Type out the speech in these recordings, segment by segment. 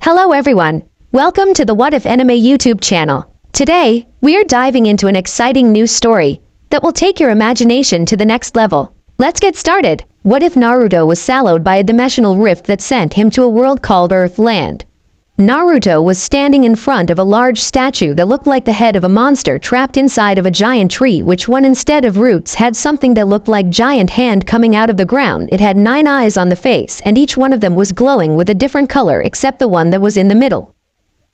Hello everyone, welcome to the What If Anime YouTube channel. Today, we're diving into an exciting new story that will take your imagination to the next level. Let's get started. What if Naruto was swallowed by a dimensional rift that sent him to a world called Earthland? Naruto was standing in front of a large statue that looked like the head of a monster trapped inside of a giant tree, which one instead of roots had something that looked like giant hand coming out of the ground. It had 9 eyes on the face, and each one of them was glowing with a different color except the one that was in the middle.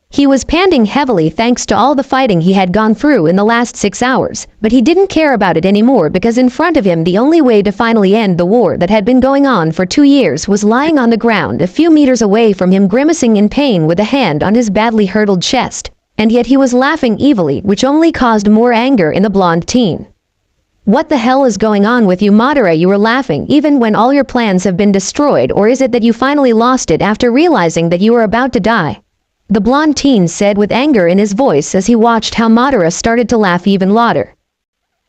He was panting heavily thanks to all the fighting he had gone through in the last 6 hours, but he didn't care about it anymore because in front of him the only way to finally end the war that had been going on for 2 years was lying on the ground a few meters away from him, grimacing in pain with a hand on his badly hurtled chest. And yet he was laughing evilly, which only caused more anger in the blonde teen. What the hell is going on with you, Madara? You were laughing even when all your plans have been destroyed, or is it that you finally lost it after realizing that you were about to die? The blonde teen said with anger in his voice as he watched how Madara started to laugh even louder.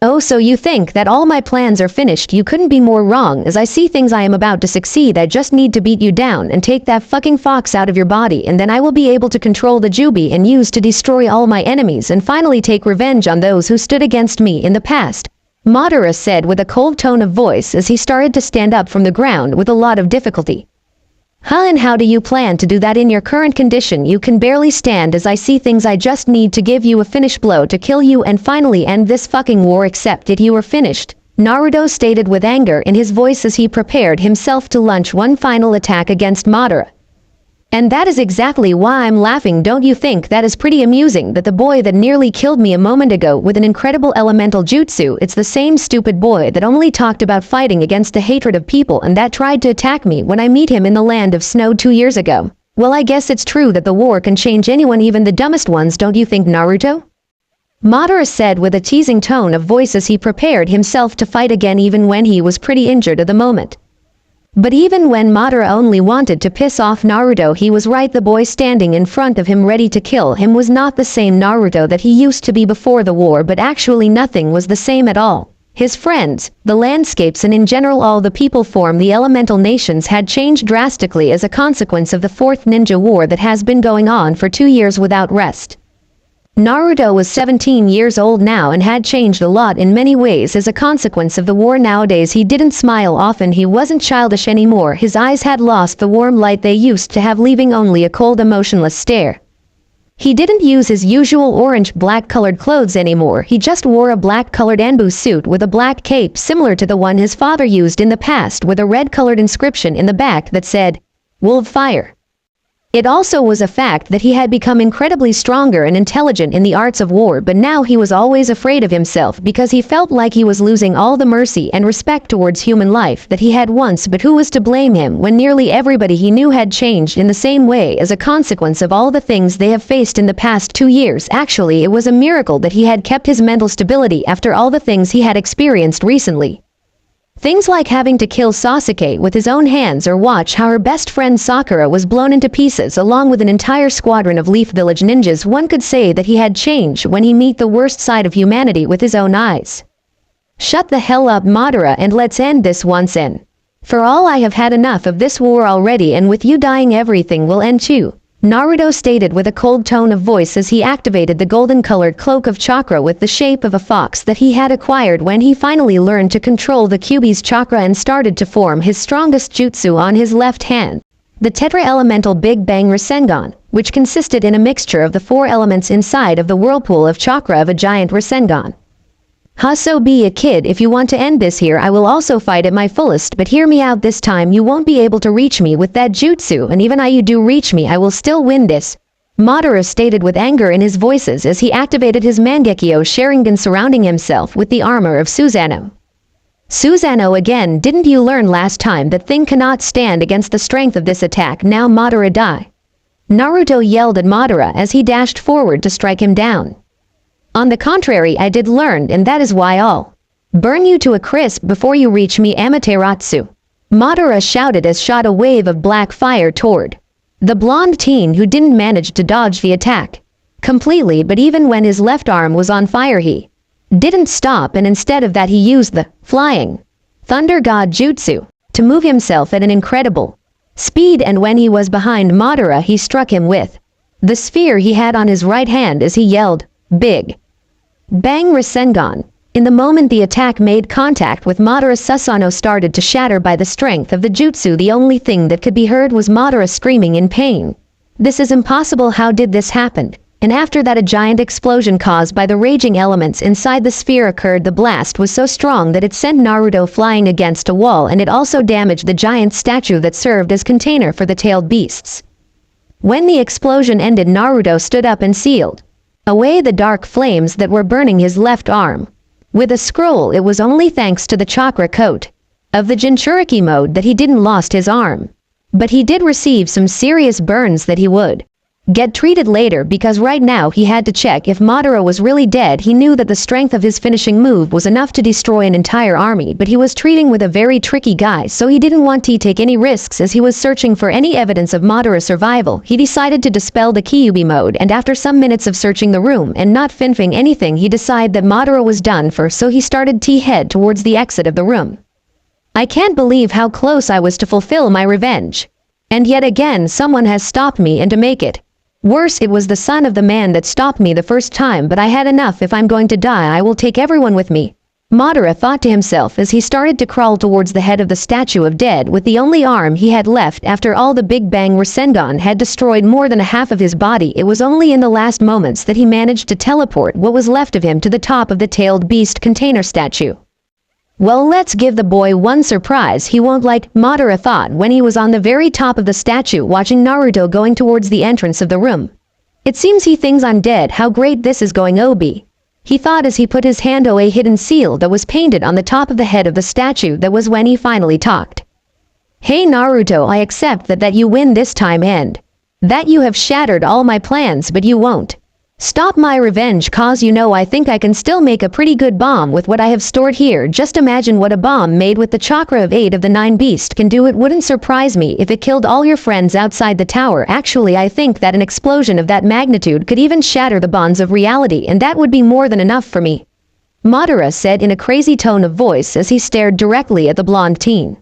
Oh, so you think that all my plans are finished? You couldn't be more wrong. As I see things, I am about to succeed. I just need to beat you down and take that fucking fox out of your body, and then I will be able to control the Jubi and use to destroy all my enemies and finally take revenge on those who stood against me in the past. Madara said with a cold tone of voice as he started to stand up from the ground with a lot of difficulty. And how do you plan to do that in your current condition? You can barely stand. As I see things, I just need to give you a finish blow to kill you and finally end this fucking war. Accept it, you are finished, Naruto stated with anger in his voice as he prepared himself to launch one final attack against Madara. And that is exactly why I'm laughing. Don't you think that is pretty amusing that the boy that nearly killed me a moment ago with an incredible elemental jutsu, it's the same stupid boy that only talked about fighting against the hatred of people and that tried to attack me when I meet him in the land of snow 2 years ago. Well, I guess it's true that the war can change anyone, even the dumbest ones, don't you think, Naruto? Madara said with a teasing tone of voice as he prepared himself to fight again even when he was pretty injured at the moment. But even when Madara only wanted to piss off Naruto, he was right. The boy standing in front of him ready to kill him was not the same Naruto that he used to be before the war, but actually nothing was the same at all. His friends, the landscapes, and in general all the people form the elemental nations had changed drastically as a consequence of the fourth ninja war that has been going on for 2 years without rest. Naruto was 17 years old now and had changed a lot in many ways as a consequence of the war. Nowadays he didn't smile often, he wasn't childish anymore, his eyes had lost the warm light they used to have, leaving only a cold emotionless stare. He didn't use his usual orange-black colored clothes anymore, he just wore a black-colored Anbu suit with a black cape similar to the one his father used in the past, with a red-colored inscription in the back that said, "Wolf Fire." It also was a fact that he had become incredibly stronger and intelligent in the arts of war, but now he was always afraid of himself because he felt like he was losing all the mercy and respect towards human life that he had once. But who was to blame him when nearly everybody he knew had changed in the same way as a consequence of all the things they have faced in the past 2 years? Actually, it was a miracle that he had kept his mental stability after all the things he had experienced recently. Things like having to kill Sasuke with his own hands, or watch how her best friend Sakura was blown into pieces along with an entire squadron of Leaf Village ninjas. One could say that he had changed when he met the worst side of humanity with his own eyes. Shut the hell up, Madara, and let's end this once and for all. I have had enough of this war already, and with you dying everything will end too, Naruto stated with a cold tone of voice as he activated the golden-colored cloak of chakra with the shape of a fox that he had acquired when he finally learned to control the Kyuubi's chakra and started to form his strongest jutsu on his left hand, the Tetra-Elemental Big Bang Rasengan, which consisted in a mixture of the 4 elements inside of the whirlpool of chakra of a giant Rasengan. So be a kid, if you want to end this here I will also fight at my fullest, but hear me out this time. You won't be able to reach me with that jutsu, and even you do reach me, I will still win this, Madara stated with anger in his voices as he activated his Mangekyo Sharingan, surrounding himself with the armor of Susanoo. Susanoo again, didn't you learn last time that thing cannot stand against the strength of this attack? Now Madara die, Naruto yelled at Madara as he dashed forward to strike him down. On the contrary, I did learn, and that is why I'll burn you to a crisp before you reach me, Amaterasu, Madara shouted as shot a wave of black fire toward the blonde teen, who didn't manage to dodge the attack completely, but even when his left arm was on fire he didn't stop, and instead of that he used the flying thunder god jutsu to move himself at an incredible speed, and when he was behind Madara he struck him with the sphere he had on his right hand as he yelled, "Big Bang Rasengan." In the moment the attack made contact with Madara, Susanoo started to shatter by the strength of the jutsu. The only thing that could be heard was Madara screaming in pain. "This is impossible, how did this happen?" And after that a giant explosion caused by the raging elements inside the sphere occurred. The blast was so strong that it sent Naruto flying against a wall, and it also damaged the giant statue that served as container for the tailed beasts. When the explosion ended, Naruto stood up and sealed away the dark flames that were burning his left arm with a scroll. It was only thanks to the chakra coat of the Jinchūriki mode that he didn't lost his arm. But he did receive some serious burns that he would get treated later, because right now he had to check if Madara was really dead. He knew that the strength of his finishing move was enough to destroy an entire army, but he was treating with a very tricky guy, so he didn't want to take any risks. As he was searching for any evidence of Madara's survival, he decided to dispel the Kyuubi mode, and after some minutes of searching the room and not finding anything, he decided that Madara was done for, so he started to head towards the exit of the room. "I can't believe how close I was to fulfill my revenge. And yet again someone has stopped me, and to make it worse, it was the son of the man that stopped me the first time, but I had enough. If I'm going to die, I will take everyone with me." Madara thought to himself as he started to crawl towards the head of the statue of dead with the only arm he had left after all the Big Bang Rasengan had destroyed more than half of his body. It was only in the last moments that he managed to teleport what was left of him to the top of the tailed beast container statue. "Well, let's give the boy one surprise he won't like," Madara thought when he was on the very top of the statue watching Naruto going towards the entrance of the room. "It seems he thinks I'm dead. How great this is going to be," he thought as he put his hand on a hidden seal that was painted on the top of the head of the statue. That was when he finally talked. "Hey Naruto, I accept that you win this time, and that you have shattered all my plans, but you won't stop my revenge, cause I think I can still make a pretty good bomb with what I have stored here. Just imagine what a bomb made with the chakra of 8 of the 9 beasts can do. It wouldn't surprise me if it killed all your friends outside the tower. Actually, I think that an explosion of that magnitude could even shatter the bonds of reality, and that would be more than enough for me," Madara said in a crazy tone of voice as he stared directly at the blonde teen.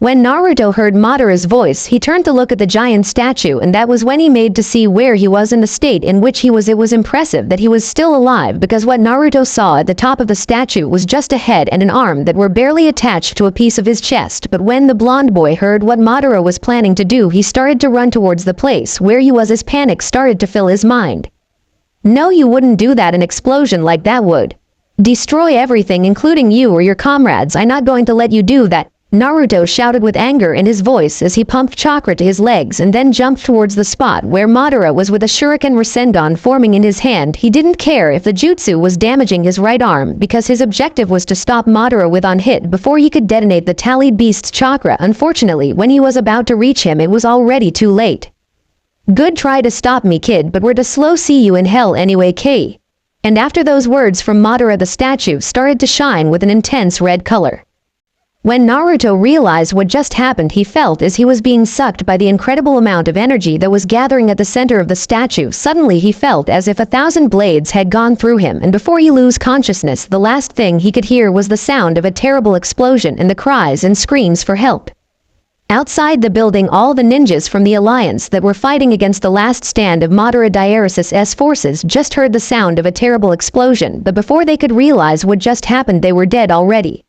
When Naruto heard Madara's voice, he turned to look at the giant statue, and that was when he made to see where he was in the state in which he was. It was impressive that he was still alive, because what Naruto saw at the top of the statue was just a head and an arm that were barely attached to a piece of his chest. But when the blonde boy heard what Madara was planning to do, he started to run towards the place where he was as panic started to fill his mind. "No, you wouldn't do that. An explosion like that would destroy everything, including you or your comrades. I'm not going to let you do that," Naruto shouted with anger in his voice as he pumped chakra to his legs and then jumped towards the spot where Madara was with a shuriken Rasengan forming in his hand. He didn't care if the jutsu was damaging his right arm, because his objective was to stop Madara with on hit before he could detonate the tallied beast's chakra. Unfortunately, when he was about to reach him, it was already too late. "Good try to stop me, kid, but we're to slow see you in hell anyway, K." And after those words from Madara, the statue started to shine with an intense red color. When Naruto realized what just happened, he felt as he was being sucked by the incredible amount of energy that was gathering at the center of the statue. Suddenly he felt as if 1,000 blades had gone through him, and before he lose consciousness, the last thing he could hear was the sound of a terrible explosion and the cries and screams for help. Outside the building, all the ninjas from the alliance that were fighting against the last stand of Madara Diaris's forces just heard the sound of a terrible explosion, but before they could realize what just happened, they were dead already.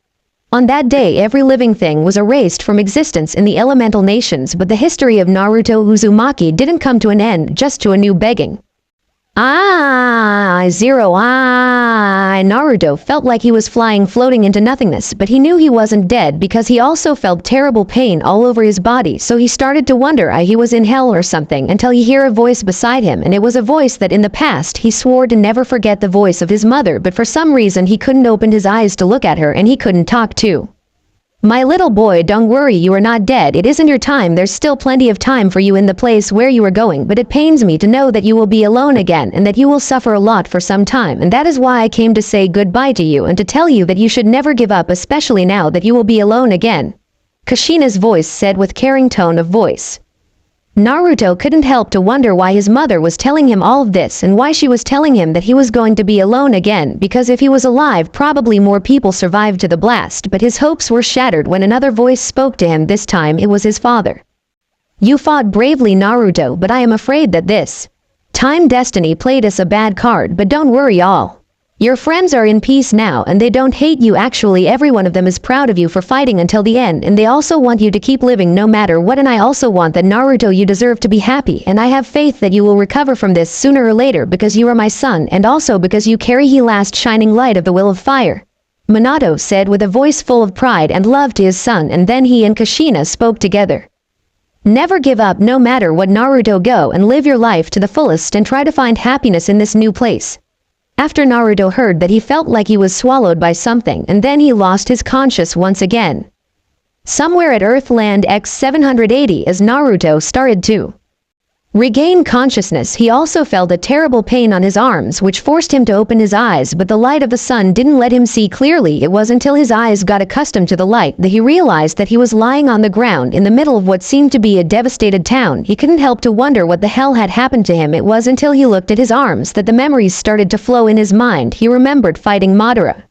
On that day, every living thing was erased from existence in the elemental nations, but the history of Naruto Uzumaki didn't come to an end just to a new begging. Naruto felt like he was floating into nothingness, but he knew he wasn't dead because he also felt terrible pain all over his body, so he started to wonder he was in hell or something, until he heard a voice beside him, and it was a voice that in the past he swore to never forget, the voice of his mother, but for some reason he couldn't open his eyes to look at her, and he couldn't talk too. "My little boy, don't worry, you are not dead. It isn't your time. There's still plenty of time for you in the place where you are going, but it pains me to know that you will be alone again and that you will suffer a lot for some time, and that is why I came to say goodbye to you and to tell you that you should never give up, especially now that you will be alone again," Kushina's voice said with caring tone of voice. Naruto couldn't help to wonder why his mother was telling him all of this and why she was telling him that he was going to be alone again, because if he was alive, probably more people survived to the blast, but his hopes were shattered when another voice spoke to him. This time it was his father. You fought bravely, Naruto, but I am afraid that this time destiny played us a bad card, but don't worry all. Your friends are in peace now and they don't hate you. Actually, every one of them is proud of you for fighting until the end, and they also want you to keep living no matter what, and I also want that, Naruto. You deserve to be happy, and I have faith that you will recover from this sooner or later because you are my son, and also because you carry the last shining light of the will of fire. Minato said with a voice full of pride and love to his son, and then he and Kushina spoke together. Never give up no matter what, Naruto. Go and live your life to the fullest and try to find happiness in this new place. After Naruto heard that, he felt like he was swallowed by something, and then he lost his conscience once again. Somewhere at Earthland X 780, as Naruto started to regain consciousness, he also felt a terrible pain on his arms which forced him to open his eyes, but the light of the sun didn't let him see clearly. It was until his eyes got accustomed to the light that he realized that he was lying on the ground in the middle of what seemed to be a devastated town. He couldn't help to wonder what the hell had happened to him. It was until he looked at his arms that the memories started to flow in his mind. He remembered fighting Madara.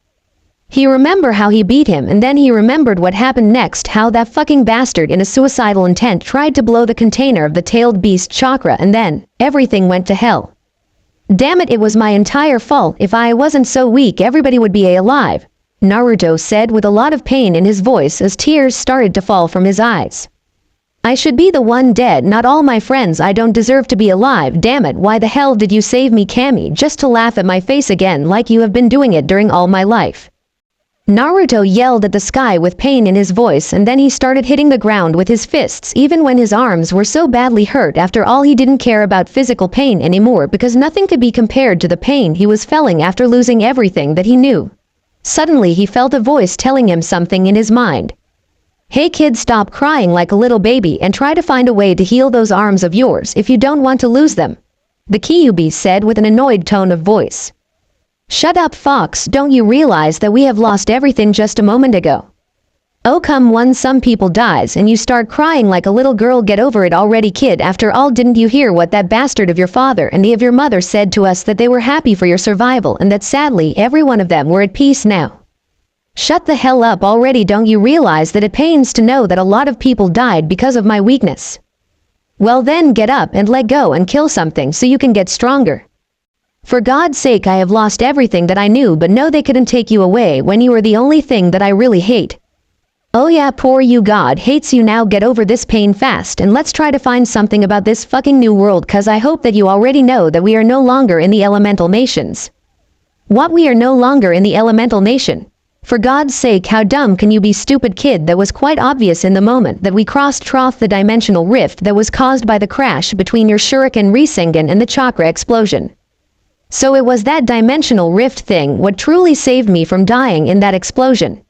He remembered how he beat him, and then he remembered what happened next, how that fucking bastard in a suicidal intent tried to blow the container of the tailed beast chakra, and then everything went to hell. Damn it, it was my entire fault. If I wasn't so weak, everybody would be alive, Naruto said with a lot of pain in his voice as tears started to fall from his eyes. I should be the one dead, not all my friends. I don't deserve to be alive. Damn it, why the hell did you save me, Kami, just to laugh at my face again like you have been doing it during all my life? Naruto yelled at the sky with pain in his voice, and then he started hitting the ground with his fists even when his arms were so badly hurt. After all, he didn't care about physical pain anymore because nothing could be compared to the pain he was feeling after losing everything that he knew. Suddenly he felt a voice telling him something in his mind. Hey kid, stop crying like a little baby and try to find a way to heal those arms of yours if you don't want to lose them, the Kyuubi said with an annoyed tone of voice. Shut up, Fox, don't you realize that we have lost everything just a moment ago? Oh come on, some people dies and you start crying like a little girl. Get over it already, kid. After all, didn't you hear what that bastard of your father and of your mother said to us, that they were happy for your survival and that sadly every one of them were at peace now? Shut the hell up already. Don't you realize that it pains to know that a lot of people died because of my weakness? Well then get up and let go and kill something so you can get stronger. For God's sake, I have lost everything that I knew, but no, they couldn't take you away when you were the only thing that I really hate. Oh yeah, poor you, God hates you now. Get over this pain fast and let's try to find something about this fucking new world, cause I hope that you already know that we are no longer in the elemental nations. What, we are no longer in the elemental nation? For God's sake, how dumb can you be, stupid kid? That was quite obvious in the moment that we crossed the dimensional rift that was caused by the crash between your Shuriken Rasengan and the chakra explosion. So it was that dimensional rift thing what truly saved me from dying in that explosion.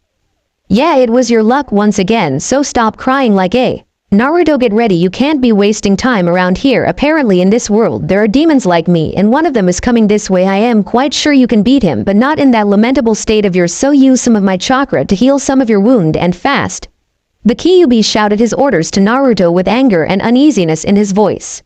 Yeah, it was your luck once again, so stop crying like a Naruto, get ready. You can't be wasting time around here. Apparently in this world there are demons like me, and one of them is coming this way. I am quite sure you can beat him, but not in that lamentable state of yours, so use some of my chakra to heal some of your wound, and fast. The Kyuubi shouted his orders to Naruto with anger and uneasiness in his voice.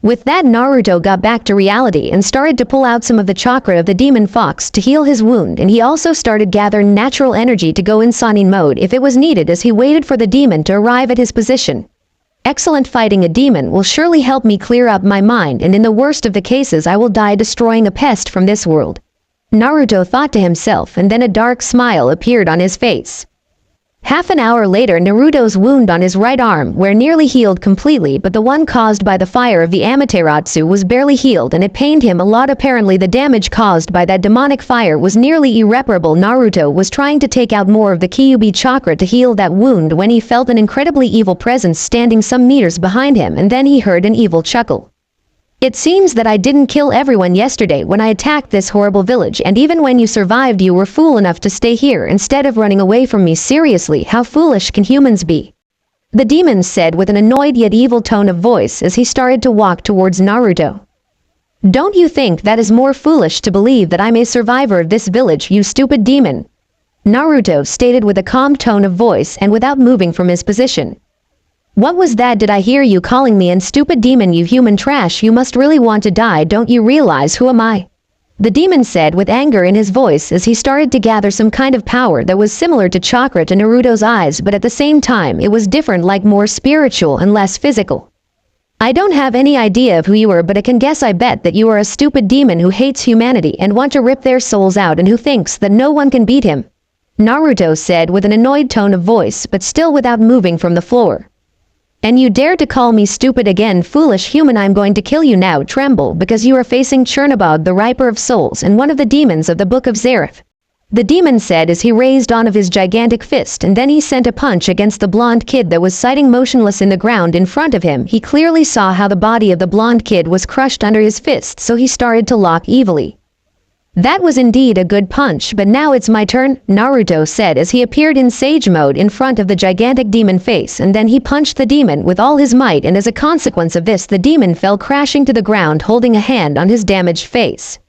With that, Naruto got back to reality and started to pull out some of the chakra of the demon fox to heal his wound, and he also started gathering natural energy to go in Sannin mode if it was needed as he waited for the demon to arrive at his position. Excellent, fighting a demon will surely help me clear up my mind, and in the worst of the cases I will die destroying a pest from this world, Naruto thought to himself, and then a dark smile appeared on his face. Half an hour later, Naruto's wound on his right arm were nearly healed completely, but the one caused by the fire of the Amaterasu was barely healed, and it pained him a lot. Apparently the damage caused by that demonic fire was nearly irreparable. Naruto was trying to take out more of the Kyuubi chakra to heal that wound when he felt an incredibly evil presence standing some meters behind him, and then he heard an evil chuckle. It seems that I didn't kill everyone yesterday when I attacked this horrible village, and even when you survived you were fool enough to stay here instead of running away from me. Seriously, how foolish can humans be? The demon said with an annoyed yet evil tone of voice as he started to walk towards Naruto. Don't you think that is more foolish to believe that I'm a survivor of this village, you stupid demon? Naruto stated with a calm tone of voice and without moving from his position. What was that? Did I hear you calling me a stupid demon, you human trash? You must really want to die. Don't you realize who am I? the demon said with anger in his voice as he started to gather some kind of power that was similar to chakra to Naruto's eyes, but at the same time it was different, like more spiritual and less physical. I don't have any idea of who you are, but I can guess. I bet that you are a stupid demon who hates humanity and want to rip their souls out and who thinks that no one can beat him, Naruto said with an annoyed tone of voice, but still without moving from the floor. And you dare to call me stupid again, foolish human? I'm going to kill you now. Tremble, because you are facing Chernobog, the Riper of Souls and one of the demons of the Book of Zareth, the demon said as he raised on of his gigantic fist, and then he sent a punch against the blonde kid that was sitting motionless in the ground in front of him. He clearly saw how the body of the blonde kid was crushed under his fist, so he started to lock evilly. That was indeed a good punch, but now it's my turn, Naruto said as he appeared in sage mode in front of the gigantic demon face, and then he punched the demon with all his might, and as a consequence of this the demon fell crashing to the ground holding a hand on his damaged face.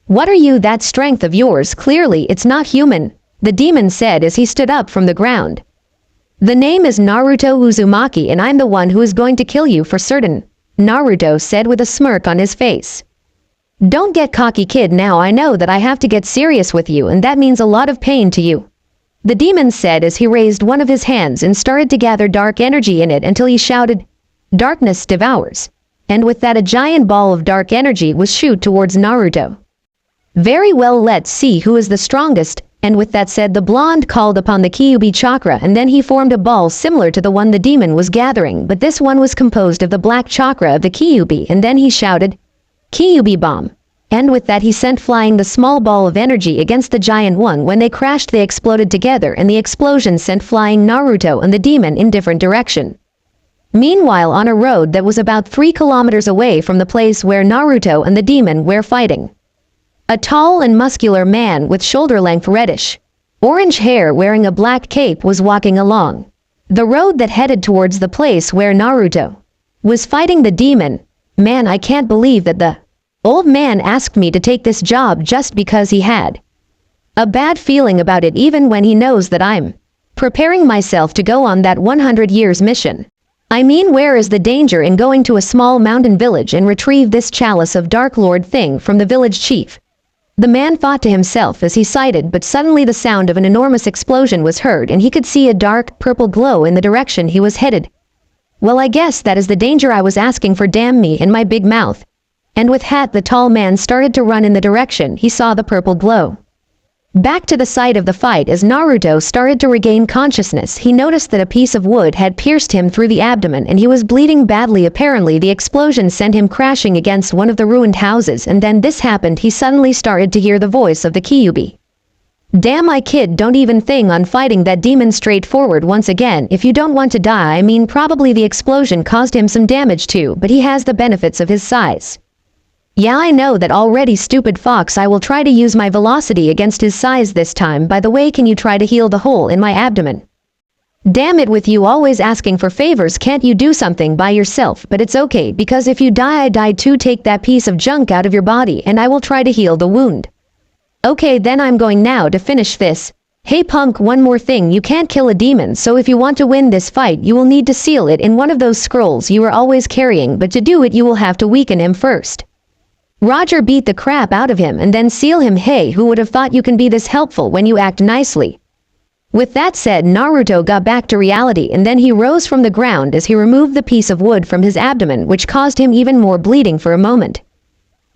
What are you? That strength of yours, clearly it's not human, the demon said as he stood up from the ground. The name is Naruto Uzumaki and I'm the one who is going to kill you for certain, Naruto said with a smirk on his face. Don't get cocky, kid. Now I know that I have to get serious with you, and that means a lot of pain to you, the demon said as he raised one of his hands and started to gather dark energy in it until he shouted, "Darkness devours." And with that a giant ball of dark energy was shoot towards Naruto. Very well, let's see who is the strongest, and with that said the blonde called upon the Kyuubi chakra, and then he formed a ball similar to the one the demon was gathering, but this one was composed of the black chakra of the Kyuubi, and then he shouted, "Kyuubi bomb." And with that he sent flying the small ball of energy against the giant one. When they crashed they exploded together, and the explosion sent flying Naruto and the demon in different direction. Meanwhile, on a road that was about 3 kilometers away from the place where Naruto and the demon were fighting, a tall and muscular man with shoulder-length reddish orange hair wearing a black cape was walking along the road that headed towards the place where Naruto was fighting the demon. Man, I can't believe that the old man asked me to take this job just because he had a bad feeling about it, even when he knows that I'm preparing myself to go on that 100 years mission. I mean, where is the danger in going to a small mountain village and retrieve this chalice of Dark Lord thing from the village chief? The man thought to himself as he sighted, but suddenly the sound of an enormous explosion was heard and he could see a dark purple glow in the direction he was headed. Well, I guess that is the danger I was asking for, damn me and my big mouth. And with that the tall man started to run in the direction he saw the purple glow. Back to the site of the fight, as Naruto started to regain consciousness, he noticed that a piece of wood had pierced him through the abdomen and he was bleeding badly. Apparently the explosion sent him crashing against one of the ruined houses, and then this happened he suddenly started to hear the voice of the Kyuubi. Damn, my kid, don't even think on fighting that demon straightforward once again if you don't want to die. I mean, probably the explosion caused him some damage too, but he has the benefits of his size. Yeah, I know that already, stupid fox. I will try to use my velocity against his size this time. By the way, can you try to heal the hole in my abdomen? Damn it, with you always asking for favors, can't you do something by yourself? But it's okay, because if you die I die too. Take that piece of junk out of your body and I will try to heal the wound. Okay, then I'm going now to finish this. Hey punk, one more thing, you can't kill a demon, so if you want to win this fight you will need to seal it in one of those scrolls you are always carrying, but to do it you will have to weaken him first. Roger, beat the crap out of him and then seal him. Hey, who would have thought you can be this helpful when you act nicely? With that said, Naruto got back to reality and then he rose from the ground as he removed the piece of wood from his abdomen, which caused him even more bleeding for a moment.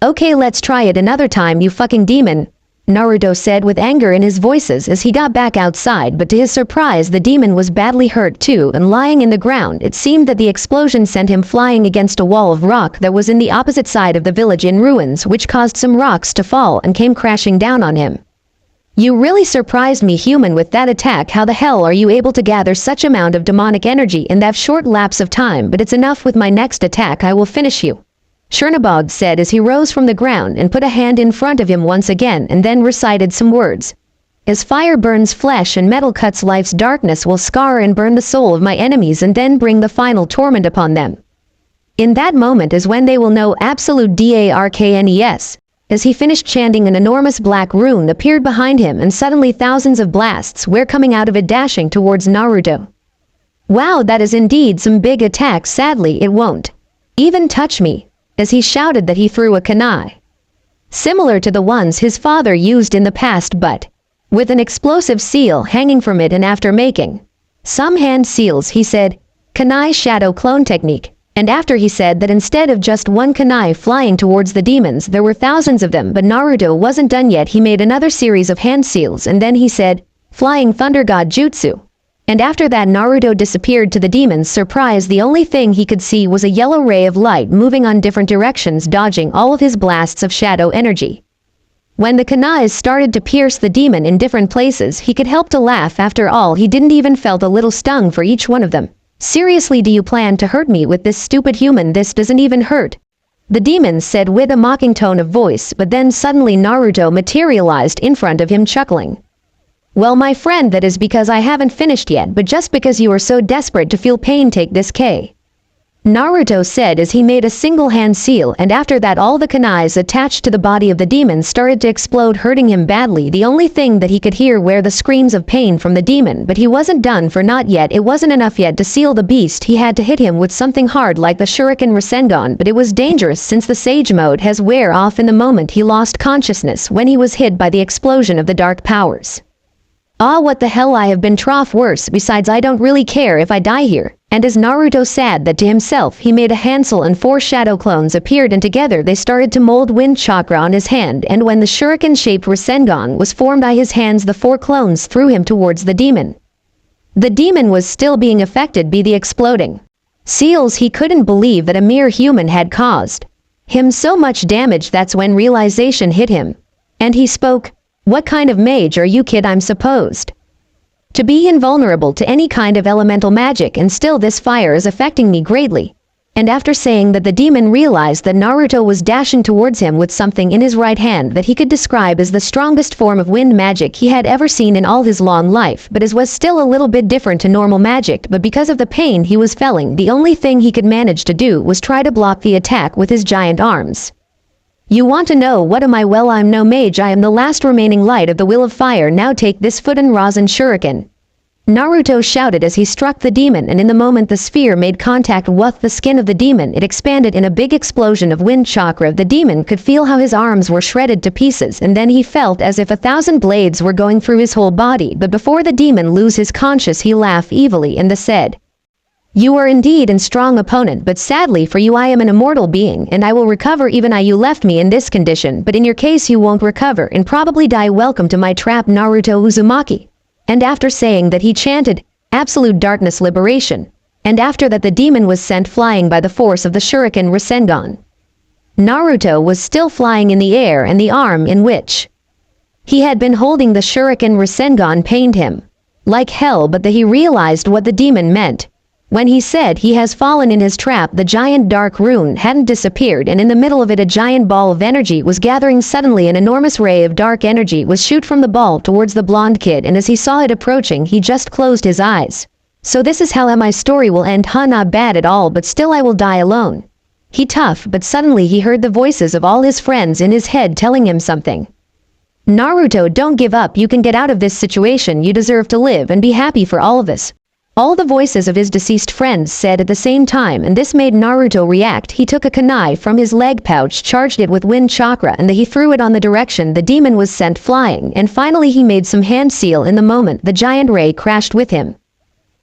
Okay, let's try it another time, you fucking demon, Naruto said with anger in his voices as he got back outside, but to his surprise the demon was badly hurt too and lying in the ground. It seemed that the explosion sent him flying against a wall of rock that was in the opposite side of the village in ruins, which caused some rocks to fall and came crashing down on him. You really surprised me, human, with that attack. How the hell are you able to gather such amount of demonic energy in that short lapse of time? But it's enough. With my next attack I will finish you, Chernobog said as he rose from the ground and put a hand in front of him once again and then recited some words. As fire burns flesh and metal cuts life's darkness will scar and burn the soul of my enemies and then bring the final torment upon them. In that moment is when they will know absolute darkness. As he finished chanting, an enormous black rune appeared behind him and suddenly thousands of blasts were coming out of it, dashing towards Naruto. Wow, that is indeed some big attack. Sadly it won't even touch me, as he shouted that he threw a kunai. similar to the ones his father used in the past but with an explosive seal hanging from it, and after making some hand seals he said, "Kunai shadow clone technique." And after he said that instead of just one kunai flying towards the demons, there were thousands of them, but Naruto wasn't done yet. He made another series of hand seals and then he said, "Flying Thunder God Jutsu." And after that Naruto disappeared to the demons' surprise. The only thing he could see was a yellow ray of light moving on different directions, dodging all of his blasts of shadow energy. When the kunais started to pierce the demon in different places, he could help to laugh. After all, he didn't even felt a little stung for each one of them. "Seriously, do you plan to hurt me with this stupid human? This doesn't even hurt," the demon said with a mocking tone of voice, but then suddenly Naruto materialized in front of him chuckling. "Well, my friend, that is because I haven't finished yet, but just because you are so desperate to feel pain, take this K," Naruto said as he made a single hand seal, and after that all the kunais attached to the body of the demon started to explode, hurting him badly. The only thing that he could hear were the screams of pain from the demon, but he wasn't done, for not yet. It wasn't enough yet to seal the beast. He had to hit him with something hard like the Shuriken Rasengan, but it was dangerous since the Sage mode has wear off in the moment he lost consciousness when he was hit by the explosion of the dark powers. "Ah, what the hell, I have been trough worse. Besides, I don't really care if I die here." And as Naruto said that to himself, he made a handful and 4 shadow clones appeared, and together they started to mold wind chakra on his hand, and when the shuriken-shaped Rasengan was formed by his hands, the 4 clones threw him towards the demon. The demon was still being affected by the exploding seals. He couldn't believe that a mere human had caused him so much damage. That's when realization hit him, and he spoke, "What kind of mage are you, kid? I'm supposed to be invulnerable to any kind of elemental magic, and still this fire is affecting me greatly." And after saying that, the demon realized that Naruto was dashing towards him with something in his right hand that he could describe as the strongest form of wind magic he had ever seen in all his long life, but as was still a little bit different to normal magic. But because of the pain he was feeling, the only thing he could manage to do was try to block the attack with his giant arms. "You want to know what am I? Well, I'm no mage. I am the last remaining light of the will of fire. Now take this Futen Rasen Shuriken," Naruto shouted as he struck the demon, and in the moment the sphere made contact with the skin of the demon, it expanded in a big explosion of wind chakra. The demon could feel how his arms were shredded to pieces, and then he felt as if 1,000 blades were going through his whole body. But before the demon lose his conscience, he laughed evilly and said, "You are indeed a strong opponent, but sadly for you I am an immortal being, and I will recover. Even I, you left me in this condition, but in your case you won't recover and probably die. Welcome to my trap, Naruto Uzumaki." And after saying that, he chanted, "Absolute darkness liberation." And after that the demon was sent flying by the force of the Shuriken Rasengan. Naruto was still flying in the air, and the arm in which he had been holding the Shuriken Rasengan pained him like hell, but he realized what the demon meant when he said he has fallen in his trap. The giant dark rune hadn't disappeared, and in the middle of it a giant ball of energy was gathering. Suddenly an enormous ray of dark energy was shoot from the ball towards the blonde kid, and as he saw it approaching he just closed his eyes. "So this is how my story will end, huh? Not bad at all, but still I will die alone," he tough. But suddenly he heard the voices of all his friends in his head telling him something. "Naruto, don't give up. You can get out of this situation. You deserve to live and be happy for all of us," all the voices of his deceased friends said at the same time, and this made Naruto react. He took a kunai from his leg pouch, charged it with wind chakra, and he threw it on the direction the demon was sent flying, and finally he made some hand seal. In the moment the giant ray crashed with him.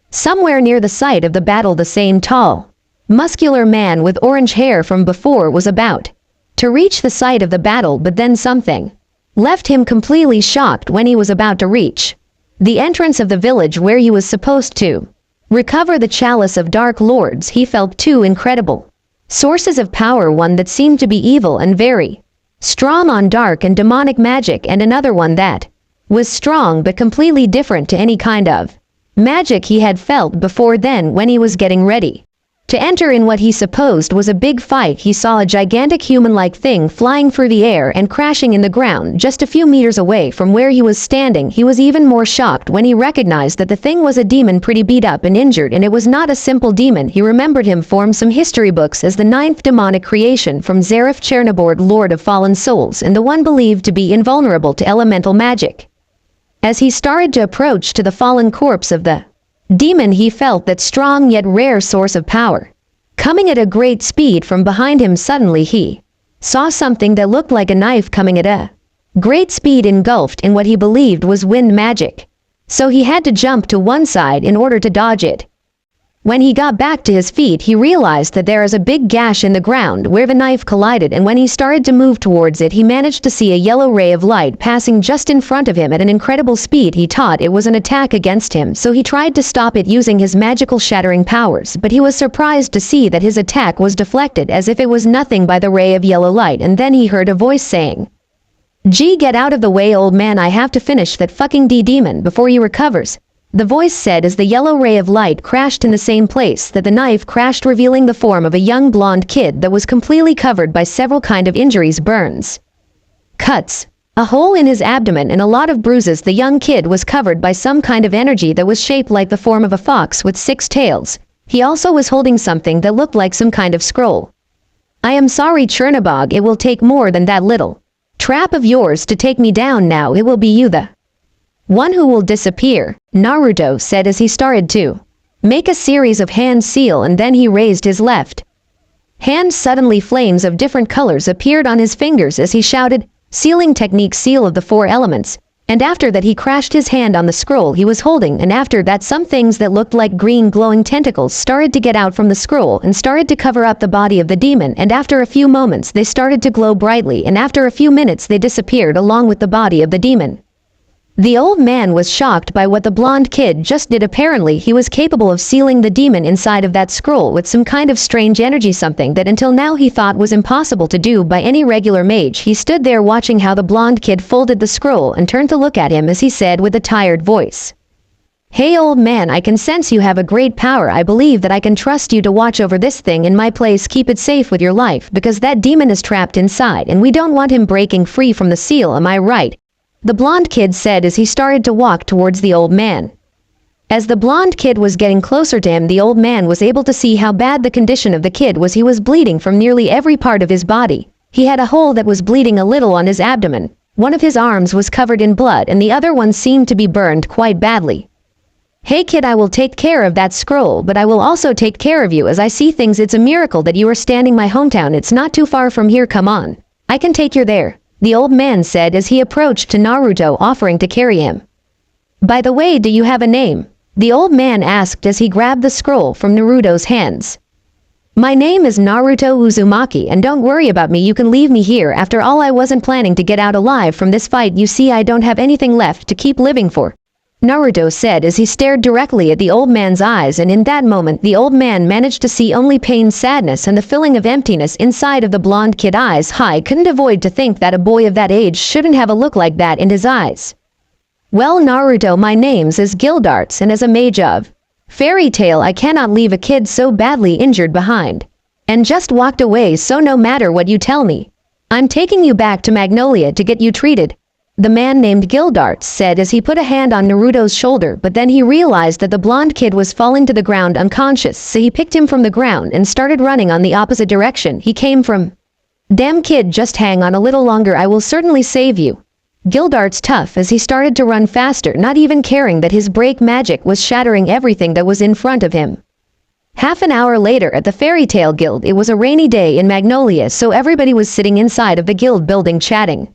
Somewhere near the site of the battle, the same tall, muscular man with orange hair from before was about to reach the site of the battle, but then something left him completely shocked when he was about to reach the entrance of the village where he was supposed to recover the chalice of dark lords. He felt 2 incredible sources of power, one that seemed to be evil and very strong on dark and demonic magic, and another one that was strong but completely different to any kind of magic he had felt before. Then when he was getting ready to enter in what he supposed was a big fight, he saw a gigantic human-like thing flying through the air and crashing in the ground just a few meters away from where he was standing. He was even more shocked when he recognized that the thing was a demon, pretty beat up and injured, and it was not a simple demon. He remembered him from some history books as the 9th demonic creation from Zareth Chernobord, Lord of Fallen Souls, and the one believed to be invulnerable to elemental magic. As he started to approach to the fallen corpse of the demon, he felt that strong yet rare source of power coming at a great speed from behind him. Suddenly he saw something that looked like a knife coming at a great speed engulfed in what he believed was wind magic. So he had to jump to one side in order to dodge it. When he got back to his feet, he realized that there is a big gash in the ground where the knife collided, and when he started to move towards it, he managed to see a yellow ray of light passing just in front of him at an incredible speed. He thought it was an attack against him, so he tried to stop it using his magical shattering powers, but he was surprised to see that his attack was deflected as if it was nothing by the ray of yellow light, and then he heard a voice saying, "Gee, get out of the way, old man, I have to finish that fucking demon before he recovers." The voice said as the yellow ray of light crashed in the same place that the knife crashed, revealing the form of a young blonde kid that was completely covered by several kind of injuries, burns, cuts, a hole in his abdomen, and a lot of bruises. The young kid was covered by some kind of energy that was shaped like the form of a fox with 6 tails. He also was holding something that looked like some kind of scroll. "I am sorry, Chernobog, it will take more than that little trap of yours to take me down. Now it will be you, the one who will disappear," Naruto said as he started to make a series of hand seal, and then he raised his left hand. Suddenly flames of different colors appeared on his fingers as he shouted, "Sealing technique, seal of the 4 elements," and after that he crashed his hand on the scroll he was holding, and after that some things that looked like green glowing tentacles started to get out from the scroll and started to cover up the body of the demon, and after a few moments they started to glow brightly, and after a few minutes they disappeared along with the body of the demon. The old man was shocked by what the blonde kid just did. Apparently he was capable of sealing the demon inside of that scroll with some kind of strange energy, something that until now he thought was impossible to do by any regular mage. He stood there watching how the blonde kid folded the scroll and turned to look at him as he said with a tired voice, "Hey old man, I can sense you have a great power. I believe that I can trust you to watch over this thing in my place. Keep it safe with your life, because that demon is trapped inside and we don't want him breaking free from the seal, am I right?" The blonde kid said as he started to walk towards the old man. As the blonde kid was getting closer to him, the old man was able to see how bad the condition of the kid was. He was bleeding from nearly every part of his body. He had a hole that was bleeding a little on his abdomen. One of his arms was covered in blood and the other one seemed to be burned quite badly. "Hey kid, I will take care of that scroll, but I will also take care of you. As I see things, it's a miracle that you are standing my hometown. It's not too far from here. Come on, I can take you there," the old man said as he approached to Naruto, offering to carry him. "By the way, do you have a name?" the old man asked as he grabbed the scroll from Naruto's hands. "My name is Naruto Uzumaki, and don't worry about me, you can leave me here. After all, I wasn't planning to get out alive from this fight. You see, I don't have anything left to keep living for," Naruto said as he stared directly at the old man's eyes, and in that moment the old man managed to see only pain, sadness, and the feeling of emptiness inside of the blonde kid's eyes. I couldn't avoid to think that a boy of that age shouldn't have a look like that in his eyes. "Well Naruto, my name's is Gildarts, and as a mage of fairy tale I cannot leave a kid so badly injured behind, and just walked away, so no matter what you tell me, I'm taking you back to Magnolia to get you treated," the man named Gildarts said as he put a hand on Naruto's shoulder, but then he realized that the blonde kid was falling to the ground unconscious, so he picked him from the ground and started running on the opposite direction he came from. "Damn kid, just hang on a little longer, I will certainly save you," Gildarts tough as he started to run faster, not even caring that his break magic was shattering everything that was in front of him. Half an hour later at the Fairy Tale Guild, it was a rainy day in Magnolia, so everybody was sitting inside of the guild building chatting,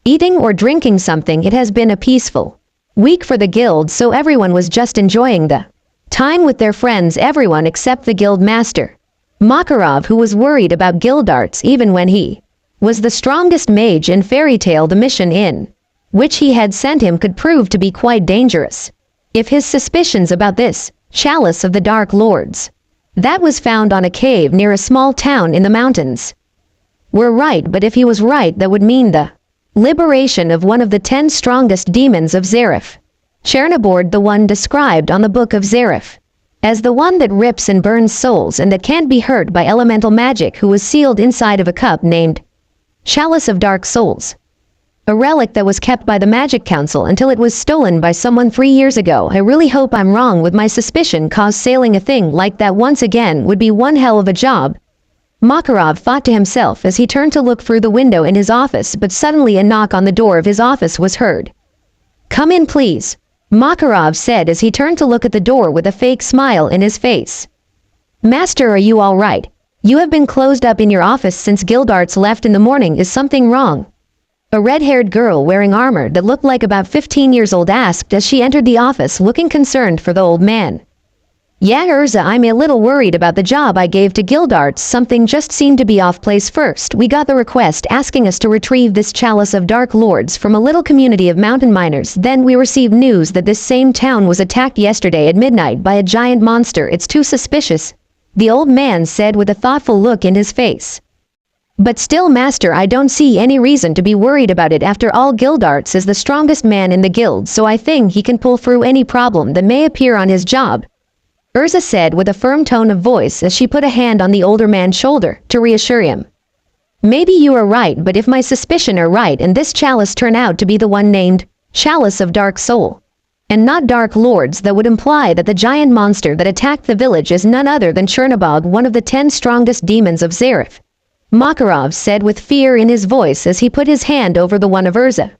eating or drinking something. It has been a peaceful week for the guild, so everyone was just enjoying the time with their friends, everyone except the guild master, Makarov, who was worried about Gildarts even when he was the strongest mage in Fairy Tale. The mission in which he had sent him could prove to be quite dangerous. If his suspicions about this chalice of the Dark Lords that was found on a cave near a small town in the mountains were right, but if he was right, that would mean the liberation of one of the 10 strongest demons of Zareth. Chernobog, the one described on the Book of Zareth as the one that rips and burns souls and that can't be hurt by elemental magic, who was sealed inside of a cup named Chalice of Dark Souls, a relic that was kept by the Magic Council until it was stolen by someone 3 years ago. I really hope I'm wrong with my suspicion, cause sailing a thing like that once again would be one hell of a job, Makarov thought to himself as he turned to look through the window in his office, but suddenly a knock on the door of his office was heard. "Come in please," Makarov said as he turned to look at the door with a fake smile in his face. "Master, are you all right?" You have been closed up in your office since Gildarts left in the morning. Is something wrong? A red-haired girl wearing armor that looked like about 15 years old asked as she entered the office looking concerned for the old man. Yeah, Urza, I'm a little worried about the job I gave to Gildarts. Something just seemed to be off place. First, we got the request asking us to retrieve this chalice of Dark Lords from a little community of mountain miners. Then we received news that this same town was attacked yesterday at midnight by a giant monster. It's too suspicious, the old man said with a thoughtful look in his face. But still, Master, I don't see any reason to be worried about it. After all, Gildarts is the strongest man in the guild, so I think he can pull through any problem that may appear on his job, Urza said with a firm tone of voice as she put a hand on the older man's shoulder to reassure him. Maybe you are right, but if my suspicion are right and this chalice turn out to be the one named Chalice of Dark Soul, and not Dark Lords, that would imply that the giant monster that attacked the village is none other than Chernobog, one of the 10 strongest demons of Zareth, Makarov said with fear in his voice as he put his hand over the one of Urza.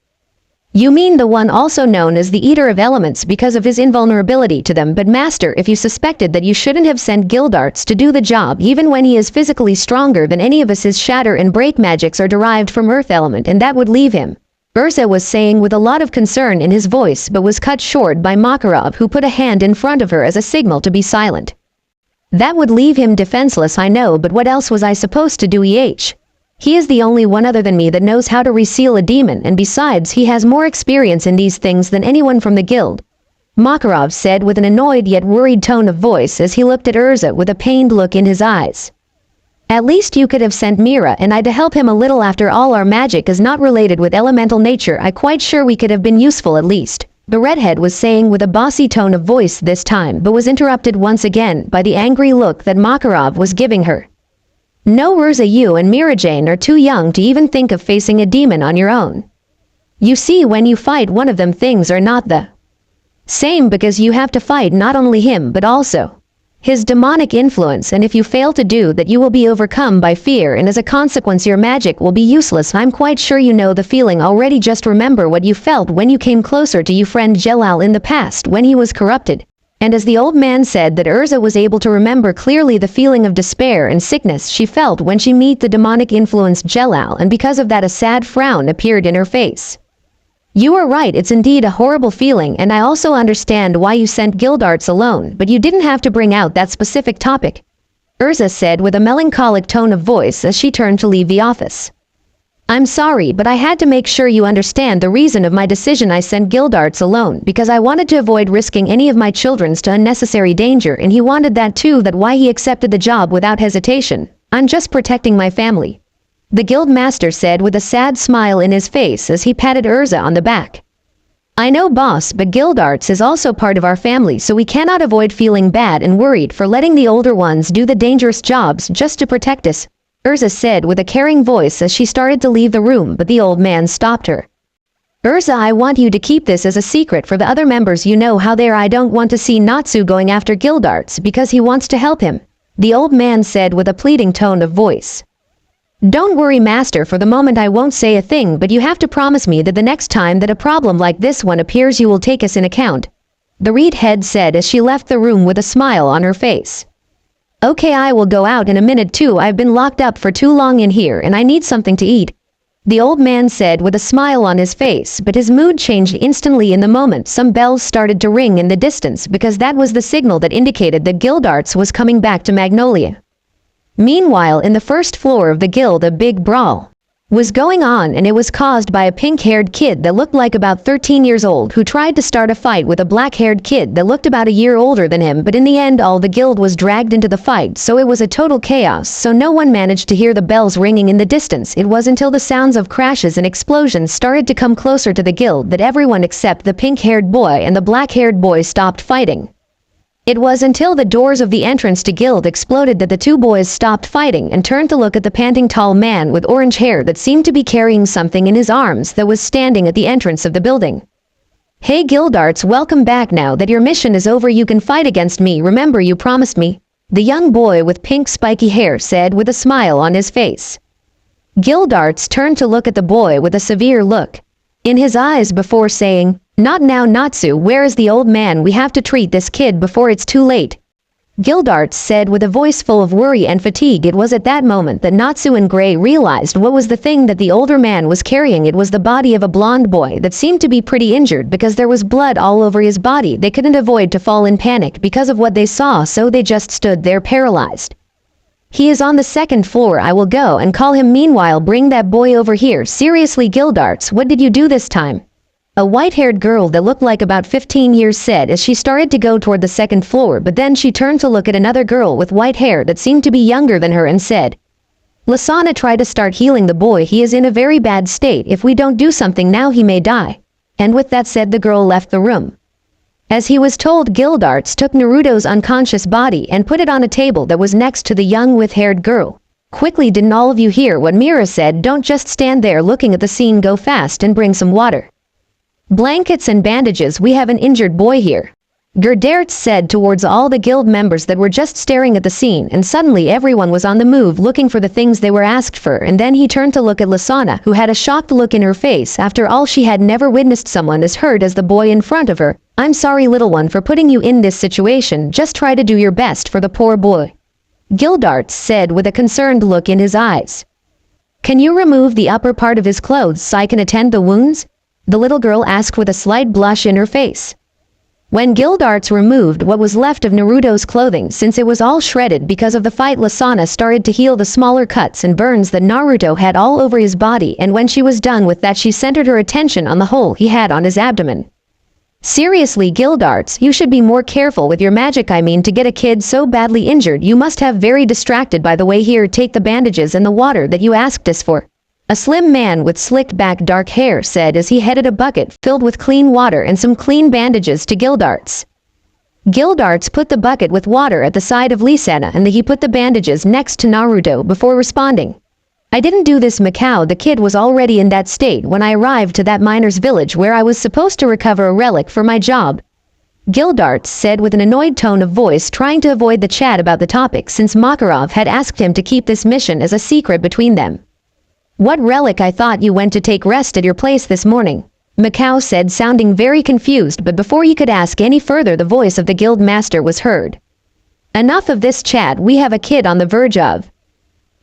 You mean the one also known as the Eater of Elements because of his invulnerability to them? But Master, if you suspected that, you shouldn't have sent Gildarts to do the job even when he is physically stronger than any of us. His shatter and break magics are derived from earth element and that would leave him, Urza was saying with a lot of concern in his voice, but was cut short by Makarov, who put a hand in front of her as a signal to be silent. That would leave him defenseless, I know, but what else was I supposed to do? He is the only one other than me that knows how to reseal a demon, and besides, he has more experience in these things than anyone from the guild, Makarov said with an annoyed yet worried tone of voice as he looked at Urza with a pained look in his eyes. At least you could have sent Mira and I to help him a little. After all, our magic is not related with elemental nature. I'm quite sure we could have been useful at least, the redhead was saying with a bossy tone of voice this time, but was interrupted once again by the angry look that Makarov was giving her. No, Urza, you and Mirajane are too young to even think of facing a demon on your own. You see, when you fight one of them, things are not the same because you have to fight not only him but also his demonic influence, and if you fail to do that you will be overcome by fear and as a consequence your magic will be useless. I'm quite sure you know the feeling already. Just remember what you felt when you came closer to your friend Jelal in the past when he was corrupted. And as the old man said that, Urza was able to remember clearly the feeling of despair and sickness she felt when she met the demonic influenced Jelal, and because of that a sad frown appeared in her face. You are right, it's indeed a horrible feeling, and I also understand why you sent Gildarts alone, but you didn't have to bring out that specific topic, Urza said with a melancholic tone of voice as she turned to leave the office. I'm sorry, but I had to make sure you understand the reason of my decision. I sent Gildarts alone because I wanted to avoid risking any of my children to unnecessary danger, and he wanted that too. That's why he accepted the job without hesitation. I'm just protecting my family, the guild master said with a sad smile in his face as he patted Urza on the back. I know, boss, but Gildarts is also part of our family, so we cannot avoid feeling bad and worried for letting the older ones do the dangerous jobs just to protect us, Urza said with a caring voice as she started to leave the room, but the old man stopped her. Urza, I want you to keep this as a secret for the other members. You know how they are. I don't want to see Natsu going after Gildarts because he wants to help him, the old man said with a pleading tone of voice. Don't worry, Master, for the moment I won't say a thing, but you have to promise me that the next time that a problem like this one appears you will take us in account, the redhead said as she left the room with a smile on her face. Okay, I will go out in a minute too. I've been locked up for too long in here and I need something to eat, the old man said with a smile on his face, but his mood changed instantly in the moment some bells started to ring in the distance because that was the signal that indicated that Gildarts was coming back to Magnolia. Meanwhile, in the first floor of the guild a big brawl was going on, and it was caused by a pink-haired kid that looked like about 13 years old who tried to start a fight with a black-haired kid that looked about a year older than him, but in the end all the guild was dragged into the fight, so it was a total chaos, so no one managed to hear the bells ringing in the distance. It was until the sounds of crashes and explosions started to come closer to the guild that everyone except the pink-haired boy and the black-haired boy stopped fighting. It was until the doors of the entrance to guild exploded that the two boys stopped fighting and turned to look at the panting tall man with orange hair that seemed to be carrying something in his arms that was standing at the entrance of the building. Hey Gildarts, welcome back. Now that your mission is over you can fight against me. Remember you promised me, the young boy with pink spiky hair said with a smile on his face. Gildarts turned to look at the boy with a severe look in his eyes before saying, Not now, Natsu, where is the old man? We have to treat this kid before it's too late. Gildarts said with a voice full of worry and fatigue. It was at that moment that Natsu and Gray realized what was the thing that the older man was carrying. It was the body of a blonde boy that seemed to be pretty injured because there was blood all over his body. They couldn't avoid to fall in panic because of what they saw, so they just stood there paralyzed. He is on the second floor. I will go and call him. Meanwhile, bring that boy over here. Seriously, Gildarts, what did you do this time? A white-haired girl that looked like about 15 years said as she started to go toward the second floor, but then she turned to look at another girl with white hair that seemed to be younger than her and said, Lasana, try to start healing the boy. He is in a very bad state. If we don't do something now, he may die. And with that said, the girl left the room. As he was told, Gildarts took Naruto's unconscious body and put it on a table that was next to the young with-haired girl. Quickly, didn't all of you hear what Mira said? Don't just stand there looking at the scene. Go fast and bring some water. Blankets and bandages. We have an injured boy here. Gildarts said towards all the guild members that were just staring at the scene, and suddenly everyone was on the move looking for the things they were asked for, and then he turned to look at Lasana, who had a shocked look in her face. After all, she had never witnessed someone as hurt as the boy in front of her. I'm sorry, little one, for putting you in this situation. Just try to do your best for the poor boy. Gildarts said with a concerned look in his eyes. Can you remove the upper part of his clothes so I can attend the wounds? The little girl asked with a slight blush in her face. When Gildarts removed what was left of Naruto's clothing, since it was all shredded because of the fight, Lasana started to heal the smaller cuts and burns that Naruto had all over his body, and when she was done with that, she centered her attention on the hole he had on his abdomen. Seriously, Gildarts, you should be more careful with your magic. I mean, to get a kid so badly injured, you must have very distracted. By the way, here, take the bandages and the water that you asked us for. A slim man with slicked back dark hair said as he headed a bucket filled with clean water and some clean bandages to Gildarts. Gildarts put the bucket with water at the side of Lasana and he put the bandages next to Naruto before responding. I didn't do this, Mikao. The kid was already in that state when I arrived to that miner's village where I was supposed to recover a relic for my job. Gildarts said with an annoyed tone of voice, trying to avoid the chat about the topic since Makarov had asked him to keep this mission as a secret between them. What relic? I thought you went to take rest at your place this morning, Mikao said, sounding very confused, but before he could ask any further, the voice of the guild master was heard. Enough of this chat. We have a kid on the verge of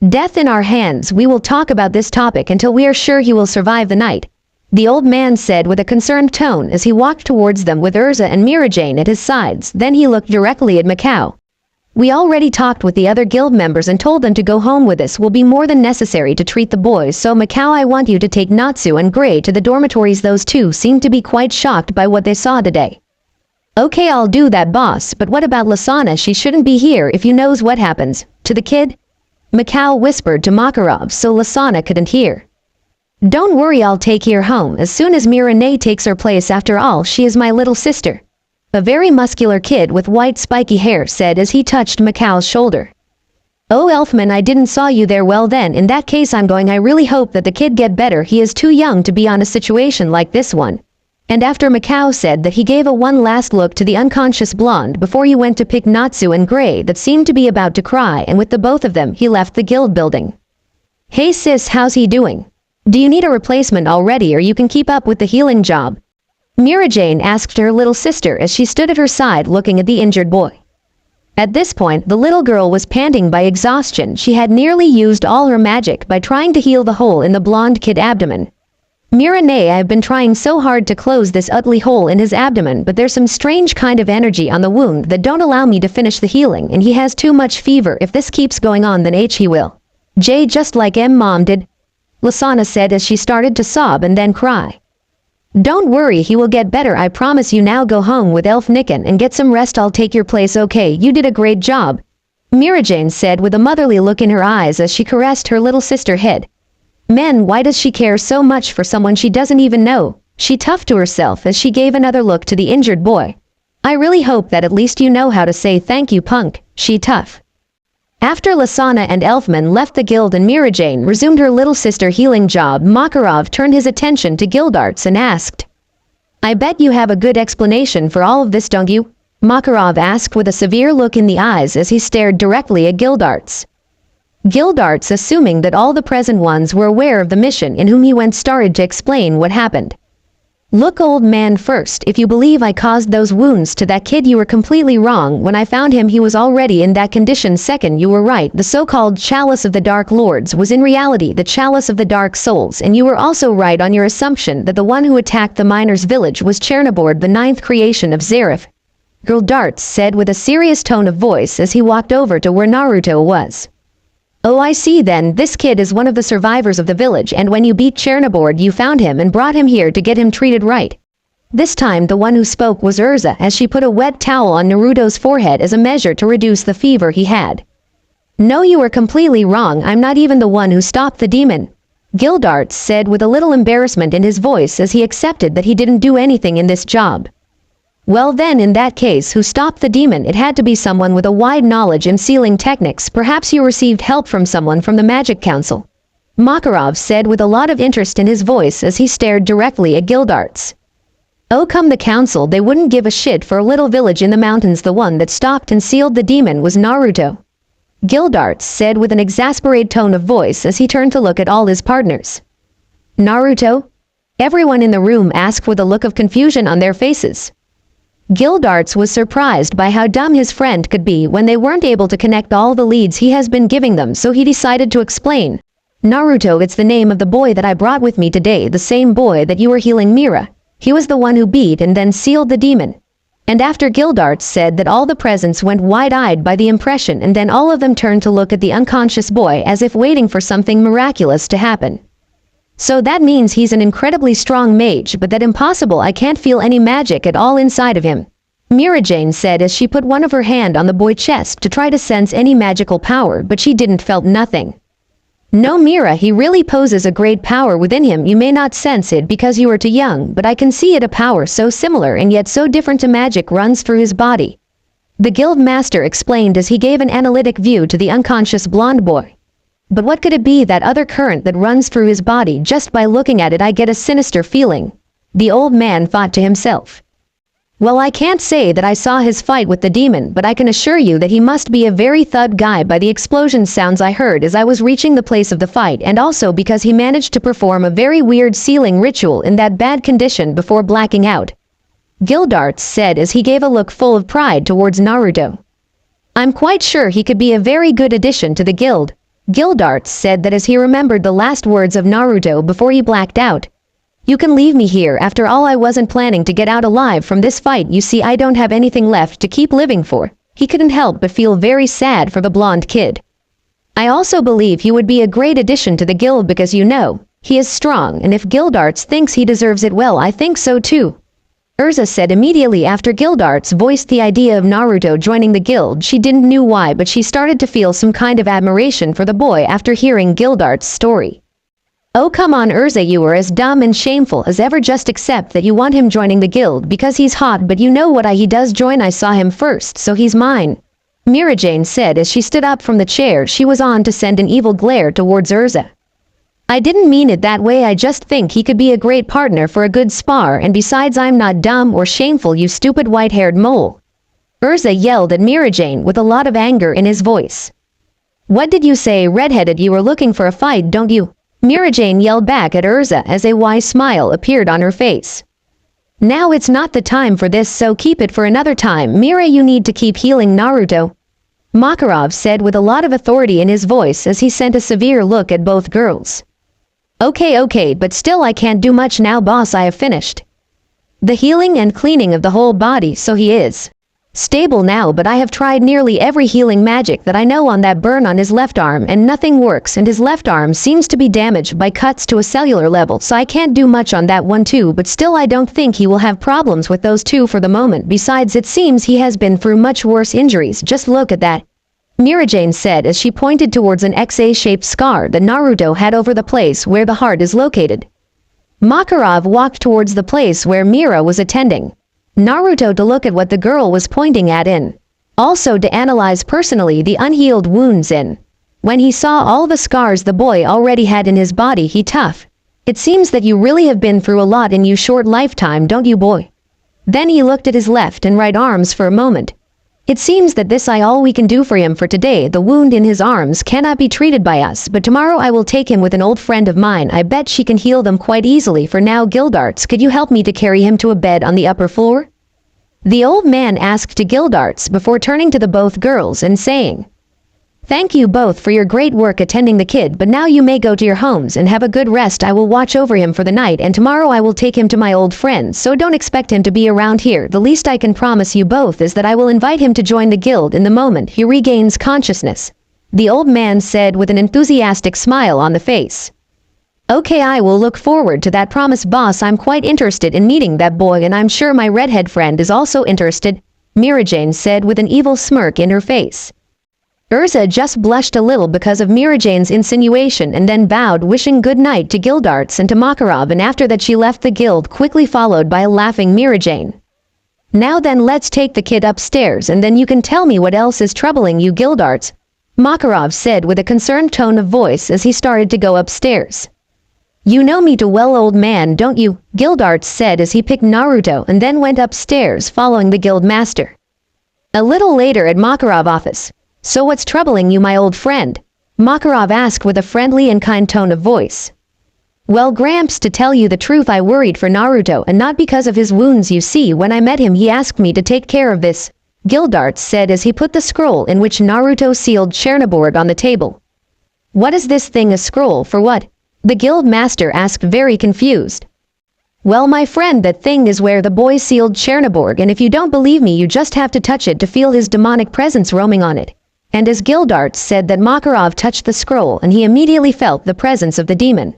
death in our hands. We will talk about this topic until we are sure he will survive the night, the old man said with a concerned tone as he walked towards them with Urza and Mirajane at his sides. Then he looked directly at Mikao. We already talked with the other guild members and told them to go home with us. Will be more than necessary to treat the boys, so Mikao, I want you to take Natsu and Gray to the dormitories. Those two seem to be quite shocked by what they saw today. Okay, I'll do that, boss, but what about Lasana? She shouldn't be here if you knows what happens to the kid, Mikao whispered to Makarov so Lasana couldn't hear. Don't worry, I'll take her home as soon as Mirane takes her place. After all, she is my little sister. A very muscular kid with white spiky hair said as he touched Mikao's shoulder. Oh, Elfman, I didn't saw you there. Well then, in that case I'm going. I really hope that the kid get better. He is too young to be on a situation like this one. And after Mikao said that, he gave a one last look to the unconscious blonde before he went to pick Natsu and Gray that seemed to be about to cry, and with the both of them he left the guild building. Hey sis, how's he doing? Do you need a replacement already or you can keep up with the healing job? Mirajane asked her little sister as she stood at her side looking at the injured boy. At this point, the little girl was panting by exhaustion. She had nearly used all her magic by trying to heal the hole in the blonde kid abdomen. Mirane, I've been trying so hard to close this ugly hole in his abdomen, but there's some strange kind of energy on the wound that don't allow me to finish the healing, and he has too much fever. If this keeps going on, then he will. Jay, just like Mom did, Lasana said as she started to sob and then cry. Don't worry, he will get better, I promise you. Now go home with Elf Nikan and get some rest. I'll take your place. Okay, you did a great job, Mirajane said with a motherly look in her eyes as she caressed her little sister's head. Man, why does she care so much for someone she doesn't even know? She toughed to herself as she gave another look to the injured boy. I really hope that at least you know how to say thank you, punk, she tough. After Lasana and Elfman left the guild and Mirajane resumed her little sister healing job, Makarov turned his attention to Gildarts and asked, I bet you have a good explanation for all of this, don't you? Makarov asked with a severe look in the eyes as he stared directly at Gildarts. Gildarts, assuming that all the present ones were aware of the mission in whom he went, started to explain what happened. Look, old man, first, if you believe I caused those wounds to that kid, you were completely wrong. When I found him, he was already in that condition. Second, you were right. The so-called chalice of the Dark Lords was in reality the chalice of the Dark Souls, and you were also right on your assumption that the one who attacked the miners' village was Chernobord, the ninth creation of Zareth. Gildarts said with a serious tone of voice as he walked over to where Naruto was. Oh, I see then, this kid is one of the survivors of the village, and when you beat Chernobord you found him and brought him here to get him treated right. This time the one who spoke was Urza, as she put a wet towel on Naruto's forehead as a measure to reduce the fever he had. No, you were completely wrong, I'm not even the one who stopped the demon. Gildarts said with a little embarrassment in his voice as he accepted that he didn't do anything in this job. Well then, in that case, who stopped the demon? It had to be someone with a wide knowledge in sealing techniques. Perhaps you received help from someone from the Magic Council. Makarov said with a lot of interest in his voice as he stared directly at Gildarts. Oh come, the council, they wouldn't give a shit for a little village in the mountains. The one that stopped and sealed the demon was Naruto. Gildarts said with an exasperated tone of voice as he turned to look at all his partners. Naruto? Everyone in the room asked with a look of confusion on their faces. Gildarts was surprised by how dumb his friend could be when they weren't able to connect all the leads he has been giving them, so he decided to explain. Naruto, it's the name of the boy that I brought with me today, the same boy that you were healing, Mira. He was the one who beat and then sealed the demon. And after Gildarts said that, all the presents went wide-eyed by the impression, and then all of them turned to look at the unconscious boy as if waiting for something miraculous to happen. So that means he's an incredibly strong mage, but that impossible, I can't feel any magic at all inside of him. Mira-Jane said as she put one of her hand on the boy's chest to try to sense any magical power, but she didn't felt nothing. No, Mira, he really poses a great power within him. You may not sense it because you are too young, but I can see it. A power so similar and yet so different to magic runs through his body. The guild master explained as he gave an analytic view to the unconscious blonde boy. But what could it be, that other current that runs through his body? Just by looking at it I get a sinister feeling. The old man thought to himself. Well, I can't say that I saw his fight with the demon, but I can assure you that he must be a very thug guy by the explosion sounds I heard as I was reaching the place of the fight, and also because he managed to perform a very weird sealing ritual in that bad condition before blacking out. Gildarts said as he gave a look full of pride towards Naruto. I'm quite sure he could be a very good addition to the guild. Gildarts said that as he remembered the last words of Naruto before he blacked out. You can leave me here. After all, I wasn't planning to get out alive from this fight. You see, I don't have anything left to keep living for. He couldn't help but feel very sad for the blonde kid. I also believe he would be a great addition to the guild because, you know, he is strong, and if Gildarts thinks he deserves it, well, I think so too. Urza said immediately after Gildarts voiced the idea of Naruto joining the guild. She didn't know why, but she started to feel some kind of admiration for the boy after hearing Gildarts' story. Oh come on, Urza, you are as dumb and shameful as ever. Just accept that you want him joining the guild because he's hot, but you know what, he does join. I saw him first, so he's mine. Mira-Jane said as she stood up from the chair she was on to send an evil glare towards Urza. I didn't mean it that way, I just think he could be a great partner for a good spar, and besides I'm not dumb or shameful, you stupid white-haired mole. Urza yelled at Mira-Jane with a lot of anger in his voice. What did you say, redheaded? You were looking for a fight, don't you? Mira-Jane yelled back at Urza as a wise smile appeared on her face. Now it's not the time for this, so keep it for another time. Mira, you need to keep healing Naruto. Makarov said with a lot of authority in his voice as he sent a severe look at both girls. Okay, but still I can't do much now, boss. I have finished the healing and cleaning of the whole body, so he is stable now, but I have tried nearly every healing magic that I know on that burn on his left arm and nothing works, and his left arm seems to be damaged by cuts to a cellular level, so I can't do much on that one too, but still I don't think he will have problems with those two for the moment. Besides, it seems he has been through much worse injuries. Just look at that, Mira-Jane said as she pointed towards an XA-shaped scar that Naruto had over the place where the heart is located. Makarov walked towards the place where Mira was attending Naruto to look at what the girl was pointing at in. Also to analyze personally the unhealed wounds in. When he saw all the scars the boy already had in his body, he tough. It seems that you really have been through a lot in your short lifetime, don't you, boy? Then he looked at his left and right arms for a moment. It seems that this is all we can do for him for today. The wound in his arms cannot be treated by us, but tomorrow I will take him with an old friend of mine. I bet she can heal them quite easily. For now, Gildarts, could you help me to carry him to a bed on the upper floor? The old man asked to Gildarts before turning to the both girls and saying, "Thank you both for your great work attending the kid, but now you may go to your homes and have a good rest. I will watch over him for the night, and tomorrow I will take him to my old friends, so don't expect him to be around here. The least I can promise you both is that I will invite him to join the guild in the moment he regains consciousness," the old man said with an enthusiastic smile on the face. "Okay, I will look forward to that promise, boss. I'm quite interested in meeting that boy, and I'm sure my redhead friend is also interested," Mirajane said with an evil smirk in her face. Urza just blushed a little because of Mirajane's insinuation and then bowed, wishing good night to Gildarts and to Makarov, and after that she left the guild, quickly followed by a laughing Mirajane. "Now then, let's take the kid upstairs and then you can tell me what else is troubling you, Gildarts," Makarov said with a concerned tone of voice as he started to go upstairs. "You know me too well, old man, don't you?" Gildarts said as he picked Naruto and then went upstairs following the guild master. A little later at Makarov office. "So what's troubling you, my old friend?" Makarov asked with a friendly and kind tone of voice. "Well, Gramps, to tell you the truth, I worried for Naruto, and not because of his wounds. You see, when I met him he asked me to take care of this," Gildarts said as he put the scroll in which Naruto sealed Chernobyl on the table. "What is this thing, a scroll for what?" the guild master asked, very confused. "Well, my friend, that thing is where the boy sealed Chernobyl, and if you don't believe me you just have to touch it to feel his demonic presence roaming on it." And as Gildarts said that, Makarov touched the scroll and he immediately felt the presence of the demon.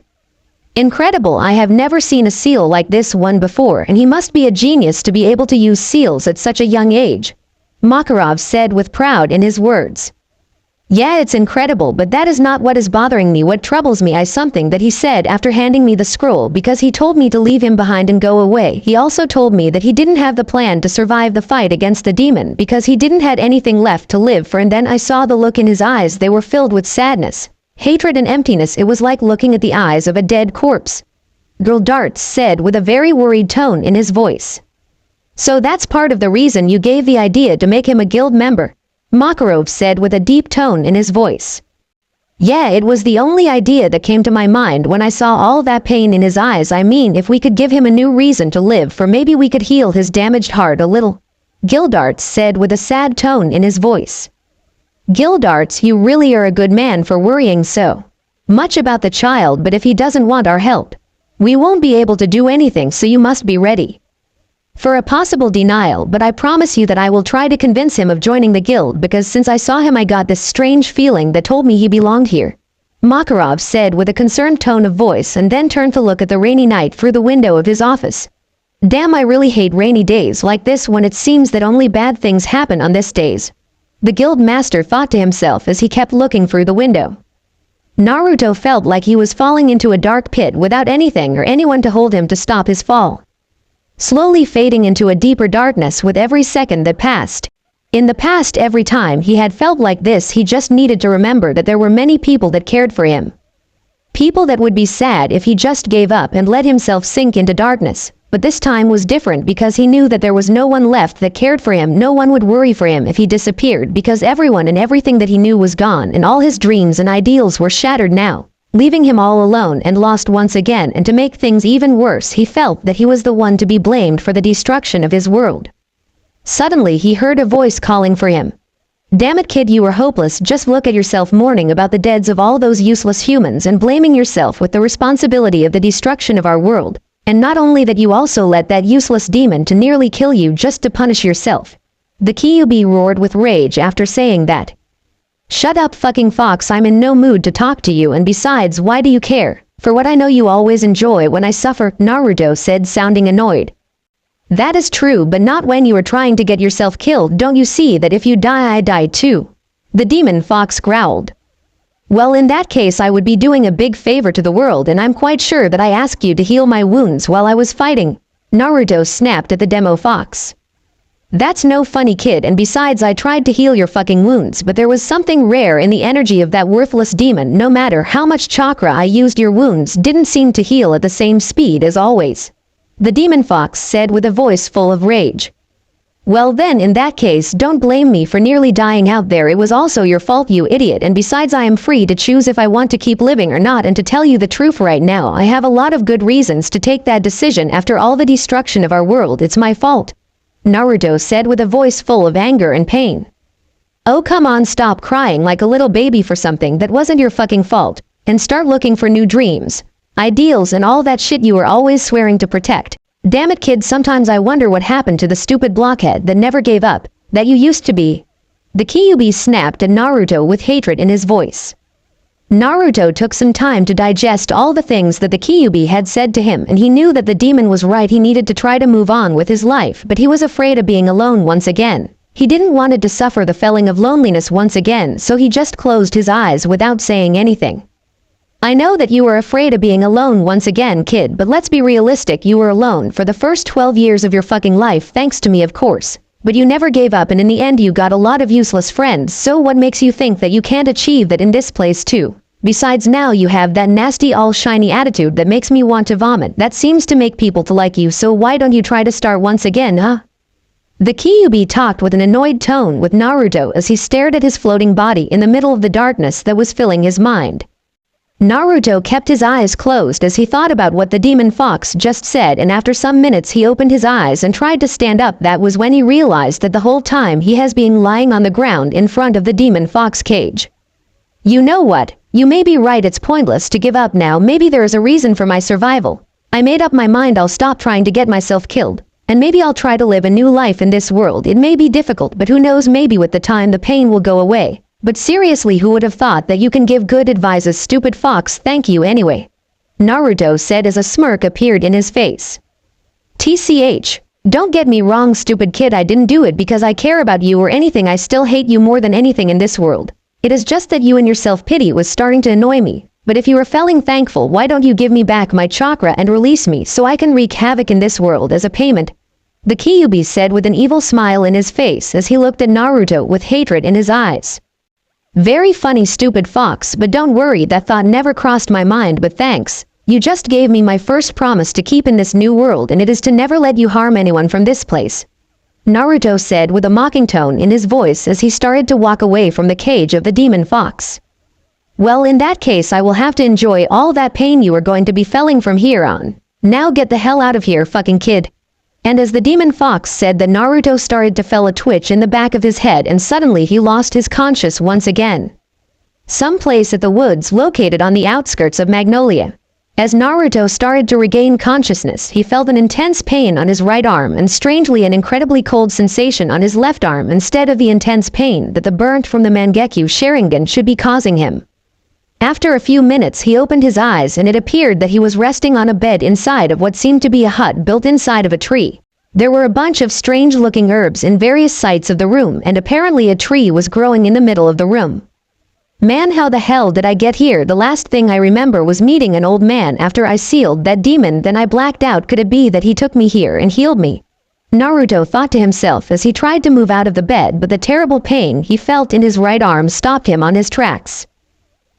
"Incredible, I have never seen a seal like this one before, and he must be a genius to be able to use seals at such a young age," Makarov said with pride in his words. "Yeah, it's incredible, but that is not what is bothering me. What troubles me is something that he said after handing me the scroll, because he told me to leave him behind and go away. He also told me that he didn't have the plan to survive the fight against the demon because he didn't had anything left to live for, and then I saw the look in his eyes. They were filled with sadness, hatred and emptiness. It was like looking at the eyes of a dead corpse," Gildarts said with a very worried tone in his voice. "So that's part of the reason you gave the idea to make him a guild member?" Makarov said with a deep tone in his voice. "Yeah, it was the only idea that came to my mind when I saw all that pain in his eyes. I mean, if we could give him a new reason to live, for maybe we could heal his damaged heart a little," Gildarts said with a sad tone in his voice. "Gildarts, you really are a good man for worrying so much about the child, but if he doesn't want our help, we won't be able to do anything, so you must be ready for a possible denial, but I promise you that I will try to convince him of joining the guild, because since I saw him I got this strange feeling that told me he belonged here," Makarov said with a concerned tone of voice, and then turned to look at the rainy night through the window of his office. "Damn, I really hate rainy days like this when it seems that only bad things happen on these days," the guild master thought to himself as he kept looking through the window. Naruto felt like he was falling into a dark pit without anything or anyone to hold him to stop his fall, slowly fading into a deeper darkness with every second that passed. In the past, every time he had felt like this, he just needed to remember that there were many people that cared for him. People that would be sad if he just gave up and let himself sink into darkness. But this time was different because he knew that there was no one left that cared for him. No one would worry for him if he disappeared, because everyone and everything that he knew was gone, and all his dreams and ideals were shattered now, leaving him all alone and lost once again. And to make things even worse, he felt that he was the one to be blamed for the destruction of his world. Suddenly he heard a voice calling for him. "Damn it, kid, you are hopeless. Just look at yourself, mourning about the deaths of all those useless humans and blaming yourself with the responsibility of the destruction of our world. And not only that, you also let that useless demon to nearly kill you just to punish yourself." The Kyuubi roared with rage after saying that. "Shut up, fucking fox, I'm in no mood to talk to you, and besides, why do you care? For what I know you always enjoy when I suffer," Naruto said, sounding annoyed. "That is true, but not when you are trying to get yourself killed. Don't you see that if you die I die too?" the demon fox growled. "Well, in that case I would be doing a big favor to the world, and I'm quite sure that I asked you to heal my wounds while I was fighting," Naruto snapped at the demo fox. "That's no funny, kid, and besides, I tried to heal your fucking wounds, but there was something rare in the energy of that worthless demon. No matter how much chakra I used, your wounds didn't seem to heal at the same speed as always," the demon fox said with a voice full of rage. Well then, in that case, don't blame me for nearly dying out there. It was also your fault, you idiot, and besides I am free to choose if I want to keep living or not, and to tell you the truth right now, I have a lot of good reasons to take that decision. After all the destruction of our world, it's my fault," Naruto said with a voice full of anger and pain. "Oh come on, stop crying like a little baby for something that wasn't your fucking fault, and start looking for new dreams, ideals and all that shit you were always swearing to protect. Damn it kid, sometimes I wonder what happened to the stupid blockhead that never gave up, that you used to be." The Kyuubi snapped at Naruto with hatred in his voice. Naruto took some time to digest all the things that the Kyuubi had said to him, and he knew that the demon was right. He needed to try to move on with his life, but he was afraid of being alone once again. He didn't want to suffer the feeling of loneliness once again, so he just closed his eyes without saying anything. "I know that you were afraid of being alone once again, kid, but let's be realistic. You were alone for the first 12 years of your fucking life, thanks to me of course. But you never gave up, and in the end you got a lot of useless friends, so what makes you think that you can't achieve that in this place too? Besides, now you have that nasty all shiny attitude that makes me want to vomit. That seems to make people to like you, so why don't you try to start once again, huh?" The Kyuubi talked with an annoyed tone with Naruto as he stared at his floating body in the middle of the darkness that was filling his mind. Naruto kept his eyes closed as he thought about what the demon fox just said, and after some minutes he opened his eyes and tried to stand up. That was when he realized that the whole time he has been lying on the ground in front of the demon fox cage. "You know what? You may be right, it's pointless to give up now. Maybe there is a reason for my survival. I made up my mind I'll stop trying to get myself killed. And maybe I'll try to live a new life in this world. It may be difficult, but who knows, maybe with the time the pain will go away. But seriously, who would have thought that you can give good advices, stupid fox? Thank you anyway," Naruto said as a smirk appeared in his face. "TCH, don't get me wrong, stupid kid, I didn't do it because I care about you or anything. I still hate you more than anything in this world. It is just that you and your self-pity was starting to annoy me. But if you are feeling thankful, why don't you give me back my chakra and release me so I can wreak havoc in this world as a payment?" The Kyuubi said with an evil smile in his face as he looked at Naruto with hatred in his eyes. "Very funny, stupid fox, but don't worry, that thought never crossed my mind, but thanks. You just gave me my first promise to keep in this new world, and it is to never let you harm anyone from this place," Naruto said with a mocking tone in his voice as he started to walk away from the cage of the demon fox. "Well, in that case I will have to enjoy all that pain you are going to be feeling from here on. Now get the hell out of here, fucking kid." And as the demon fox said that, Naruto started to feel a twitch in the back of his head, and suddenly he lost his conscience once again. Someplace at the woods located on the outskirts of Magnolia. As Naruto started to regain consciousness, he felt an intense pain on his right arm and strangely an incredibly cold sensation on his left arm instead of the intense pain that the burnt from the Mangekyo Sharingan should be causing him. After a few minutes he opened his eyes, and it appeared that he was resting on a bed inside of what seemed to be a hut built inside of a tree. There were a bunch of strange-looking herbs in various sites of the room, and apparently a tree was growing in the middle of the room. "Man, how the hell did I get here? The last thing I remember was meeting an old man after I sealed that demon, then I blacked out. Could it be that he took me here and healed me?" Naruto thought to himself as he tried to move out of the bed, but the terrible pain he felt in his right arm stopped him on his tracks.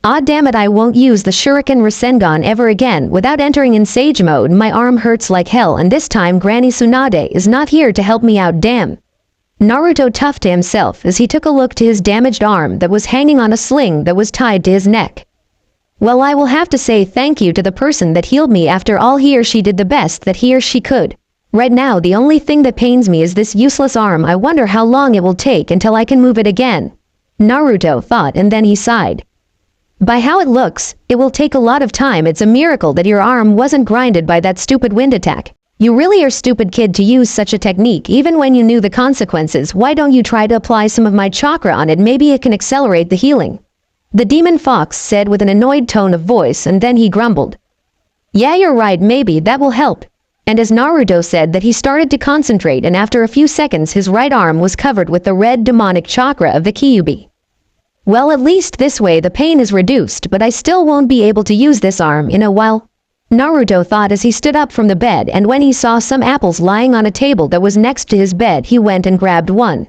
"Ah damn it, I won't use the Shuriken Rasengan ever again without entering in Sage mode. My arm hurts like hell, and this time Granny Tsunade is not here to help me out, damn." Naruto toughed to himself as he took a look to his damaged arm that was hanging on a sling that was tied to his neck. "Well, I will have to say thank you to the person that healed me. After all, he or she did the best that he or she could. Right now the only thing that pains me is this useless arm. I wonder how long it will take until I can move it again," Naruto thought, and then he sighed. "By how it looks, it will take a lot of time. It's a miracle that your arm wasn't grinded by that stupid wind attack. You really are stupid, kid, to use such a technique even when you knew the consequences. Why don't you try to apply some of my chakra on it? Maybe it can accelerate the healing," the demon fox said with an annoyed tone of voice, and then he grumbled. "Yeah, you're right, maybe that will help." And as Naruto said that, he started to concentrate, and after a few seconds his right arm was covered with the red demonic chakra of the Kyuubi. "Well, at least this way the pain is reduced, but I still won't be able to use this arm in a while," Naruto thought as he stood up from the bed, and when he saw some apples lying on a table that was next to his bed, he went and grabbed one.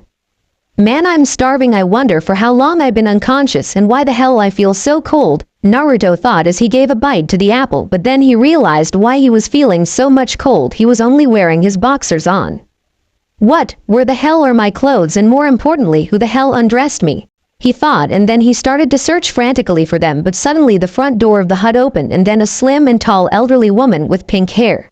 "Man, I'm starving. I wonder for how long I've been unconscious and why the hell I feel so cold," Naruto thought as he gave a bite to the apple, but then he realized why he was feeling so much cold. He was only wearing his boxers on. What, where the hell are my clothes, and more importantly, who the hell undressed me? He thought, and then he started to search frantically for them, but suddenly the front door of the hut opened and then a slim and tall elderly woman with pink hair,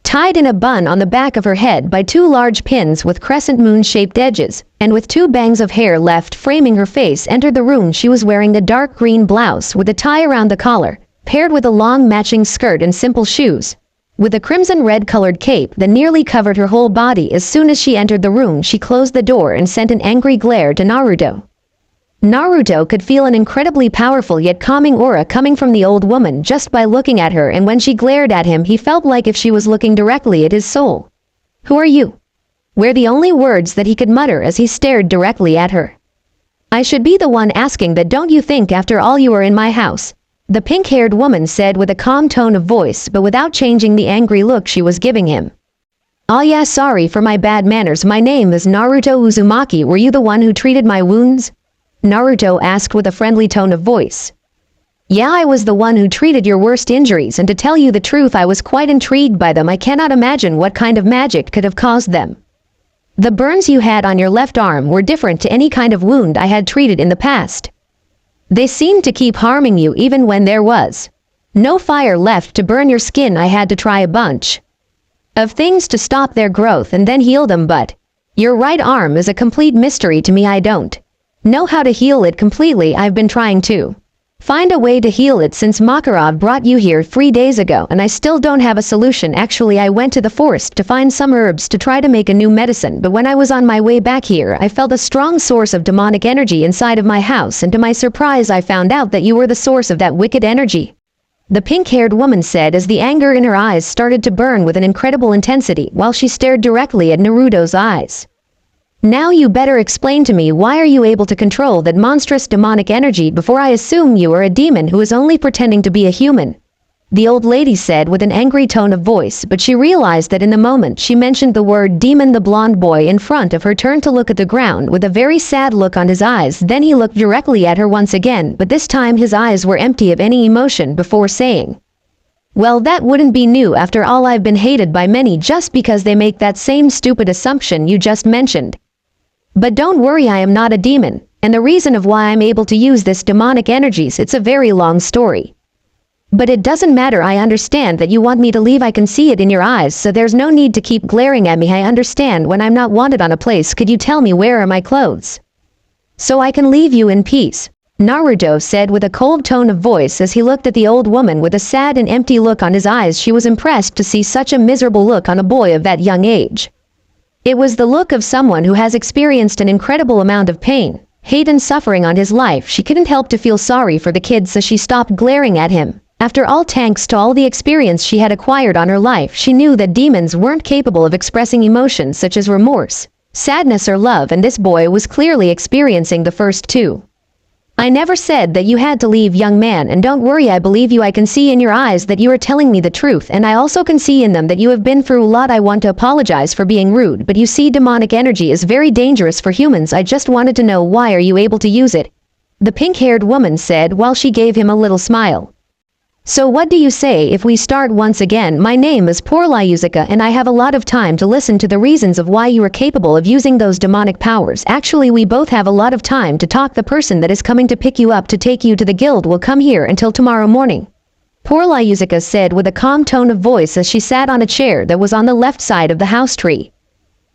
tied in a bun on the back of her head by two large pins with crescent moon-shaped edges, and with two bangs of hair left framing her face, entered the room. She was wearing a dark green blouse with a tie around the collar, paired with a long matching skirt and simple shoes, with a crimson red-colored cape that nearly covered her whole body. As soon as she entered the room, she closed the door and sent an angry glare to Naruto. Naruto could feel an incredibly powerful yet calming aura coming from the old woman just by looking at her, and when she glared at him, he felt like if she was looking directly at his soul. "Who are you?" were the only words that he could mutter as he stared directly at her. "I should be the one asking that, don't you think? After all, you are in my house," the pink-haired woman said with a calm tone of voice, but without changing the angry look she was giving him. "Oh yeah, sorry for my bad manners. My name is Naruto Uzumaki. Were you the one who treated my wounds?" Naruto asked with a friendly tone of voice. "Yeah, I was the one who treated your worst injuries, and to tell you the truth, I was quite intrigued by them. I cannot imagine what kind of magic could have caused them. The burns you had on your left arm were different to any kind of wound I had treated in the past. They seemed to keep harming you even when there was no fire left to burn your skin. I had to try a bunch of things to stop their growth and then heal them, but your right arm is a complete mystery to me. I don't know how to heal it completely. I've been trying to find a way to heal it since Makarov brought you here 3 days ago, and I still don't have a solution. Actually, I went to the forest to find some herbs to try to make a new medicine, but when I was on my way back here, I felt a strong source of demonic energy inside of my house, and to my surprise, I found out that you were the source of that wicked energy," the pink-haired woman said as the anger in her eyes started to burn with an incredible intensity while she stared directly at Naruto's eyes. "Now you better explain to me, why are you able to control that monstrous demonic energy before I assume you are a demon who is only pretending to be a human?" the old lady said with an angry tone of voice, but she realized that in the moment she mentioned the word demon, the blonde boy in front of her turned to look at the ground with a very sad look on his eyes. Then he looked directly at her once again, but this time his eyes were empty of any emotion before saying, "Well, that wouldn't be new. After all, I've been hated by many just because they make that same stupid assumption you just mentioned. But don't worry, I am not a demon, and the reason of why I'm able to use this demonic energies, it's a very long story. But it doesn't matter. I understand that you want me to leave. I can see it in your eyes, so there's no need to keep glaring at me. I understand when I'm not wanted on a place. Could you tell me where are my clothes, so I can leave you in peace?" Naruto said with a cold tone of voice as he looked at the old woman with a sad and empty look on his eyes. She was impressed to see such a miserable look on a boy of that young age. It was the look of someone who has experienced an incredible amount of pain, hate and suffering on his life. She couldn't help to feel sorry for the kid, so she stopped glaring at him. After all, thanks to all the experience she had acquired on her life, she knew that demons weren't capable of expressing emotions such as remorse, sadness or love, and this boy was clearly experiencing the first two. "I never said that you had to leave, young man, and don't worry, I believe you. I can see in your eyes that you are telling me the truth, and I also can see in them that you have been through a lot. I want to apologize for being rude, but you see, demonic energy is very dangerous for humans. I just wanted to know, why are you able to use it?" the pink-haired woman said while she gave him a little smile. "So what do you say if we start once again? My name is Porlyuzaka, and I have a lot of time to listen to the reasons of why you are capable of using those demonic powers. Actually, we both have a lot of time to talk. The person that is coming to pick you up to take you to the guild will come here until tomorrow morning," Porlyuzaka said with a calm tone of voice as she sat on a chair that was on the left side of the house tree.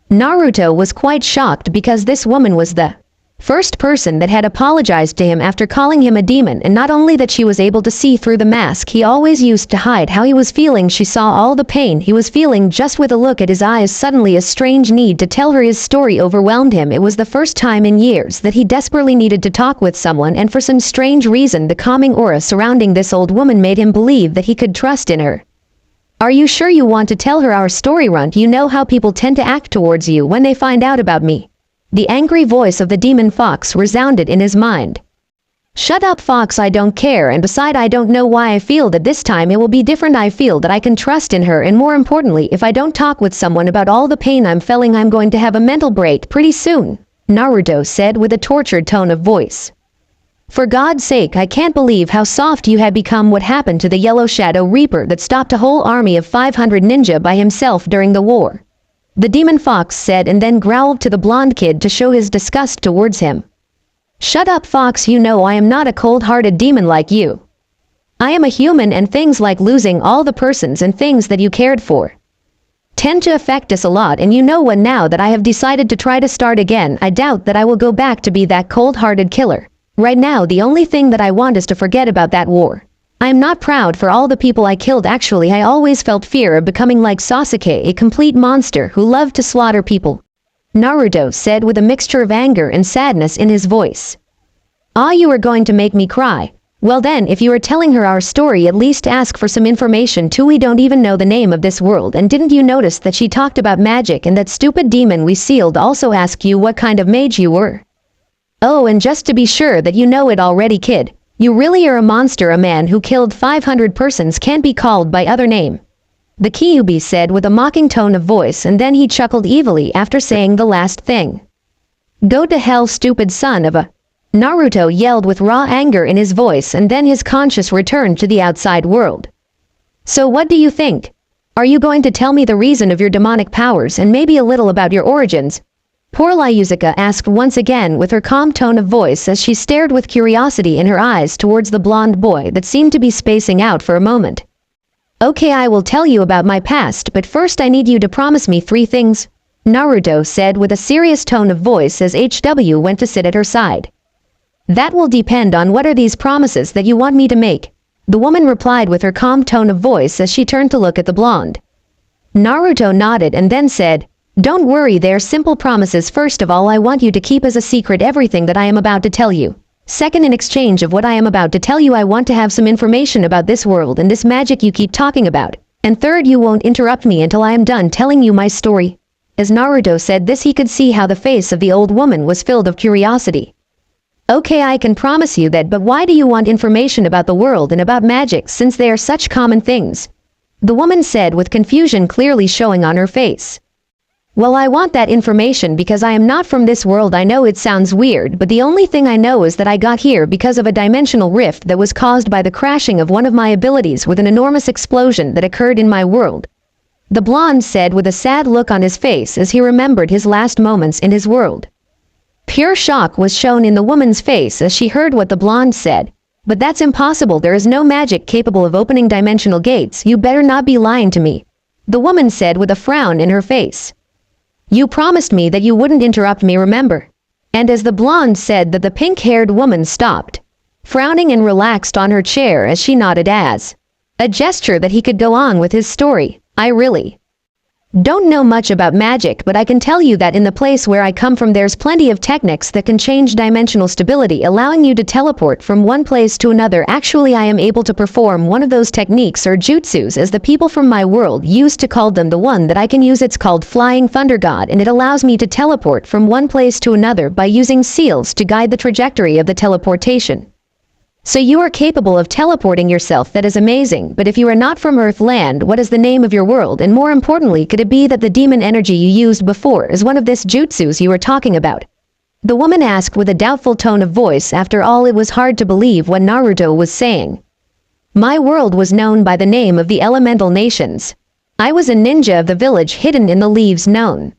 Naruto was quite shocked because this woman was the first person that had apologized to him after calling him a demon, and not only that, she was able to see through the mask he always used to hide how he was feeling. She saw all the pain he was feeling just with a look at his eyes. Suddenly a strange need to tell her his story overwhelmed him. It was the first time in years that he desperately needed to talk with someone, and for some strange reason the calming aura surrounding this old woman made him believe that he could trust in her. "Are you sure you want to tell her our story, Runt? You know how people tend to act towards you when they find out about me." The angry voice of the demon fox resounded in his mind. "Shut up, Fox, I don't care, and beside, I don't know why I feel that this time it will be different. I feel that I can trust in her, and more importantly, if I don't talk with someone about all the pain I'm feeling, I'm going to have a mental break pretty soon," Naruto said with a tortured tone of voice. "For God's sake, I can't believe how soft you had become. What happened to the Yellow Shadow Reaper that stopped a whole army of 500 ninja by himself during the war? the demon fox said, and then growled to the blonde kid to show his disgust towards him. Shut up, fox, you know I am not a cold-hearted demon like you. I am a human, and things like losing all the persons and things that you cared for tend to affect us a lot, and you know what, now that I have decided to try to start again, I doubt that I will go back to be that cold-hearted killer. Right now the only thing that I want is to forget about that war. I am not proud for all the people I killed. Actually, I always felt fear of becoming like Sasuke, a complete monster who loved to slaughter people. Naruto said with a mixture of anger and sadness in his voice. Ah, you are going to make me cry. Well then, if you are telling her our story, at least ask for some information too. We don't even know the name of this world, and didn't you notice that she talked about magic, and that stupid demon we sealed also asked you what kind of mage you were? Oh, and just to be sure that you know it already, kid, you really are a monster. A man who killed 500 persons can't be called by other name. The Kyuubi said with a mocking tone of voice, and then he chuckled evilly after saying the last thing. Go to hell, stupid son of a... Naruto yelled with raw anger in his voice, and then his conscience returned to the outside world. So what do you think? Are you going to tell me the reason of your demonic powers and maybe a little about your origins? Poor Lyuzuka asked once again with her calm tone of voice as she stared with curiosity in her eyes towards the blonde boy that seemed to be spacing out for a moment. Okay, I will tell you about my past, but first I need you to promise me 3 things, Naruto said with a serious tone of voice as HW went to sit at her side. That will depend on what are these promises that you want me to make, the woman replied with her calm tone of voice as she turned to look at the blonde. Naruto nodded and then said, don't worry, they're simple promises. First of all, I want you to keep as a secret everything that I am about to tell you. Second, in exchange of what I am about to tell you, I want to have some information about this world and this magic you keep talking about. And third, you won't interrupt me until I am done telling you my story. As Naruto said this, he could see how the face of the old woman was filled of curiosity. Okay, I can promise you that, but why do you want information about the world and about magic since they are such common things? The woman said with confusion clearly showing on her face. Well, I want that information because I am not from this world. I know it sounds weird, but the only thing I know is that I got here because of a dimensional rift that was caused by the crashing of one of my abilities with an enormous explosion that occurred in my world. The blonde said with a sad look on his face as he remembered his last moments in his world. Pure shock was shown in the woman's face as she heard what the blonde said. But that's impossible. There is no magic capable of opening dimensional gates. You better not be lying to me, the woman said with a frown in her face. You promised me that you wouldn't interrupt me, remember? And as the blonde said that, the pink-haired woman stopped, frowning and relaxed on her chair as she nodded as a gesture that he could go on with his story. I really don't know much about magic, but I can tell you that in the place where I come from there's plenty of techniques that can change dimensional stability, allowing you to teleport from one place to another. Actually, I am able to perform one of those techniques, or jutsus as the people from my world used to call them. The one that I can use, it's called Flying Thunder God, and it allows me to teleport from one place to another by using seals to guide the trajectory of the teleportation. So you are capable of teleporting yourself. That is amazing, but if you are not from Earthland, what is the name of your world? And more importantly, could it be that the demon energy you used before is one of this jutsus you were talking about? The woman asked with a doubtful tone of voice. After all, it was hard to believe what Naruto was saying. My world was known by the name of the Elemental Nations. I was a ninja of the village hidden in the leaves known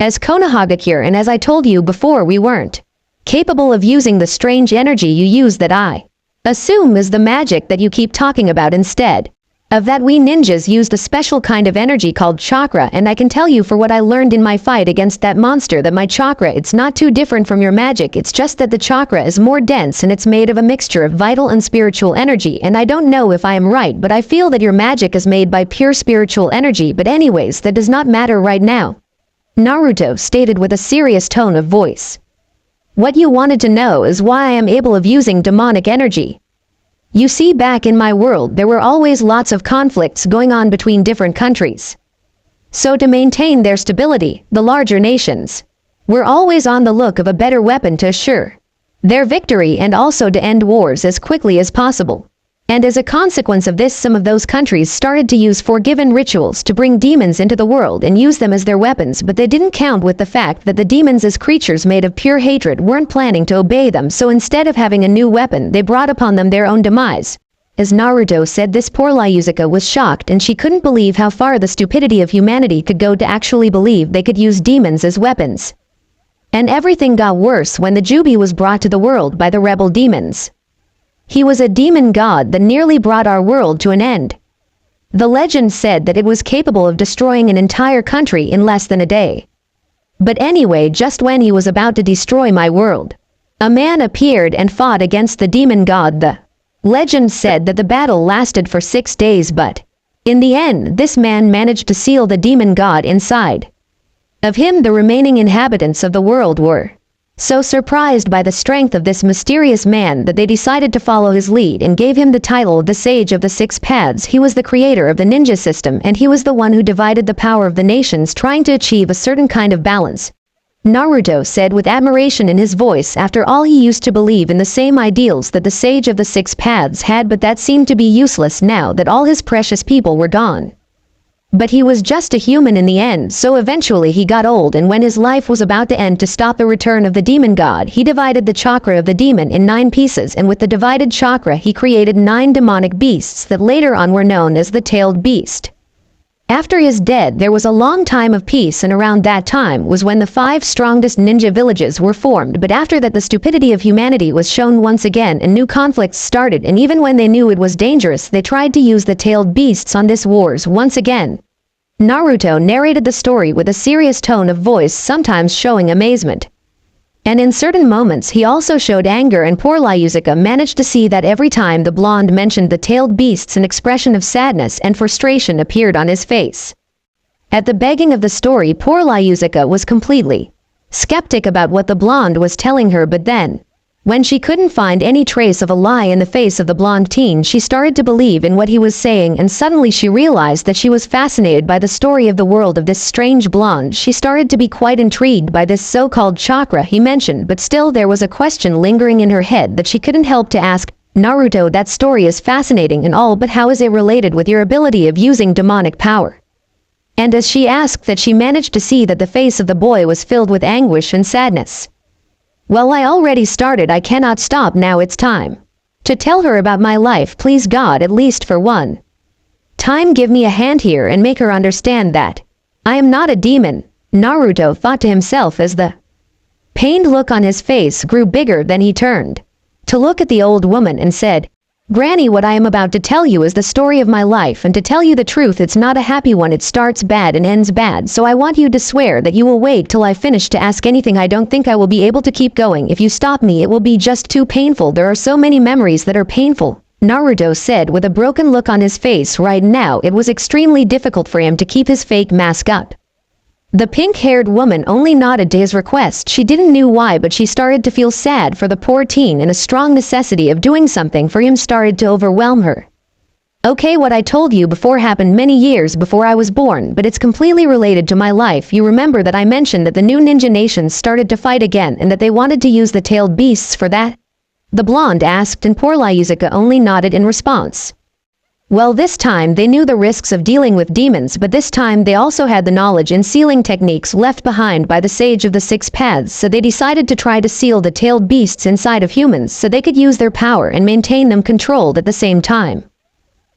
as Konohagakure, and as I told you before, we weren't capable of using the strange energy you use that I assume is the magic that you keep talking about. Instead of that, we ninjas used a special kind of energy called chakra, and I can tell you for what I learned in my fight against that monster that my chakra, it's not too different from your magic. It's just that the chakra is more dense and it's made of a mixture of vital and spiritual energy, and I don't know if I am right, but I feel that your magic is made by pure spiritual energy. But anyways, that does not matter right now, Naruto stated with a serious tone of voice. What you wanted to know is why I am able of using demonic energy. You see, back in my world there were always lots of conflicts going on between different countries. So to maintain their stability, the larger nations were always on the look of a better weapon to assure their victory and also to end wars as quickly as possible. And as a consequence of this, some of those countries started to use forgiven rituals to bring demons into the world and use them as their weapons, but they didn't count with the fact that the demons, as creatures made of pure hatred, weren't planning to obey them. So instead of having a new weapon, they brought upon them their own demise. As Naruto said this, poor Ryuzuka was shocked and she couldn't believe how far the stupidity of humanity could go to actually believe they could use demons as weapons. And everything got worse when the Jubi was brought to the world by the rebel demons. He was a demon god that nearly brought our world to an end. The legend said that it was capable of destroying an entire country in less than a day. But anyway, just when he was about to destroy my world, a man appeared and fought against the demon god. The legend said that the battle lasted for 6 days, but in the end this man managed to seal the demon god inside of him. The remaining inhabitants of the world were so surprised by the strength of this mysterious man that they decided to follow his lead and gave him the title of the Sage of the Six Paths. He was the creator of the ninja system, and he was the one who divided the power of the nations, trying to achieve a certain kind of balance. Naruto said with admiration in his voice. After all, he used to believe in the same ideals that the Sage of the Six Paths had, but that seemed to be useless now that all his precious people were gone. But he was just a human in the end, so eventually he got old, and when his life was about to end, to stop the return of the demon god, he divided the chakra of the demon in 9 pieces, and with the divided chakra he created 9 demonic beasts that later on were known as the Tailed Beast. After his death there was a long time of peace, and around that time was when the 5 strongest ninja villages were formed. But after that the stupidity of humanity was shown once again and new conflicts started, and even when they knew it was dangerous they tried to use the tailed beasts on this wars once again. Naruto narrated the story with a serious tone of voice, sometimes showing amazement. And in certain moments he also showed anger, and poor Ryuzuka managed to see that every time the blonde mentioned the tailed beasts an expression of sadness and frustration appeared on his face. At the beginning of the story, poor Ryuzuka was completely skeptic about what the blonde was telling her, but then, when she couldn't find any trace of a lie in the face of the blonde teen, she started to believe in what he was saying, and suddenly she realized that she was fascinated by the story of the world of this strange blonde. She started to be quite intrigued by this so-called chakra he mentioned, but still there was a question lingering in her head that she couldn't help to ask. Naruto, that story is fascinating and all, but how is it related with your ability of using demonic power? And as she asked that, she managed to see that the face of the boy was filled with anguish and sadness. Well, I already started, I cannot stop now, it's time to tell her about my life. Please God, at least for one time give me a hand here and make her understand that I am not a demon. Naruto thought to himself as the pained look on his face grew bigger. Then he turned to look at the old woman and said, Granny, what I am about to tell you is the story of my life, and to tell you the truth, it's not a happy one. It starts bad and ends bad, so I want you to swear that you will wait till I finish to ask anything. I don't think I will be able to keep going. If you stop me it will be just too painful. There are so many memories that are painful, Naruto said with a broken look on his face. Right now it was extremely difficult for him to keep his fake mask up. The pink-haired woman only nodded to his request. She didn't know why, but she started to feel sad for the poor teen, and a strong necessity of doing something for him started to overwhelm her. Okay, what I told you before happened many years before I was born, but it's completely related to my life. You remember that I mentioned that the new ninja nations started to fight again and that they wanted to use the tailed beasts for that? The blonde asked, and poor Ryuzuka only nodded in response. Well, this time they knew the risks of dealing with demons, but this time they also had the knowledge in sealing techniques left behind by the Sage of the Six Paths, so they decided to try to seal the tailed beasts inside of humans so they could use their power and maintain them controlled at the same time.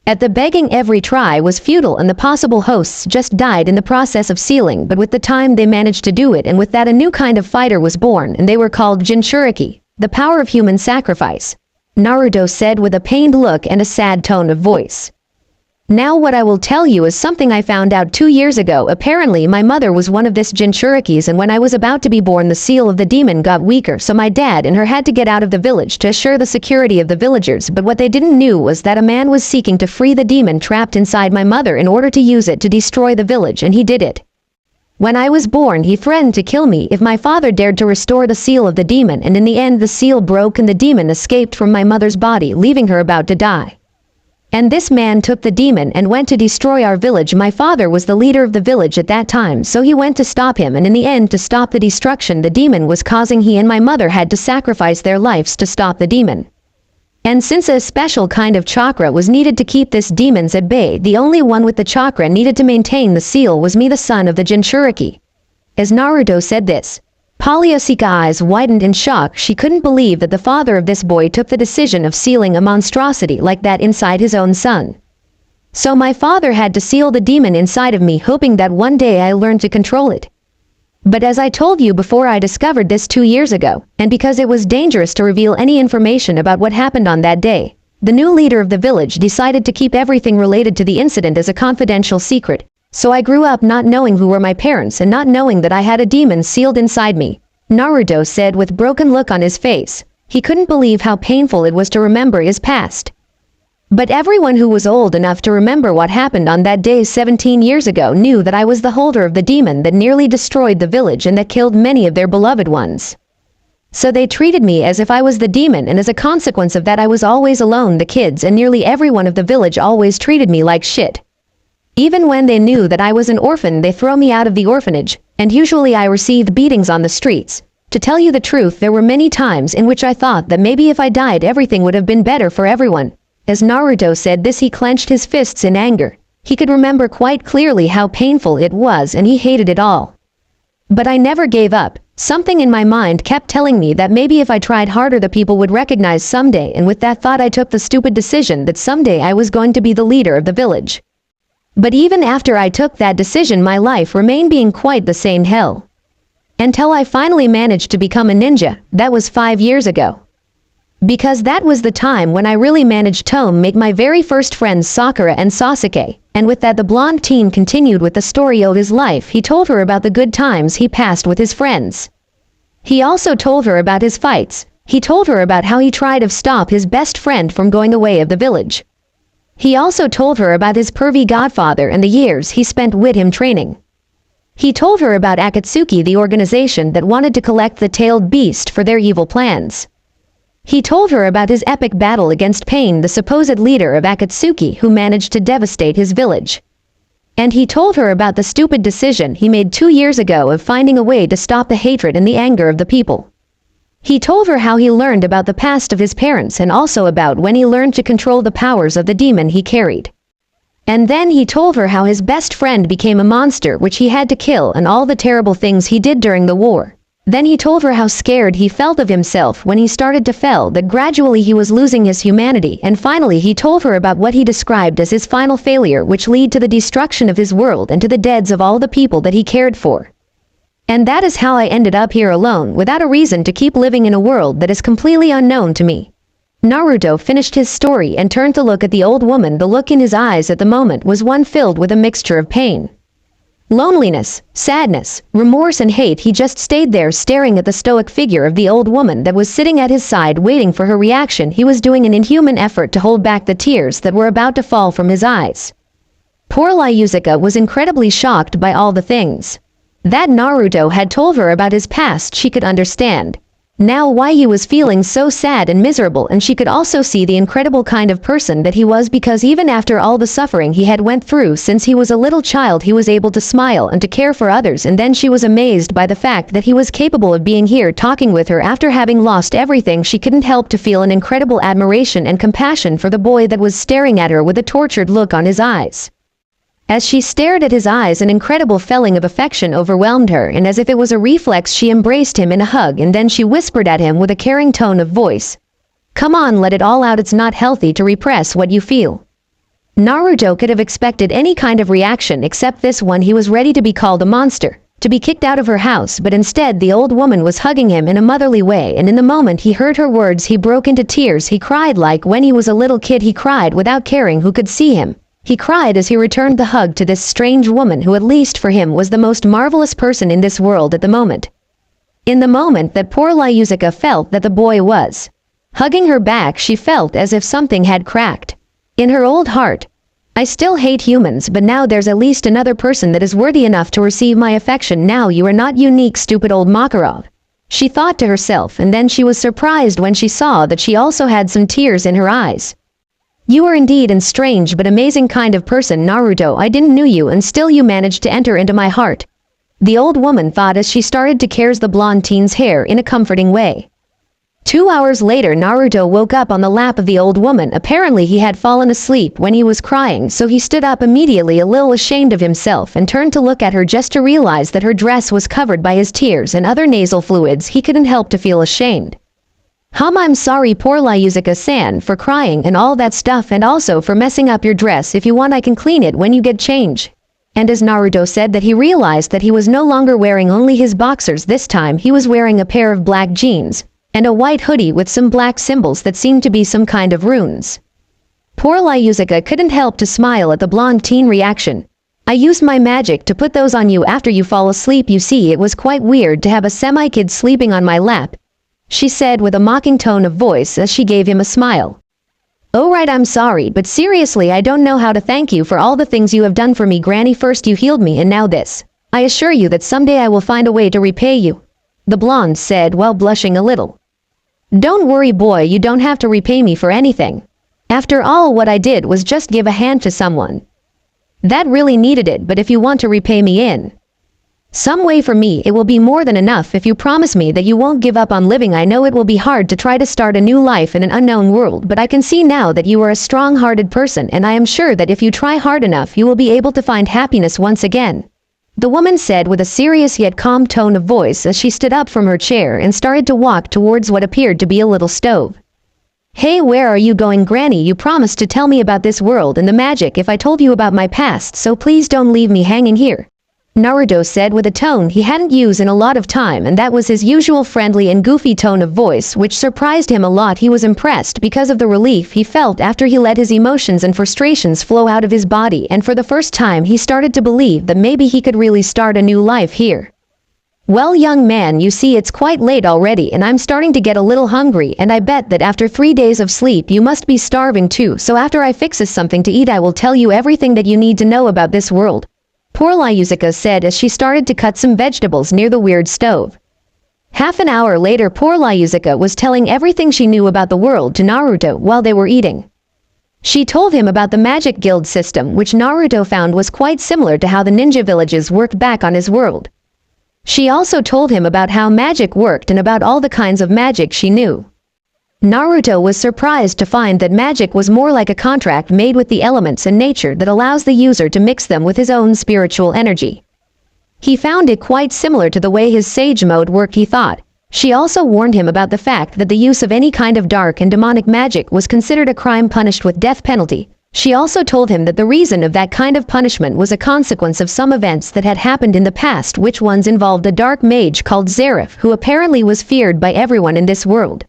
At the beginning every try was futile and the possible hosts just died in the process of sealing, but with the time they managed to do it, and with that a new kind of fighter was born, and they were called Jinchūriki, the power of human sacrifice. Naruto said with a pained look and a sad tone of voice. Now what I will tell you is something I found out 2 years ago. Apparently my mother was one of this Jinchūrikis, and when I was about to be born the seal of the demon got weaker, so my dad and her had to get out of the village to assure the security of the villagers. But what they didn't knew was that a man was seeking to free the demon trapped inside my mother in order to use it to destroy the village, and he did it. When I was born he threatened to kill me if my father dared to restore the seal of the demon, and in the end the seal broke and the demon escaped from my mother's body, leaving her about to die. And this man took the demon and went to destroy our village. My father was the leader of the village at that time, so he went to stop him, and in the end, to stop the destruction the demon was causing, he and my mother had to sacrifice their lives to stop the demon. And since a special kind of chakra was needed to keep this demons at bay, the only one with the chakra needed to maintain the seal was me, the son of the Jinchūriki. As Naruto said this, Polyasika eyes widened in shock. She couldn't believe that the father of this boy took the decision of sealing a monstrosity like that inside his own son. So my father had to seal the demon inside of me, hoping that one day I learned to control it. But as I told you before, I discovered this 2 years ago, and because it was dangerous to reveal any information about what happened on that day, the new leader of the village decided to keep everything related to the incident as a confidential secret. So I grew up not knowing who were my parents and not knowing that I had a demon sealed inside me, Naruto said with broken look on his face. He couldn't believe how painful it was to remember his past. But everyone who was old enough to remember what happened on that day 17 years ago knew that I was the holder of the demon that nearly destroyed the village and that killed many of their beloved ones. So they treated me as if I was the demon, and as a consequence of that I was always alone. The kids and nearly everyone of the village always treated me like shit. Even when they knew that I was an orphan, they throw me out of the orphanage, and usually I received beatings on the streets. To tell you the truth, there were many times in which I thought that maybe if I died everything would have been better for everyone. As Naruto said this, he clenched his fists in anger. He could remember quite clearly how painful it was, and he hated it all. But I never gave up. Something in my mind kept telling me that maybe if I tried harder the people would recognize someday, and with that thought I took the stupid decision that someday I was going to be the leader of the village. But even after I took that decision, my life remained being quite the same hell. Until I finally managed to become a ninja. That was 5 years ago. Because that was the time when I really managed to make my very first friends, Sakura and Sasuke, and with that the blonde teen continued with the story of his life. He told her about the good times he passed with his friends. He also told her about his fights. He told her about how he tried to stop his best friend from going away of the village. He also told her about his pervy godfather and the years he spent with him training. He told her about Akatsuki, the organization that wanted to collect the tailed beast for their evil plans. He told her about his epic battle against Pain, the supposed leader of Akatsuki who managed to devastate his village. And he told her about the stupid decision he made 2 years ago of finding a way to stop the hatred and the anger of the people. He told her how he learned about the past of his parents and also about when he learned to control the powers of the demon he carried. And then he told her how his best friend became a monster which he had to kill and all the terrible things he did during the war. Then he told her how scared he felt of himself when he started to fail, that gradually he was losing his humanity, and finally he told her about what he described as his final failure, which led to the destruction of his world and to the deaths of all the people that he cared for. And that is how I ended up here alone, without a reason to keep living in a world that is completely unknown to me. Naruto finished his story and turned to look at the old woman. The look in his eyes at the moment was one filled with a mixture of pain, loneliness, sadness, remorse and hate. He just stayed there staring at the stoic figure of the old woman that was sitting at his side waiting for her reaction. He was doing an inhuman effort to hold back the tears that were about to fall from his eyes. Poor Lyuzuka was incredibly shocked by all the things that Naruto had told her about his past. She could understand now why he was feeling so sad and miserable, and she could also see the incredible kind of person that he was, because even after all the suffering he had went through since he was a little child, he was able to smile and to care for others. And then she was amazed by the fact that he was capable of being here talking with her after having lost everything. She couldn't help to feel an incredible admiration and compassion for the boy that was staring at her with a tortured look on his eyes. As she stared at his eyes, an incredible feeling of affection overwhelmed her, and as if it was a reflex, she embraced him in a hug, and then she whispered at him with a caring tone of voice, "Come on, let it all out. It's not healthy to repress what you feel." Naruto could have expected any kind of reaction except this one. He was ready to be called a monster, to be kicked out of her house, but instead the old woman was hugging him in a motherly way, and in the moment he heard her words he broke into tears. He cried like when he was a little kid. He cried without caring who could see him. He cried as he returned the hug to this strange woman who, at least for him, was the most marvelous person in this world at the moment. In the moment that poor Lyuzuka felt that the boy was hugging her back, she felt as if something had cracked in her old heart. "I still hate humans, but now there's at least another person that is worthy enough to receive my affection. Now you are not unique, stupid old Makarov," she thought to herself, and then she was surprised when she saw that she also had some tears in her eyes. "You are indeed a strange but amazing kind of person, Naruto. I didn't know you, and still you managed to enter into my heart," the old woman thought as she started to caress the blonde teen's hair in a comforting way. 2 hours later, Naruto woke up on the lap of the old woman. Apparently he had fallen asleep when he was crying, so he stood up immediately, a little ashamed of himself, and turned to look at her just to realize that her dress was covered by his tears and other nasal fluids. He couldn't help to feel ashamed. I'm sorry, poor Lyuzuka-san, for crying and all that stuff, and also for messing up your dress. If you want, I can clean it when you get change. And as Naruto said that, he realized that he was no longer wearing only his boxers. This time he was wearing a pair of black jeans and a white hoodie with some black symbols that seemed to be some kind of runes. Poor Lyuzuka couldn't help to smile at the blonde teen reaction. I used my magic to put those on you after you fall asleep. You see, it was quite weird to have a semi-kid sleeping on my lap, she said with a mocking tone of voice as she gave him a smile. Oh right, I'm sorry, but seriously, I don't know how to thank you for all the things you have done for me, Granny. First you healed me and now this. I assure you that someday I will find a way to repay you, the blonde said while blushing a little. Don't worry, boy, you don't have to repay me for anything. After all, what I did was just give a hand to someone that really needed it, but if you want to repay me in some way, for me it will be more than enough if you promise me that you won't give up on living. I know it will be hard to try to start a new life in an unknown world, but I can see now that you are a strong-hearted person, and I am sure that if you try hard enough you will be able to find happiness once again, the woman said with a serious yet calm tone of voice as she stood up from her chair and started to walk towards what appeared to be a little stove. Hey, where are you going, Granny? You promised to tell me about this world and the magic if I told you about my past, so please don't leave me hanging here, Naruto said with a tone he hadn't used in a lot of time, and that was his usual friendly and goofy tone of voice, which surprised him a lot. He was impressed because of the relief he felt after he let his emotions and frustrations flow out of his body, and for the first time he started to believe that maybe he could really start a new life here. Well, young man, you see it's quite late already and I'm starting to get a little hungry, and I bet that after 3 days of sleep you must be starving too, so after I fix us something to eat I will tell you everything that you need to know about this world, poor Lyuzuka said as she started to cut some vegetables near the weird stove. Half an hour later, poor Lyuzuka was telling everything she knew about the world to Naruto while they were eating. She told him about the magic guild system, which Naruto found was quite similar to how the ninja villages worked back on his world. She also told him about how magic worked and about all the kinds of magic she knew. Naruto was surprised to find that magic was more like a contract made with the elements and nature that allows the user to mix them with his own spiritual energy. He found it quite similar to the way his sage mode worked, he thought. She also warned him about the fact that the use of any kind of dark and demonic magic was considered a crime punished with death penalty. She also told him that the reason of that kind of punishment was a consequence of some events that had happened in the past, which ones involved a dark mage called Zarif, who apparently was feared by everyone in this world.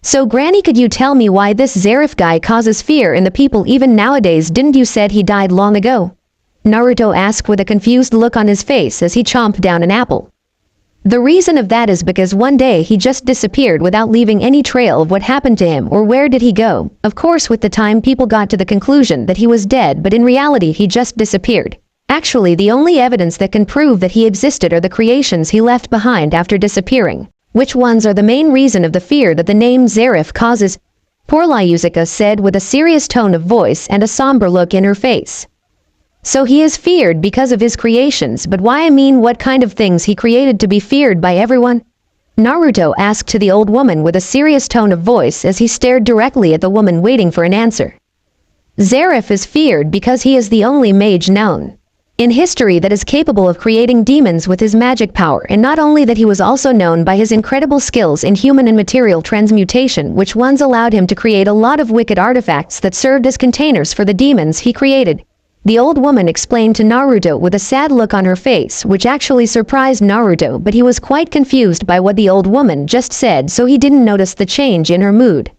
So Granny, could you tell me why this Zarif guy causes fear in the people even nowadays? Didn't you said he died long ago? Naruto asked with a confused look on his face as he chomped down an apple. The reason of that is because one day he just disappeared without leaving any trail of what happened to him or where did he go. Of course, with the time people got to the conclusion that he was dead, but in reality he just disappeared. Actually, the only evidence that can prove that he existed are the creations he left behind after disappearing. Which ones are the main reason of the fear that the name Zarif causes? Poor Lyuzuka said with a serious tone of voice and a somber look in her face. So he is feared because of his creations, but why? I mean, what kind of things he created to be feared by everyone? Naruto asked to the old woman with a serious tone of voice as he stared directly at the woman waiting for an answer. Zarif is feared because he is the only mage known in history that is capable of creating demons with his magic power, and not only that, he was also known by his incredible skills in human and material transmutation, which ones allowed him to create a lot of wicked artifacts that served as containers for the demons he created. The old woman explained to Naruto with a sad look on her face, which actually surprised Naruto, but he was quite confused by what the old woman just said, so he didn't notice the change in her mood.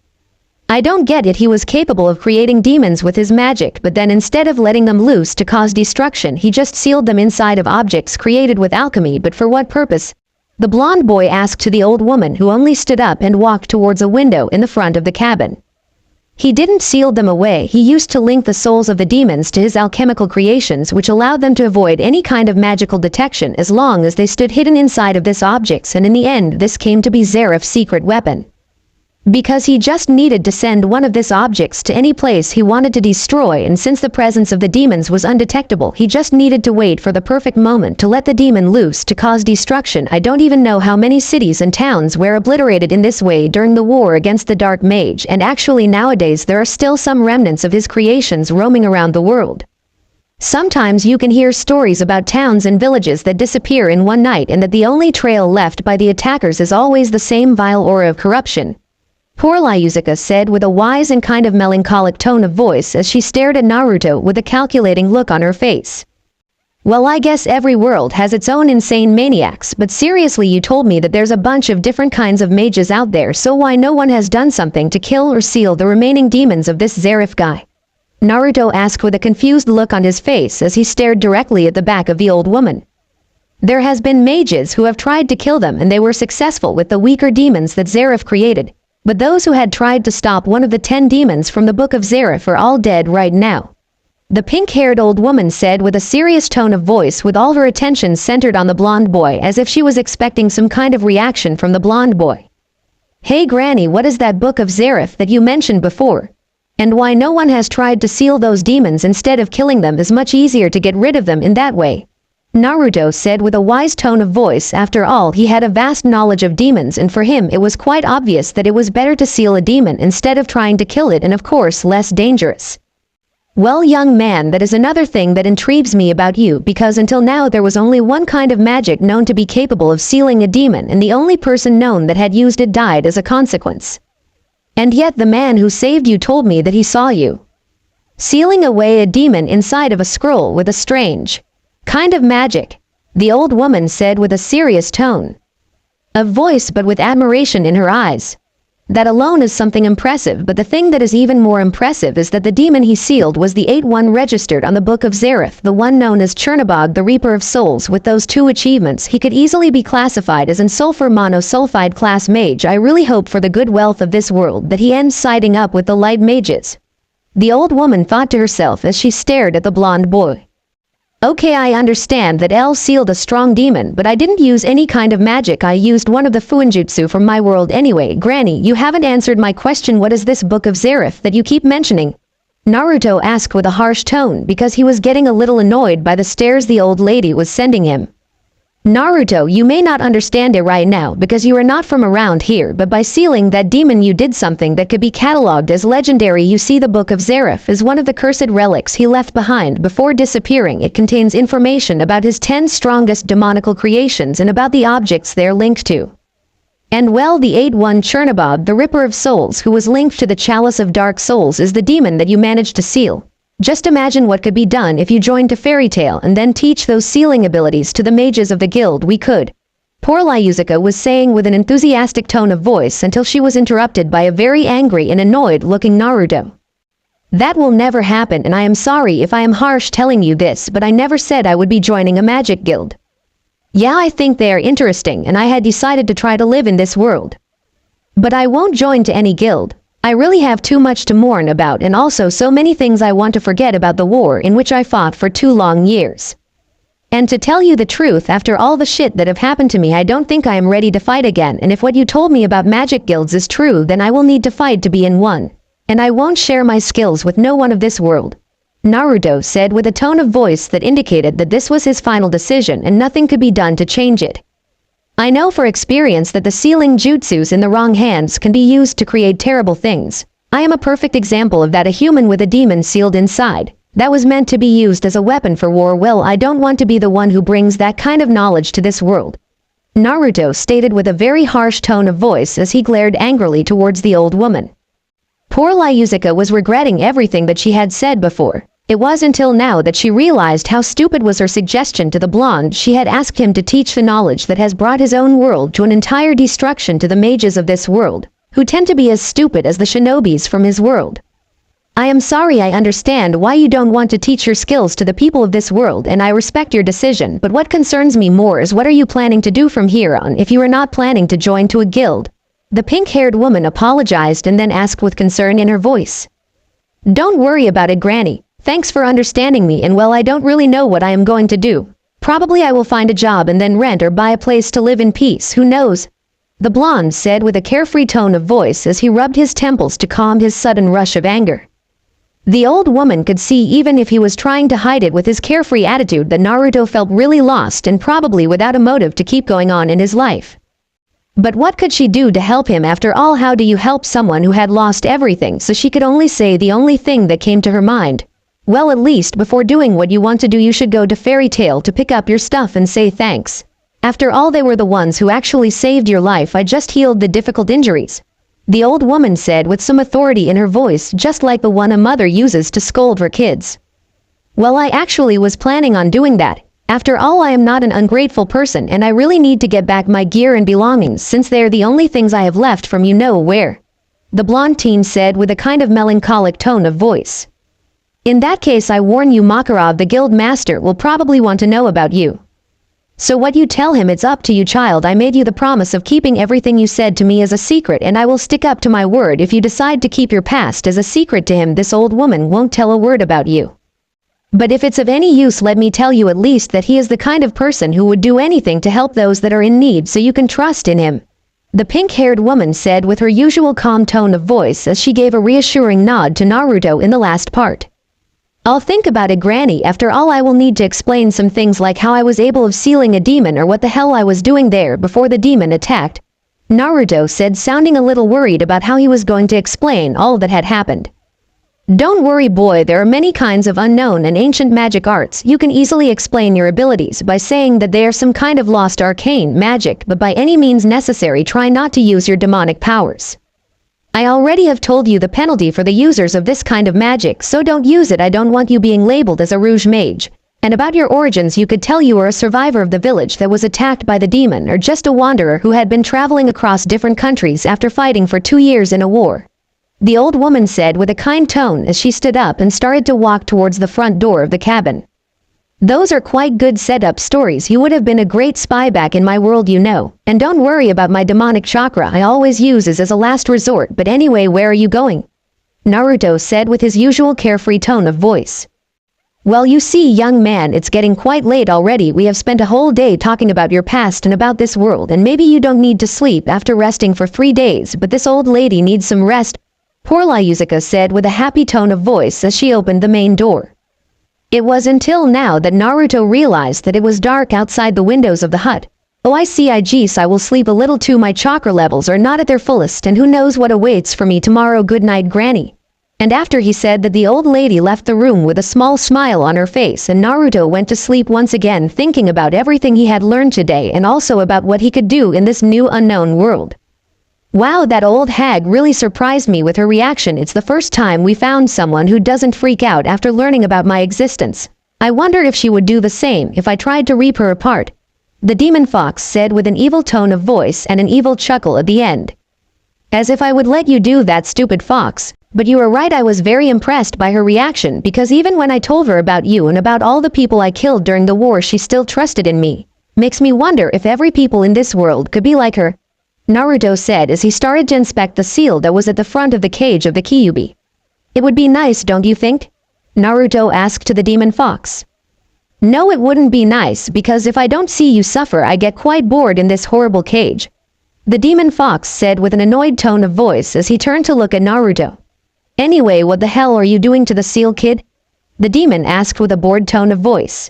I don't get it. He was capable of creating demons with his magic, but then instead of letting them loose to cause destruction, he just sealed them inside of objects created with alchemy. But for what purpose? The blonde boy asked to the old woman, who only stood up and walked towards a window in the front of the cabin. He didn't seal them away. He used to link the souls of the demons to his alchemical creations, which allowed them to avoid any kind of magical detection as long as they stood hidden inside of this objects, and in the end this came to be Zarif's secret weapon. because he just needed to send one of these objects to any place he wanted to destroy, and since the presence of the demons was undetectable, he just needed to wait for the perfect moment to let the demon loose to cause destruction. I don't even know how many cities and towns were obliterated in this way during the war against the Dark Mage, and actually nowadays there are still some remnants of his creations roaming around the world. Sometimes you can hear stories about towns and villages that disappear in one night, and that the only trail left by the attackers is always the same vile aura of corruption. Poor Lyuzuka said with a wise and kind of melancholic tone of voice as she stared at Naruto with a calculating look on her face. Well, I guess every world has its own insane maniacs, but seriously, you told me that there's a bunch of different kinds of mages out there, so why no one has done something to kill or seal the remaining demons of this Zeref guy? Naruto asked with a confused look on his face as he stared directly at the back of the old woman. There has been mages who have tried to kill them, and they were successful with the weaker demons that Zeref created. But those who had tried to stop one of the 10 demons from the Book of Zeref are all dead right now. The pink-haired old woman said with a serious tone of voice, with all her attention centered on the blonde boy, as if she was expecting some kind of reaction from the blonde boy. Hey Granny, what is that Book of Zeref that you mentioned before? And why no one has tried to seal those demons instead of killing them? Is much easier to get rid of them in that way. Naruto said with a wise tone of voice. After all, he had a vast knowledge of demons, and for him it was quite obvious that it was better to seal a demon instead of trying to kill it, and of course less dangerous. Well, young man, that is another thing that intrigues me about you, because until now there was only one kind of magic known to be capable of sealing a demon, and the only person known that had used it died as a consequence. And yet the man who saved you told me that he saw you sealing away a demon inside of a scroll with a strange kind of magic, the old woman said with a serious tone of voice but with admiration in her eyes. That alone is something impressive, but the thing that is even more impressive is that the demon he sealed was the 8-1 registered on the Book of Zeref, the one known as Chernobog, the Reaper of Souls. With those 2 achievements, he could easily be classified as an sulfur monosulfide class mage. I really hope for the good wealth of this world that he ends siding up with the light mages, the old woman thought to herself as she stared at the blonde boy. Okay, I understand that L sealed a strong demon, but I didn't use any kind of magic. I used one of the Fuinjutsu from my world anyway. Granny, you haven't answered my question. What is this Book of Zeref that you keep mentioning? Naruto asked with a harsh tone, because he was getting a little annoyed by the stares the old lady was sending him. Naruto, you may not understand it right now because you are not from around here, but by sealing that demon you did something that could be catalogued as legendary. You see, the Book of Zeref is one of the cursed relics he left behind before disappearing. It contains information about his 10 strongest demonical creations and about the objects they're linked to. And well, the 8-1 Chernobog, the Ripper of Souls, who was linked to the Chalice of Dark Souls, is the demon that you managed to seal. Just imagine what could be done if you joined a fairy tale and then teach those sealing abilities to the mages of the guild. We could. Poor Lyuzuka was saying with an enthusiastic tone of voice until she was interrupted by a very angry and annoyed-looking Naruto. That will never happen, and I am sorry if I am harsh telling you this, but I never said I would be joining a magic guild. Yeah, I think they are interesting, and I had decided to try to live in this world. But I won't join to any guild. I really have too much to mourn about, and also so many things I want to forget about the war in which I fought for 2 long years. And to tell you the truth, after all the shit that have happened to me, I don't think I am ready to fight again, and if what you told me about magic guilds is true, then I will need to fight to be in one. And I won't share my skills with no one of this world. Naruto said with a tone of voice that indicated that this was his final decision and nothing could be done to change it. I know for experience that the sealing jutsus in the wrong hands can be used to create terrible things. I am a perfect example of that, a human with a demon sealed inside. That was meant to be used as a weapon for war. Well, I don't want to be the one who brings that kind of knowledge to this world. Naruto stated with a very harsh tone of voice as he glared angrily towards the old woman. Poor Lyuzuka was regretting everything that she had said before. It was until now that she realized how stupid was her suggestion to the blonde. She had asked him to teach the knowledge that has brought his own world to an entire destruction to the mages of this world, who tend to be as stupid as the shinobis from his world. I am sorry, I understand why you don't want to teach your skills to the people of this world, and I respect your decision, but what concerns me more is what are you planning to do from here on if you are not planning to join to a guild? The pink-haired woman apologized and then asked with concern in her voice. Don't worry about it, Granny. Thanks for understanding me, and well, I don't really know what I am going to do. Probably I will find a job and then rent or buy a place to live in peace, who knows? the blonde said with a carefree tone of voice as he rubbed his temples to calm his sudden rush of anger. The old woman could see even if he was trying to hide it with his carefree attitude that Naruto felt really lost and probably without a motive to keep going on in his life. But what could she do to help him after all? How do you help someone who had lost everything? So she could only say the only thing that came to her mind. Well, at least before doing what you want to do you should go to Fairy Tail to pick up your stuff and say thanks. After all, they were the ones who actually saved your life. I just healed the difficult injuries, the old woman said with some authority in her voice, just like the one a mother uses to scold her kids. Well, I actually was planning on doing that. After all, I am not an ungrateful person and I really need to get back my gear and belongings since they are the only things I have left from you know where, the blonde teen said with a kind of melancholic tone of voice. In that case, I warn you, Makarov, the guild master will probably want to know about you. So what you tell him, it's up to you, child. I made you the promise of keeping everything you said to me as a secret, and I will stick up to my word. If you decide to keep your past as a secret to him, this old woman won't tell a word about you. But if it's of any use, let me tell you at least that he is the kind of person who would do anything to help those that are in need, so you can trust in him, the pink-haired woman said with her usual calm tone of voice as she gave a reassuring nod to Naruto in the last part. I'll think about it, Granny. After all, I will need to explain some things like how I was able of sealing a demon or what the hell I was doing there before the demon attacked, Naruto said, sounding a little worried about how he was going to explain all that had happened. Don't worry, boy, there are many kinds of unknown and ancient magic arts. You can easily explain your abilities by saying that they are some kind of lost arcane magic, but by any means necessary try not to use your demonic powers. I already have told you the penalty for the users of this kind of magic, so don't use it. I don't want you being labeled as a rouge mage. And about your origins, you could tell you are a survivor of the village that was attacked by the demon, or just a wanderer who had been traveling across different countries after fighting for 2 years in a war, the old woman said with a kind tone as she stood up and started to walk towards the front door of the cabin. Those are quite good set-up stories. You would have been a great spy back in my world, you know. And don't worry about my demonic chakra. I always use it as a last resort. But anyway, where are you going? Naruto said with his usual carefree tone of voice. Well, you see, young man, it's getting quite late already. We have spent a whole day talking about your past and about this world, and maybe you don't need to sleep after resting for 3 days, but this old lady needs some rest, poor Lyuzuka said with a happy tone of voice as she opened the main door. It was until now that Naruto realized that it was dark outside the windows of the hut. Oh, I see. I will sleep a little too. My chakra levels are not at their fullest, and who knows what awaits for me tomorrow. Good night, Granny. And after he said that, the old lady left the room with a small smile on her face, and Naruto went to sleep once again, thinking about everything he had learned today and also about what he could do in this new unknown world. Wow, that old hag really surprised me with her reaction. It's the first time we found someone who doesn't freak out after learning about my existence. I wonder if she would do the same if I tried to rip her apart, the demon fox said with an evil tone of voice and an evil chuckle at the end. As if I would let you do that, stupid fox. But you are right, I was very impressed by her reaction, because even when I told her about you and about all the people I killed during the war, she still trusted in me. Makes me wonder if every people in this world could be like her, Naruto said as he started to inspect the seal that was at the front of the cage of the Kyuubi. It would be nice, don't you think? Naruto asked to the demon fox. No, it wouldn't be nice, because if I don't see you suffer, I get quite bored in this horrible cage, the demon fox said with an annoyed tone of voice as he turned to look at Naruto. Anyway, what the hell are you doing to the seal, kid? The demon asked with a bored tone of voice.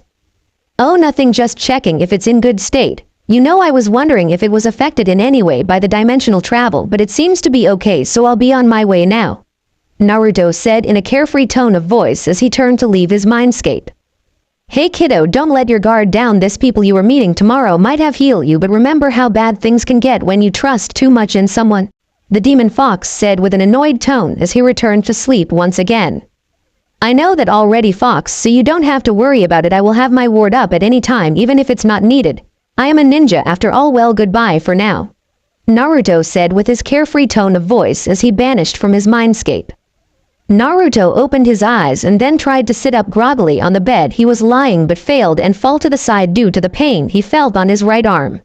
Oh, nothing, just checking if it's in good state. You know, I was wondering if it was affected in any way by the dimensional travel, but it seems to be okay, so I'll be on my way now, Naruto said in a carefree tone of voice as he turned to leave his mindscape. Hey kiddo, don't let your guard down. This people you are meeting tomorrow might have healed you, but remember how bad things can get when you trust too much in someone, the demon fox said with an annoyed tone as he returned to sleep once again. I know that already, Fox, so you don't have to worry about it. I will have my ward up at any time, even if it's not needed. I am a ninja after all. Well, goodbye for now, Naruto said with his carefree tone of voice as he vanished from his mindscape. Naruto opened his eyes and then tried to sit up groggily on the bed he was lying, but failed and fell to the side due to the pain he felt on his right arm.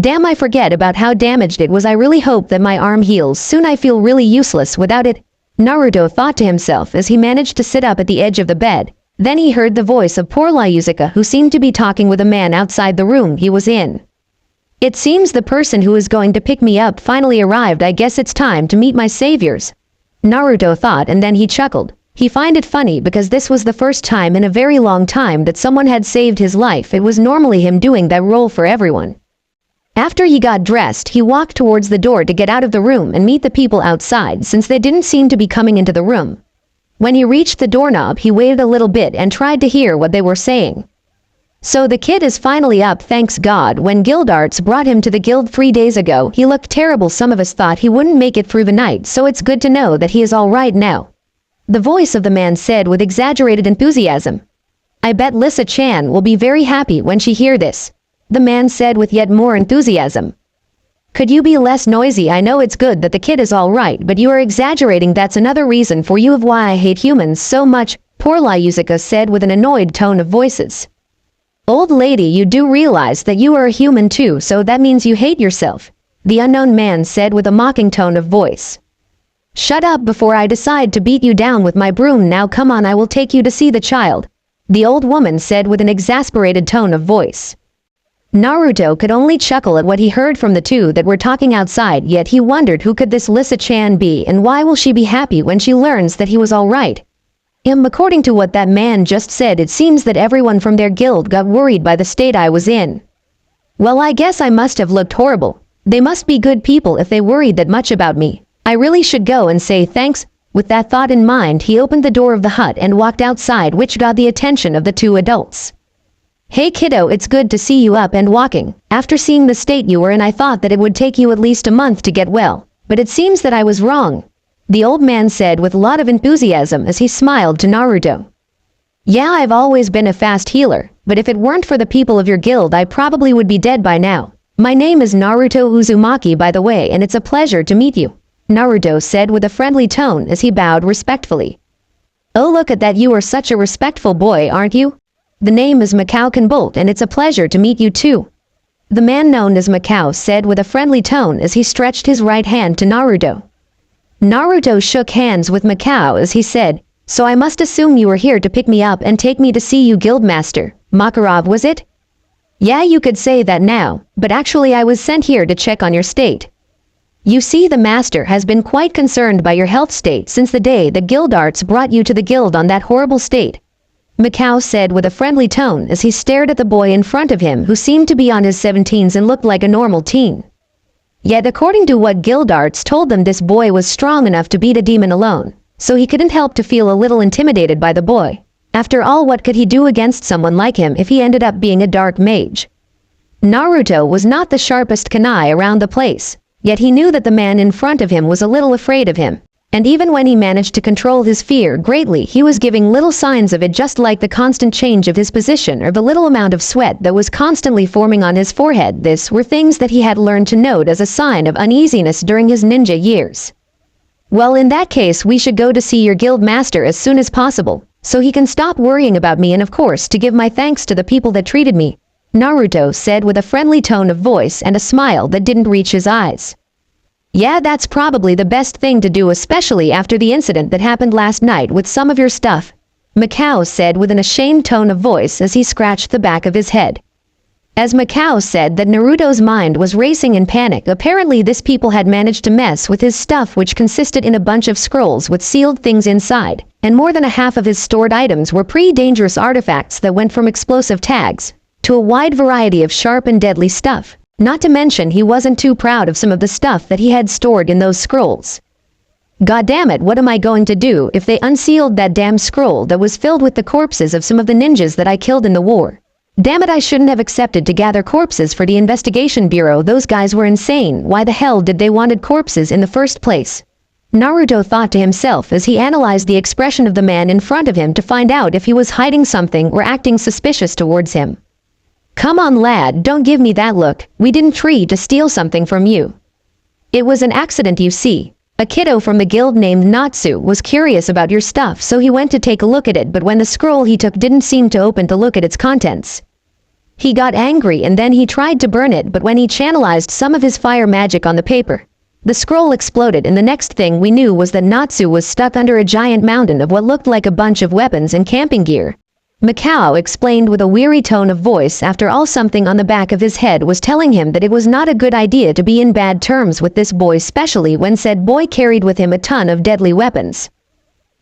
Damn, I forget about how damaged it was. I really hope that my arm heals soon. I feel really useless without it, Naruto thought to himself as he managed to sit up at the edge of the bed. Then he heard the voice of poor Lyuzuka, who seemed to be talking with a man outside the room he was in. It seems the person who is going to pick me up finally arrived. I guess it's time to meet my saviors. Naruto thought, and then he chuckled. He find it funny because this was the first time in a very long time that someone had saved his life. It was normally him doing that role for everyone. After he got dressed, he walked towards the door to get out of the room and meet the people outside since they didn't seem to be coming into the room. When he reached the doorknob, he waited a little bit and tried to hear what they were saying. So the kid is finally up, thanks God. When Guildarts brought him to the guild 3 days ago, he looked terrible. Some of us thought he wouldn't make it through the night, so it's good to know that he is all right now. The voice of the man said with exaggerated enthusiasm. I bet Lisa-chan will be very happy when she hear this. The man said with yet more enthusiasm. Could you be less noisy? I know it's good that the kid is all right, but you are exaggerating. That's another reason for you of why I hate humans so much, poor Lyuzuka said with an annoyed tone of voices. Old lady, you do realize that you are a human too, so that means you hate yourself, the unknown man said with a mocking tone of voice. Shut up before I decide to beat you down with my broom. Now come on, I will take you to see the child, the old woman said with an exasperated tone of voice. Naruto could only chuckle at what he heard from the two that were talking outside, yet he wondered who could this Lisa-chan be and why will she be happy when she learns that he was all right. According to what that man just said, it seems that everyone from their guild got worried by the state I was in. Well, I guess I must have looked horrible. They must be good people if they worried that much about me. I really should go and say thanks. With that thought in mind, he opened the door of the hut and walked outside, which got the attention of the two adults. Hey kiddo, it's good to see you up and walking. After seeing the state you were in, I thought that it would take you at least a month to get well, but it seems that I was wrong, the old man said with a lot of enthusiasm as he smiled to Naruto. Yeah, I've always been a fast healer, but if it weren't for the people of your guild, I probably would be dead by now. My name is Naruto Uzumaki, by the way, and it's a pleasure to meet you, Naruto said with a friendly tone as he bowed respectfully. Oh, look at that, you are such a respectful boy, aren't you? The name is Macau Bolt, and it's a pleasure to meet you too, the man known as Macau said with a friendly tone as he stretched his right hand to Naruto. Naruto shook hands with Macau as he said, so I must assume you were here to pick me up and take me to see you, Guildmaster Makarov, was it? Yeah, you could say that now, but actually I was sent here to check on your state. You see, the master has been quite concerned by your health state since the day that Guildarts brought you to the guild on that horrible state, Macau said with a friendly tone as he stared at the boy in front of him who seemed to be on his 17s and looked like a normal teen. Yet according to what Guildarts told them, this boy was strong enough to beat a demon alone, so he couldn't help to feel a little intimidated by the boy. After all, what could he do against someone like him if he ended up being a dark mage? Naruto was not the sharpest kunai around the place, yet he knew that the man in front of him was a little afraid of him. And even when he managed to control his fear greatly, he was giving little signs of it, just like the constant change of his position or the little amount of sweat that was constantly forming on his forehead. This were things that he had learned to note as a sign of uneasiness during his ninja years. Well, in that case, we should go to see your guild master as soon as possible, so he can stop worrying about me, and of course to give my thanks to the people that treated me, Naruto said with a friendly tone of voice and a smile that didn't reach his eyes. Yeah, that's probably the best thing to do, especially after the incident that happened last night with some of your stuff, Macau said with an ashamed tone of voice as he scratched the back of his head. As Macau said that, Naruto's mind was racing in panic. Apparently this people had managed to mess with his stuff, which consisted in a bunch of scrolls with sealed things inside, and more than a half of his stored items were pretty dangerous artifacts that went from explosive tags to a wide variety of sharp and deadly stuff. Not to mention, he wasn't too proud of some of the stuff that he had stored in those scrolls. God damn it, what am I going to do if they unsealed that damn scroll that was filled with the corpses of some of the ninjas that I killed in the war? Damn it, I shouldn't have accepted to gather corpses for the investigation bureau. Those guys were insane. Why the hell did they wanted corpses in the first place? Naruto thought to himself as he analyzed the expression of the man in front of him to find out if he was hiding something or acting suspicious towards him. Come on lad, don't give me that look. We didn't try to steal something from you. It was an accident, you see. A kiddo from the guild named Natsu was curious about your stuff, so he went to take a look at it, but when the scroll he took didn't seem to open to look at its contents, he got angry and then he tried to burn it, but when he channelized some of his fire magic on the paper, the scroll exploded, and the next thing we knew was that Natsu was stuck under a giant mountain of what looked like a bunch of weapons and camping gear. Macau explained with a weary tone of voice. After all, something on the back of his head was telling him that it was not a good idea to be in bad terms with this boy, especially when said boy carried with him a ton of deadly weapons.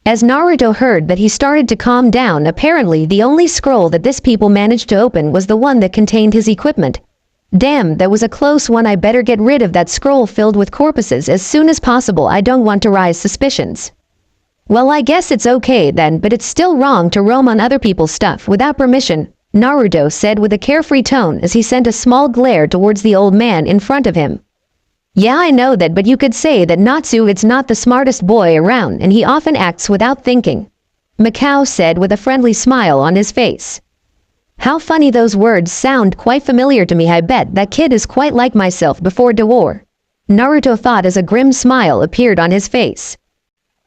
As Naruto heard that, he started to calm down. Apparently the only scroll that this people managed to open was the one that contained his equipment. Damn, that was a close one. I better get rid of that scroll filled with corpses as soon as possible. I don't want to raise suspicions. Well, I guess it's okay then, but it's still wrong to roam on other people's stuff without permission, Naruto said with a carefree tone as he sent a small glare towards the old man in front of him. Yeah, I know that, but you could say that Natsu is not the smartest boy around and he often acts without thinking, Macau said with a friendly smile on his face. How funny, those words sound quite familiar to me. I bet that kid is quite like myself before the war, Naruto thought as a grim smile appeared on his face.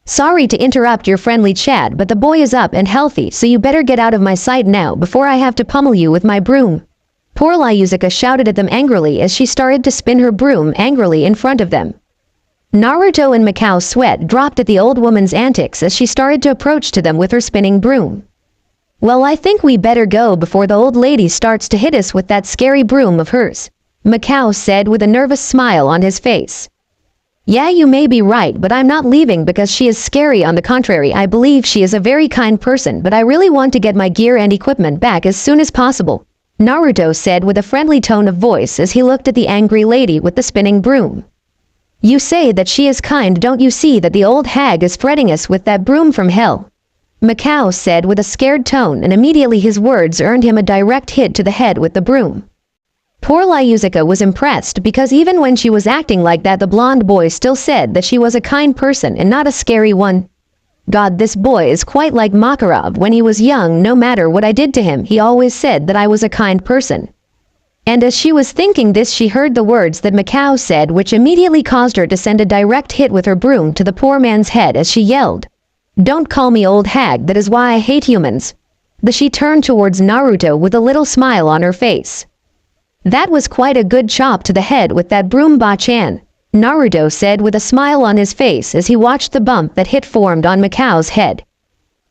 Sorry to interrupt your friendly chat, but the boy is up and healthy, so you better get out of my sight now before I have to pummel you with my broom. Poor Lyuzuka shouted at them angrily as she started to spin her broom angrily in front of them. Naruto and Macau's sweat dropped at the old woman's antics as she started to approach to them with her spinning broom. Well, I think we better go before the old lady starts to hit us with that scary broom of hers, Macau said with a nervous smile on his face. Yeah, you may be right, but I'm not leaving because she is scary. On the contrary, I believe she is a very kind person, but I really want to get my gear and equipment back as soon as possible, Naruto said with a friendly tone of voice as he looked at the angry lady with the spinning broom. You say that she is kind, don't you see that the old hag is fretting us with that broom from hell? Macau said with a scared tone, and immediately his words earned him a direct hit to the head with the broom. Poor Lyuzuka was impressed because even when she was acting like that, the blonde boy still said that she was a kind person and not a scary one. God, this boy is quite like Makarov. When he was young, no matter what I did to him, he always said that I was a kind person. And as she was thinking this, she heard the words that Macau said, which immediately caused her to send a direct hit with her broom to the poor man's head as she yelled, "Don't call me old hag, that is why I hate humans." She turned towards Naruto with a little smile on her face. That was quite a good chop to the head with that broom, Ba-chan, Naruto said with a smile on his face as he watched the bump that hit formed on Macau's head.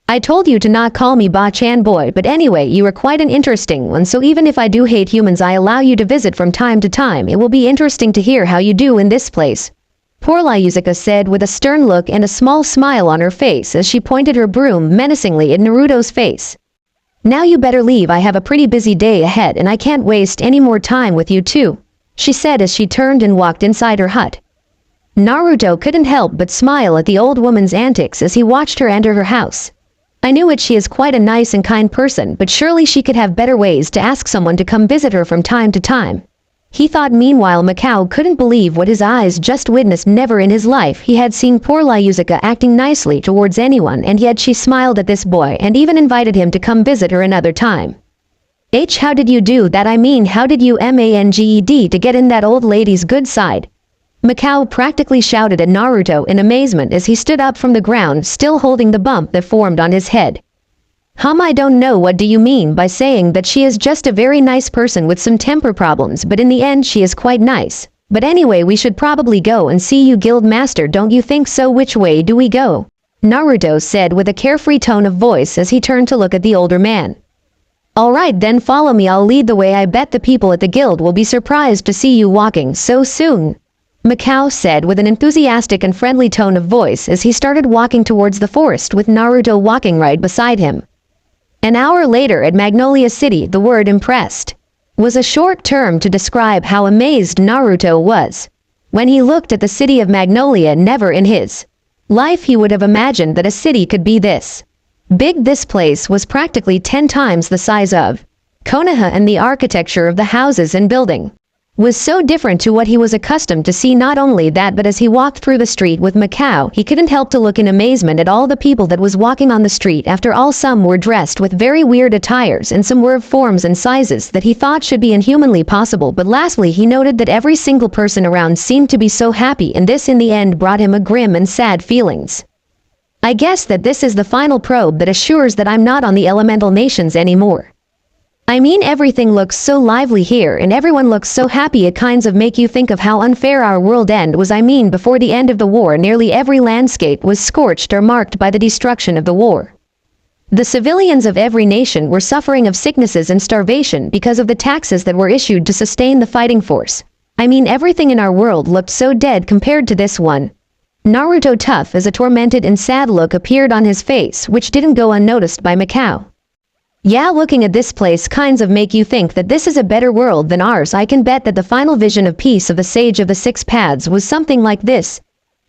I told you to not call me Ba-chan boy, but anyway, you are quite an interesting one, so even if I do hate humans, I allow you to visit from time to time. It will be interesting to hear how you do in this place, poor Lyuzuka said with a stern look and a small smile on her face as she pointed her broom menacingly at Naruto's face. Now you better leave, I have a pretty busy day ahead and I can't waste any more time with you too, she said as she turned and walked inside her hut. Naruto couldn't help but smile at the old woman's antics as he watched her enter her house. I knew it, she is quite a nice and kind person, but surely she could have better ways to ask someone to come visit her from time to time, he thought. Meanwhile, Macau couldn't believe what his eyes just witnessed. Never in his life he had seen poor Lyuzuka acting nicely towards anyone, and yet she smiled at this boy and even invited him to come visit her another time. How did you do that? I mean, how did you manage to get in that old lady's good side? Macau practically shouted at Naruto in amazement as he stood up from the ground, still holding the bump that formed on his head. I don't know, what do you mean by saying that she is just a very nice person with some temper problems, but in the end she is quite nice. But anyway, we should probably go and see you, guild master, don't you think so? Which way do we go? Naruto said with a carefree tone of voice as he turned to look at the older man. Alright then, follow me, I'll lead the way. I bet the people at the guild will be surprised to see you walking so soon, Macau said with an enthusiastic and friendly tone of voice as he started walking towards the forest with Naruto walking right beside him. An hour later at Magnolia City, the word impressed was a short term to describe how amazed Naruto was when he looked at the city of Magnolia. Never in his life he would have imagined that a city could be this big. This place was practically 10 times the size of Konoha, and the architecture of the houses and building was so different to what he was accustomed to see. Not only that, but as he walked through the street with Macau, he couldn't help to look in amazement at all the people that was walking on the street. After all, some were dressed with very weird attires and some were of forms and sizes that he thought should be inhumanly possible. But lastly, he noted that every single person around seemed to be so happy, and this in the end brought him a grim and sad feelings. I guess that this is the final probe that assures that I'm not on the elemental nations anymore. I mean, everything looks so lively here and everyone looks so happy. It kinds of make you think of how unfair our world end was. I mean, before the end of the war, nearly every landscape was scorched or marked by the destruction of the war. The civilians of every nation were suffering of sicknesses and starvation because of the taxes that were issued to sustain the fighting force. I mean, everything in our world looked so dead compared to this one. Naruto, tough as a tormented and sad look appeared on his face, which didn't go unnoticed by Mikao. Yeah, looking at this place kinds of make you think that this is a better world than ours. I can bet that the final vision of peace of the Sage of the Six Paths was something like this.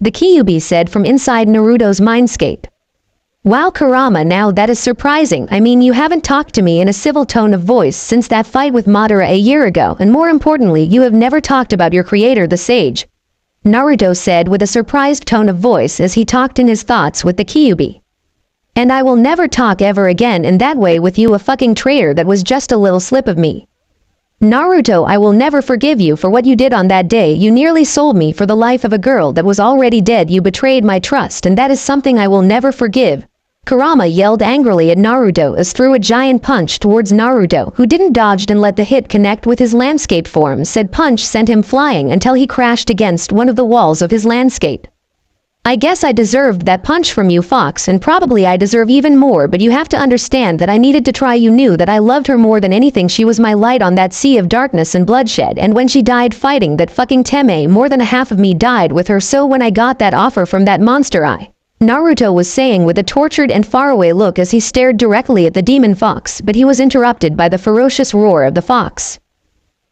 The Kyuubi said from inside Naruto's mindscape. Wow, Kurama, now that is surprising. I mean, you haven't talked to me in a civil tone of voice since that fight with Madara a year ago, and more importantly, you have never talked about your creator, the Sage. Naruto said with a surprised tone of voice as he talked in his thoughts with the Kyuubi. And I will never talk ever again in that way with you, a fucking traitor. That was just a little slip of me. Naruto, I will never forgive you for what you did on that day. You nearly sold me for the life of a girl that was already dead. You betrayed my trust, and that is something I will never forgive. Kurama yelled angrily at Naruto as threw a giant punch towards Naruto, who didn't dodge and let the hit connect with his landscape form. Said punch sent him flying until he crashed against one of the walls of his landscape. I guess I deserved that punch from you, Fox, and probably I deserve even more, but you have to understand that I needed to try. You knew that I loved her more than anything. She was my light on that sea of darkness and bloodshed, and when she died fighting that fucking Teme, more than a half of me died with her. So when I got that offer from that monster, Naruto was saying with a tortured and faraway look as he stared directly at the demon fox, but he was interrupted by the ferocious roar of the fox.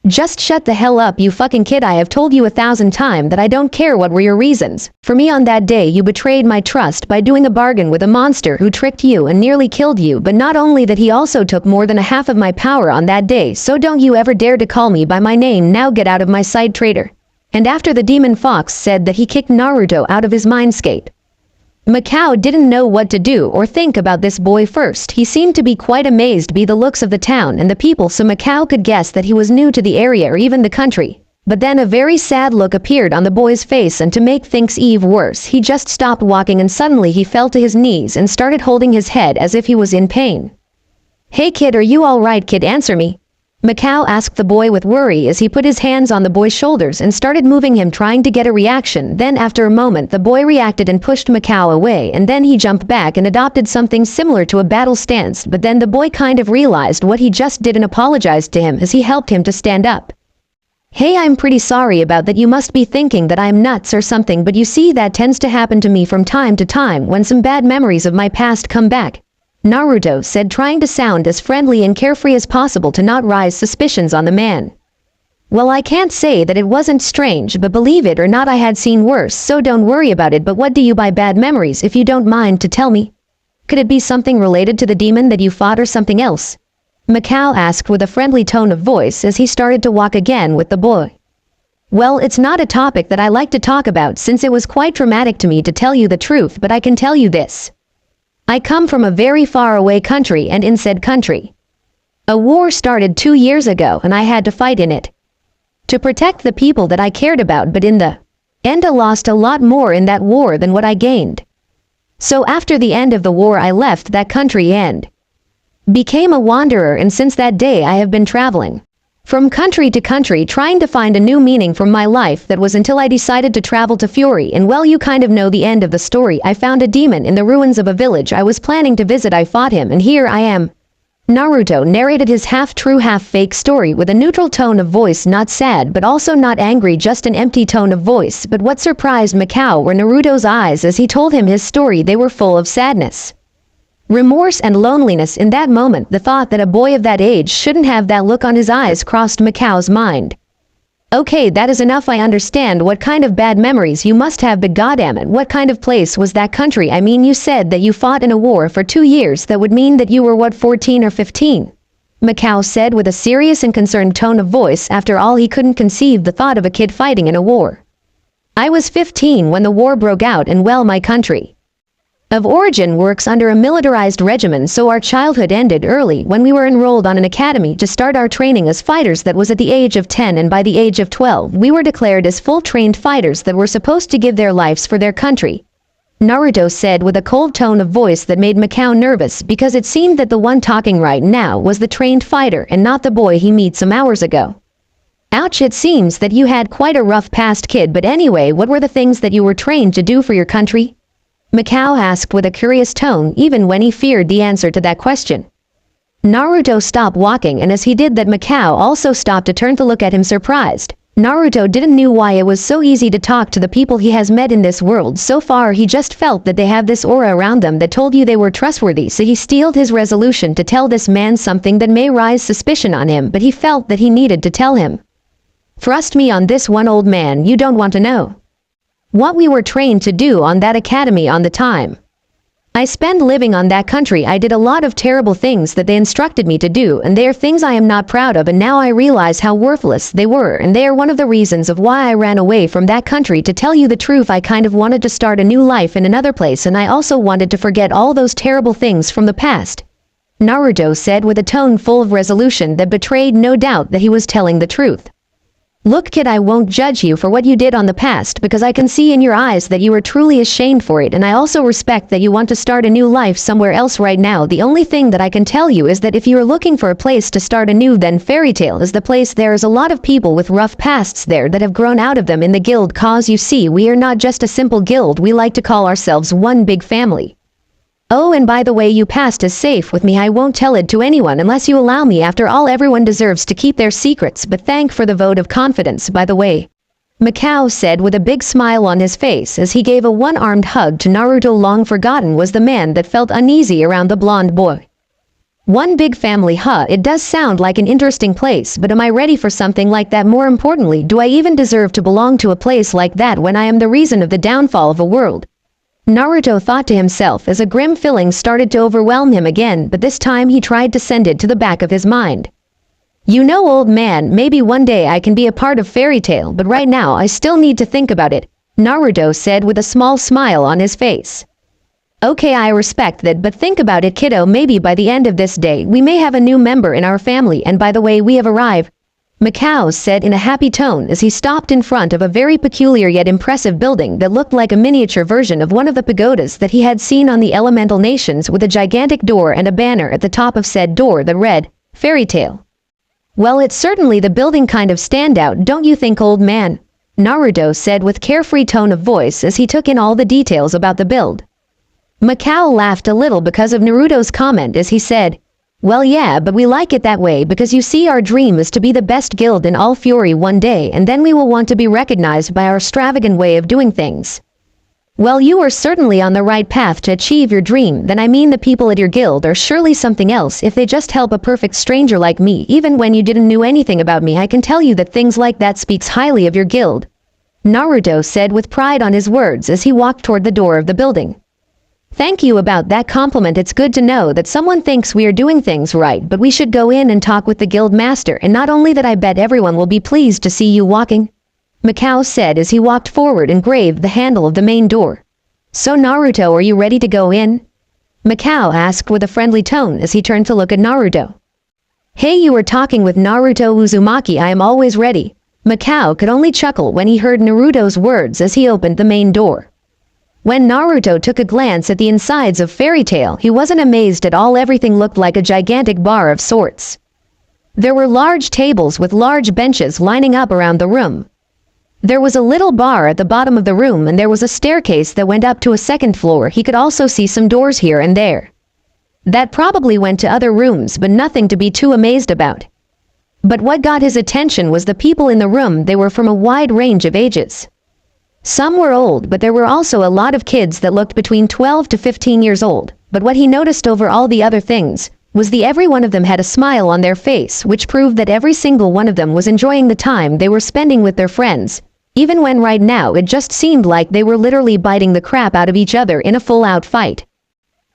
Just shut the hell up, you fucking kid. I have told you 1,000 times that I don't care what were your reasons. For me, on that day you betrayed my trust by doing a bargain with a monster who tricked you and nearly killed you, but not only that, he also took more than a half of my power on that day. So don't you ever dare to call me by my name. Now get out of my sight, traitor. And after the demon fox said that, he kicked Naruto out of his mindscape. Mikao didn't know what to do or think about this boy. First, he seemed to be quite amazed by the looks of the town and the people, so Mikao could guess that he was new to the area or even the country. But then a very sad look appeared on the boy's face, and to make things even worse, he just stopped walking and suddenly he fell to his knees and started holding his head as if he was in pain. Hey kid, are you alright kid? Answer me. Mikao asked the boy with worry as he put his hands on the boy's shoulders and started moving him, trying to get a reaction. Then after a moment the boy reacted and pushed Mikao away, and then he jumped back and adopted something similar to a battle stance. But then the boy kind of realized what he just did and apologized to him as he helped him to stand up. Hey, I'm pretty sorry about that. You must be thinking that I'm nuts or something, but you see, that tends to happen to me from time to time when some bad memories of my past come back, Naruto said, trying to sound as friendly and carefree as possible to not raise suspicions on the man. Well, I can't say that it wasn't strange, but believe it or not, I had seen worse, so don't worry about it. But what do you by bad memories, if you don't mind to tell me? Could it be something related to the demon that you fought or something else? Mikao asked with a friendly tone of voice as he started to walk again with the boy. Well, it's not a topic that I like to talk about since it was quite traumatic to me, to tell you the truth, but I can tell you this. I come from a very far away country, and in said country, a war started 2 years ago and I had to fight in it to protect the people that I cared about, but in the end I lost a lot more in that war than what I gained. So after the end of the war I left that country and became a wanderer, and since that day I have been traveling from country to country trying to find a new meaning for my life. That was until I decided to travel to Fury, and well, you kind of know the end of the story. I found a demon in the ruins of a village I was planning to visit. I fought him and here I am. Naruto narrated his half-true half-fake story with a neutral tone of voice, not sad but also not angry, just an empty tone of voice. But what surprised Mikao were Naruto's eyes as he told him his story. They were full of sadness, remorse and loneliness. In that moment, the thought that a boy of that age shouldn't have that look on his eyes crossed Mikao's mind. Okay, that is enough. I understand what kind of bad memories you must have, but goddammit, what kind of place was that country? I mean, you said that you fought in a war for 2 years. That would mean that you were what, 14 or 15? Mikao said with a serious and concerned tone of voice. After all, he couldn't conceive the thought of a kid fighting in a war. I was 15 when the war broke out, and well, my country of origin works under a militarized regimen, so our childhood ended early when we were enrolled on an academy to start our training as fighters. That was at the age of 10, and by the age of 12 we were declared as full-trained fighters that were supposed to give their lives for their country, Naruto said with a cold tone of voice that made Mikao nervous, because it seemed that the one talking right now was the trained fighter and not the boy he met some hours ago. Ouch, it seems that you had quite a rough past, kid, but anyway, what were the things that you were trained to do for your country? Mikao asked with a curious tone even when he feared the answer to that question. Naruto stopped walking, and as he did that, Mikao also stopped to turn to look at him surprised. Naruto didn't know why it was so easy to talk to the people he has met in this world so far. He just felt that they have this aura around them that told you they were trustworthy, so he steeled his resolution to tell this man something that may raise suspicion on him, but he felt that he needed to tell him. Trust me on this one, old man, you don't want to know what we were trained to do on that academy on the time I spent living on that country. I did a lot of terrible things that they instructed me to do, and they are things I am not proud of, and now I realize how worthless they were, and they are one of the reasons of why I ran away from that country. To tell you the truth, I kind of wanted to start a new life in another place, and I also wanted to forget all those terrible things from the past, Naruto said with a tone full of resolution that betrayed no doubt that he was telling the truth. Look, kid, I won't judge you for what you did on the past because I can see in your eyes that you are truly ashamed for it, and I also respect that you want to start a new life somewhere else right now. The only thing that I can tell you is that if you are looking for a place to start anew, then Fairy Tail is the place. There is a lot of people with rough pasts there that have grown out of them in the guild, cause you see, we are not just a simple guild, we like to call ourselves one big family. Oh, and by the way, your past is safe with me. I won't tell it to anyone unless you allow me. After all, everyone deserves to keep their secrets, but thank for the vote of confidence, by the way, Mikao said with a big smile on his face as he gave a one-armed hug to Naruto. Long forgotten was the man that felt uneasy around the blonde boy. One big family, huh? It does sound like an interesting place, but am I ready for something like that? More importantly, do I even deserve to belong to a place like that when I am the reason of the downfall of a world? Naruto thought to himself as a grim feeling started to overwhelm him again, but this time he tried to send it to the back of his mind. You know, old man, maybe one day I can be a part of Fairy Tail, but right now I still need to think about it, Naruto said with a small smile on his face. Okay, I respect that, but think about it, kiddo. Maybe by the end of this day we may have a new member in our family, and by the way, we have arrived, Mikao said in a happy tone as he stopped in front of a very peculiar yet impressive building that looked like a miniature version of one of the pagodas that he had seen on the elemental nations, with a gigantic door and a banner at the top of said door that read, Fairy Tail. Well, it's certainly the building kind of standout, don't you think, old man? Naruto said with carefree tone of voice as he took in all the details about the build. Mikao laughed a little because of Naruto's comment as he said, well, yeah, but we like it that way because you see, our dream is to be the best guild in all Fury one day, and then we will want to be recognized by our extravagant way of doing things. Well, you are certainly on the right path to achieve your dream. Then I mean, the people at your guild are surely something else if they just help a perfect stranger like me. Even when you didn't know anything about me, I can tell you that things like that speaks highly of your guild, Naruto said with pride on his words as he walked toward the door of the building. Thank you about that compliment. It's good to know that someone thinks we are doing things right, but we should go in and talk with the guild master, and not only that, I bet everyone will be pleased to see you walking, Mikao said as he walked forward and grabbed the handle of the main door. So Naruto, are you ready to go in? Mikao asked with a friendly tone as he turned to look at Naruto. Hey, you are talking with Naruto Uzumaki. I am always ready. Mikao could only chuckle when he heard Naruto's words as he opened the main door. When Naruto took a glance at the insides of Fairy Tail, he wasn't amazed at all. Everything looked like a gigantic bar of sorts. There were large tables with large benches lining up around the room. There was a little bar at the bottom of the room, and there was a staircase that went up to a second floor. He could also see some doors here and there that probably went to other rooms, but nothing to be too amazed about. But what got his attention was the people in the room. They were from a wide range of ages. Some were old, but there were also a lot of kids that looked between 12 to 15 years old. But what he noticed over all the other things was every one of them had a smile on their face, which proved that every single one of them was enjoying the time they were spending with their friends, even when right now it just seemed like they were literally biting the crap out of each other in a full-out fight.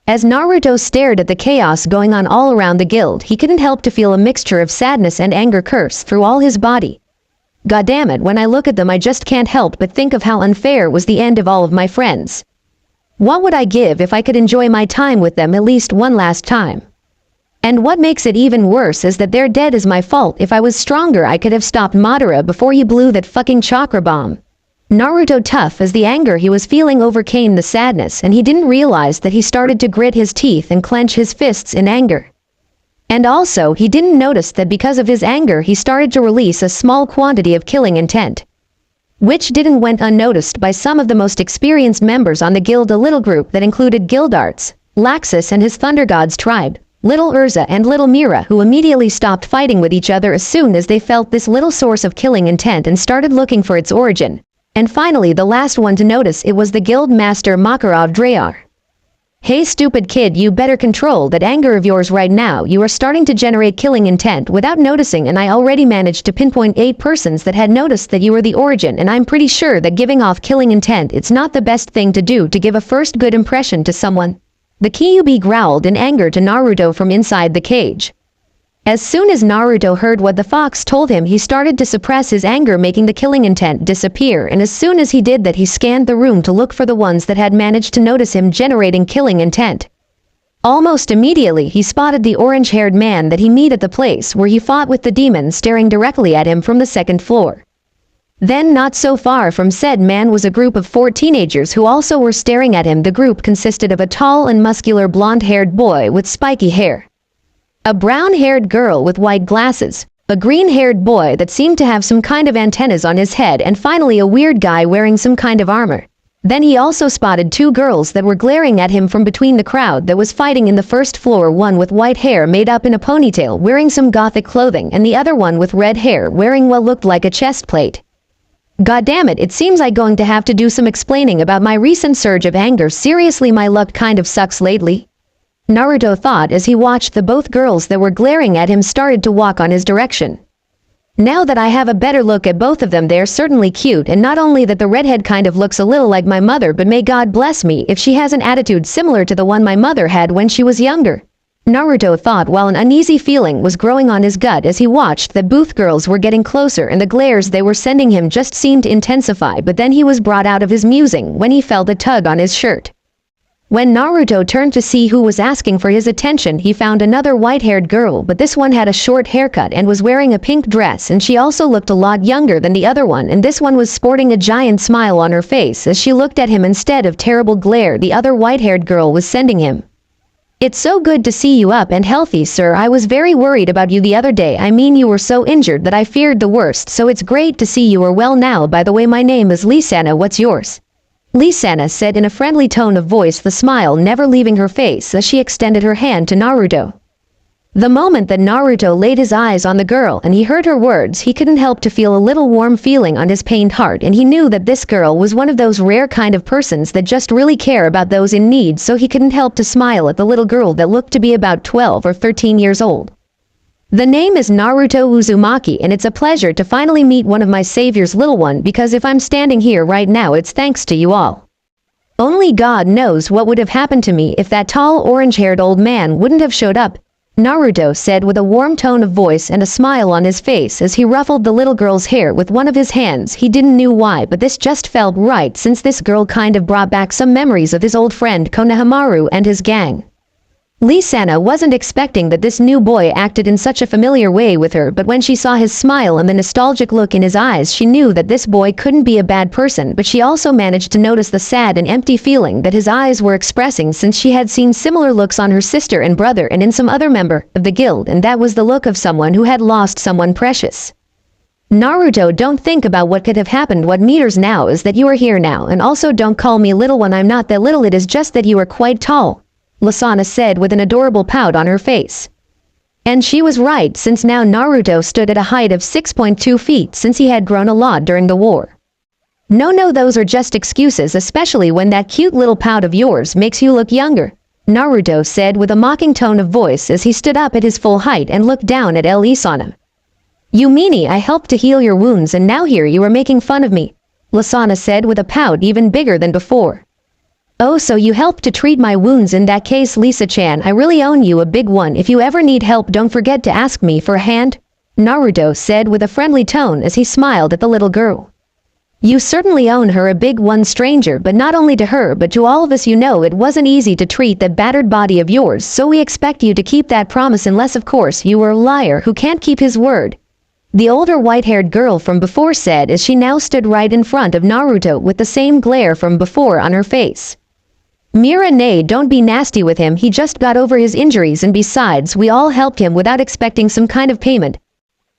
As Naruto stared at the chaos going on all around the guild, he couldn't help to feel a mixture of sadness and anger curse through all his body. God damn it, when I look at them I just can't help but think of how unfair was the end of all of my friends. What would I give if I could enjoy my time with them at least one last time? And what makes it even worse is that they're dead is my fault. If I was stronger I could have stopped Madara before he blew that fucking chakra bomb. Naruto, tough as the anger he was feeling overcame the sadness, and he didn't realize that he started to grit his teeth and clench his fists in anger. And also, he didn't notice that because of his anger he started to release a small quantity of killing intent. which didn't went unnoticed by some of the most experienced members on the guild, a little group that included Guildarts, Laxus and his Thunder Gods tribe, Little Urza and Little Mira, who immediately stopped fighting with each other as soon as they felt this little source of killing intent and started looking for its origin. And finally, the last one to notice it was the guild master Makarov Drayar. Hey stupid kid, you better control that anger of yours right now. You are starting to generate killing intent without noticing, and I already managed to pinpoint 8 persons that had noticed that you were the origin, and I'm pretty sure that giving off killing intent it's not the best thing to do to give a first good impression to someone. The Kyuubi growled in anger to Naruto from inside the cage. As soon as Naruto heard what the fox told him, he started to suppress his anger, making the killing intent disappear, and as soon as he did that, he scanned the room to look for the ones that had managed to notice him generating killing intent. Almost immediately, he spotted the orange-haired man that he met at the place where he fought with the demon staring directly at him from the 2nd floor. Then, not so far from said man was a group of 4 teenagers who also were staring at him. The group consisted of a tall and muscular blonde-haired boy with spiky hair, a brown-haired girl with white glasses, a green-haired boy that seemed to have some kind of antennas on his head, and finally a weird guy wearing some kind of armor. Then he also spotted 2 girls that were glaring at him from between the crowd that was fighting in the 1st floor, one with white hair made up in a ponytail wearing some gothic clothing, and the other one with red hair wearing what looked like a chest plate. God damn it, it seems I'm going to have to do some explaining about my recent surge of anger. Seriously, my luck kind of sucks lately, Naruto thought as he watched the both girls that were glaring at him started to walk on his direction. Now that I have a better look at both of them, they're certainly cute, and not only that the redhead kind of looks a little like my mother, but may God bless me if she has an attitude similar to the one my mother had when she was younger, Naruto thought, while an uneasy feeling was growing on his gut as he watched that both girls were getting closer and the glares they were sending him just seemed to intensify. But then he was brought out of his musing when he felt a tug on his shirt. When Naruto turned to see who was asking for his attention, he found another white-haired girl, but this one had a short haircut and was wearing a pink dress, and she also looked a lot younger than the other one, and this one was sporting a giant smile on her face as she looked at him instead of terrible glare the other white-haired girl was sending him. It's so good to see you up and healthy, sir. I was very worried about you the other day. I mean, you were so injured that I feared the worst, so it's great to see you are well now. By the way, my name is Lisana. What's yours? Lisana said in a friendly tone of voice, the smile never leaving her face as she extended her hand to Naruto. The moment that Naruto laid his eyes on the girl and he heard her words, he couldn't help to feel a little warm feeling on his pained heart, and he knew that this girl was one of those rare kind of persons that just really care about those in need, so he couldn't help to smile at the little girl that looked to be about 12 or 13 years old. The name is Naruto Uzumaki, and it's a pleasure to finally meet one of my saviors, little one, because if I'm standing here right now, it's thanks to you all. Only God knows what would have happened to me if that tall orange-haired old man wouldn't have showed up, Naruto said with a warm tone of voice and a smile on his face as he ruffled the little girl's hair with one of his hands. He didn't know why, but this just felt right, since this girl kind of brought back some memories of his old friend Konohamaru and his gang. Lisana wasn't expecting that this new boy acted in such a familiar way with her, but when she saw his smile and the nostalgic look in his eyes, she knew that this boy couldn't be a bad person. But she also managed to notice the sad and empty feeling that his eyes were expressing, since she had seen similar looks on her sister and brother and in some other member of the guild, and that was the look of someone who had lost someone precious. Naruto, don't think about what could have happened. What matters now is that you are here now, and also don't call me little one. I'm not that little, it is just that you are quite tall, Lisana said with an adorable pout on her face. And she was right, since now Naruto stood at a height of 6.2 feet, since he had grown a lot during the war. No, those are just excuses, especially when that cute little pout of yours makes you look younger, Naruto said with a mocking tone of voice as he stood up at his full height and looked down at Lisana. You meanie, I helped to heal your wounds, and now here you are making fun of me, Lisana said with a pout even bigger than before. Oh, so you helped to treat my wounds? In that case, Lisa-chan, I really owe you a big one. If you ever need help, don't forget to ask me for a hand, Naruto said with a friendly tone as he smiled at the little girl. You certainly owe her a big one, stranger, but not only to her but to all of us. You know it wasn't easy to treat that battered body of yours, so we expect you to keep that promise, unless of course you were a liar who can't keep his word, the older white-haired girl from before said as she now stood right in front of Naruto with the same glare from before on her face. Mira, nay, don't be nasty with him. He just got over his injuries, and besides, we all helped him without expecting some kind of payment,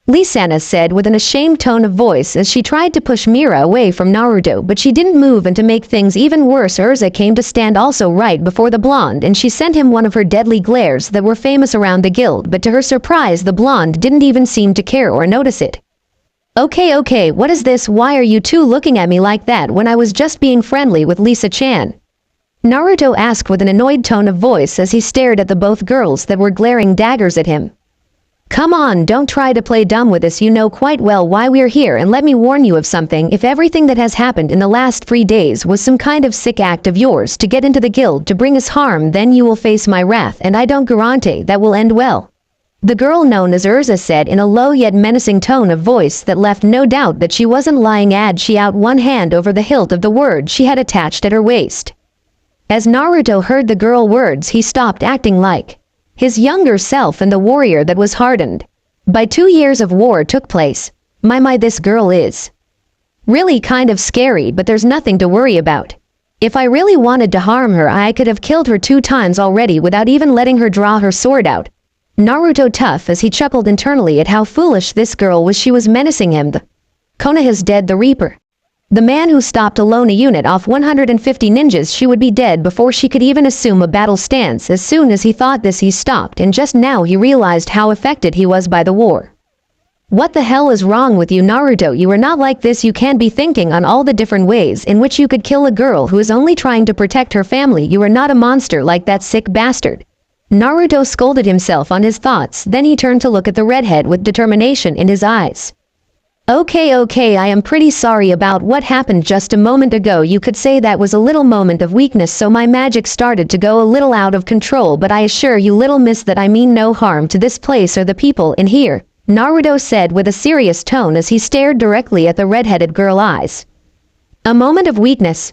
Lisanna said with an ashamed tone of voice as she tried to push Mira away from Naruto, but she didn't move, and to make things even worse, Urza came to stand also right before the blonde, and she sent him one of her deadly glares that were famous around the guild, but to her surprise the blonde didn't even seem to care or notice it. Okay, what is this? Why are you two looking at me like that when I was just being friendly with Lisa-chan? Naruto asked with an annoyed tone of voice as he stared at the both girls that were glaring daggers at him. Come on, don't try to play dumb with us, you know quite well why we're here, and let me warn you of something. If everything that has happened in the last 3 days was some kind of sick act of yours to get into the guild to bring us harm, then you will face my wrath, and I don't guarantee that will end well. The girl known as Urza said in a low yet menacing tone of voice that left no doubt that she wasn't lying, as she out one hand over the hilt of the word she had attached at her waist. As Naruto heard the girl words, he stopped acting like his younger self and the warrior that was hardened by 2 years of war took place. My, this girl is really kind of scary, but there's nothing to worry about. If I really wanted to harm her, I could have killed her 2 times already without even letting her draw her sword out. Naruto tough as he chuckled internally at how foolish this girl was. She was menacing him. The Konoha's dead, the Reaper. The man who stopped alone a unit off 150 ninjas. She would be dead before she could even assume a battle stance. As soon as he thought this, he stopped, and just now he realized how affected he was by the war. What the hell is wrong with you, Naruto? You are not like this. You can't be thinking on all the different ways in which you could kill a girl who is only trying to protect her family. You are not a monster like that sick bastard. Naruto scolded himself on his thoughts, then he turned to look at the redhead with determination in his eyes. Okay, I am pretty sorry about what happened just a moment ago. You could say that was a little moment of weakness, so my magic started to go a little out of control, but I assure you, little miss, that I mean no harm to this place or the people in here, Naruto said with a serious tone as he stared directly at the redheaded girl's eyes. A moment of weakness?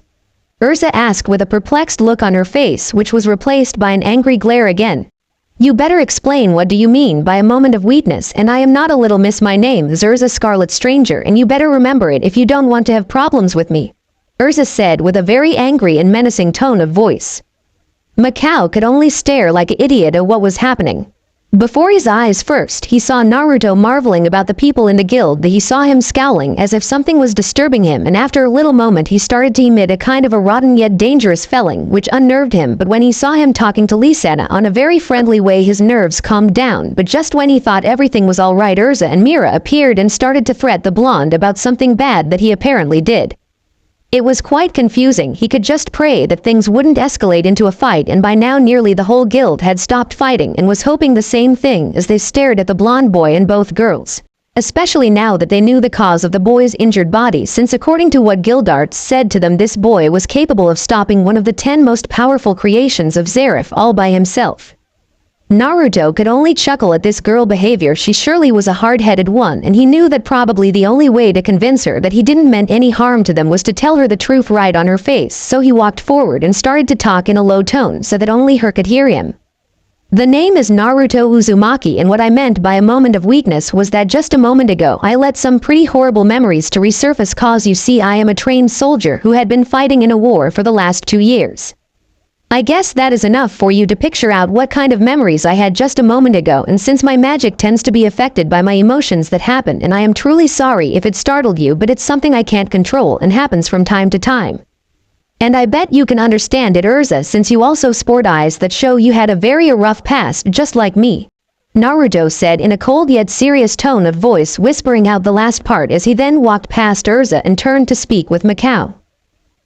Urza asked with a perplexed look on her face, which was replaced by an angry glare again. You better explain, what do you mean by a moment of weakness? And I am not a little miss, my name is Urza Scarlet Stranger, and you better remember it if you don't want to have problems with me, Urza said with a very angry and menacing tone of voice. Macau could only stare like an idiot at what was happening. Before his eyes first, he saw Naruto marveling about the people in the guild. He saw him scowling as if something was disturbing him, and after a little moment he started to emit a kind of a rotten yet dangerous feeling which unnerved him. But when he saw him talking to Lisanna on a very friendly way, his nerves calmed down. But just when he thought everything was all right, Urza and Mira appeared and started to threat the blonde about something bad that he apparently did. It was quite confusing. He could just pray that things wouldn't escalate into a fight, and by now nearly the whole guild had stopped fighting and was hoping the same thing as they stared at the blonde boy and both girls. Especially now that they knew the cause of the boy's injured body, since according to what Gildarts said to them, this boy was capable of stopping one of the 10 most powerful creations of Zeref all by himself. Naruto could only chuckle at this girl behavior. She surely was a hard-headed one, and he knew that probably the only way to convince her that he didn't meant any harm to them was to tell her the truth right on her face. So he walked forward and started to talk in a low tone so that only her could hear him. The name is Naruto Uzumaki, and what I meant by a moment of weakness was that just a moment ago I let some pretty horrible memories to resurface, cause you see I am a trained soldier who had been fighting in a war for the last 2 years. I guess that is enough for you to picture out what kind of memories I had just a moment ago, and since my magic tends to be affected by my emotions that happen, and I am truly sorry if it startled you, but it's something I can't control and happens from time to time. And I bet you can understand it, Urza, since you also sport eyes that show you had a very rough past just like me, Naruto said in a cold yet serious tone of voice, whispering out the last part as he then walked past Urza and turned to speak with Macau.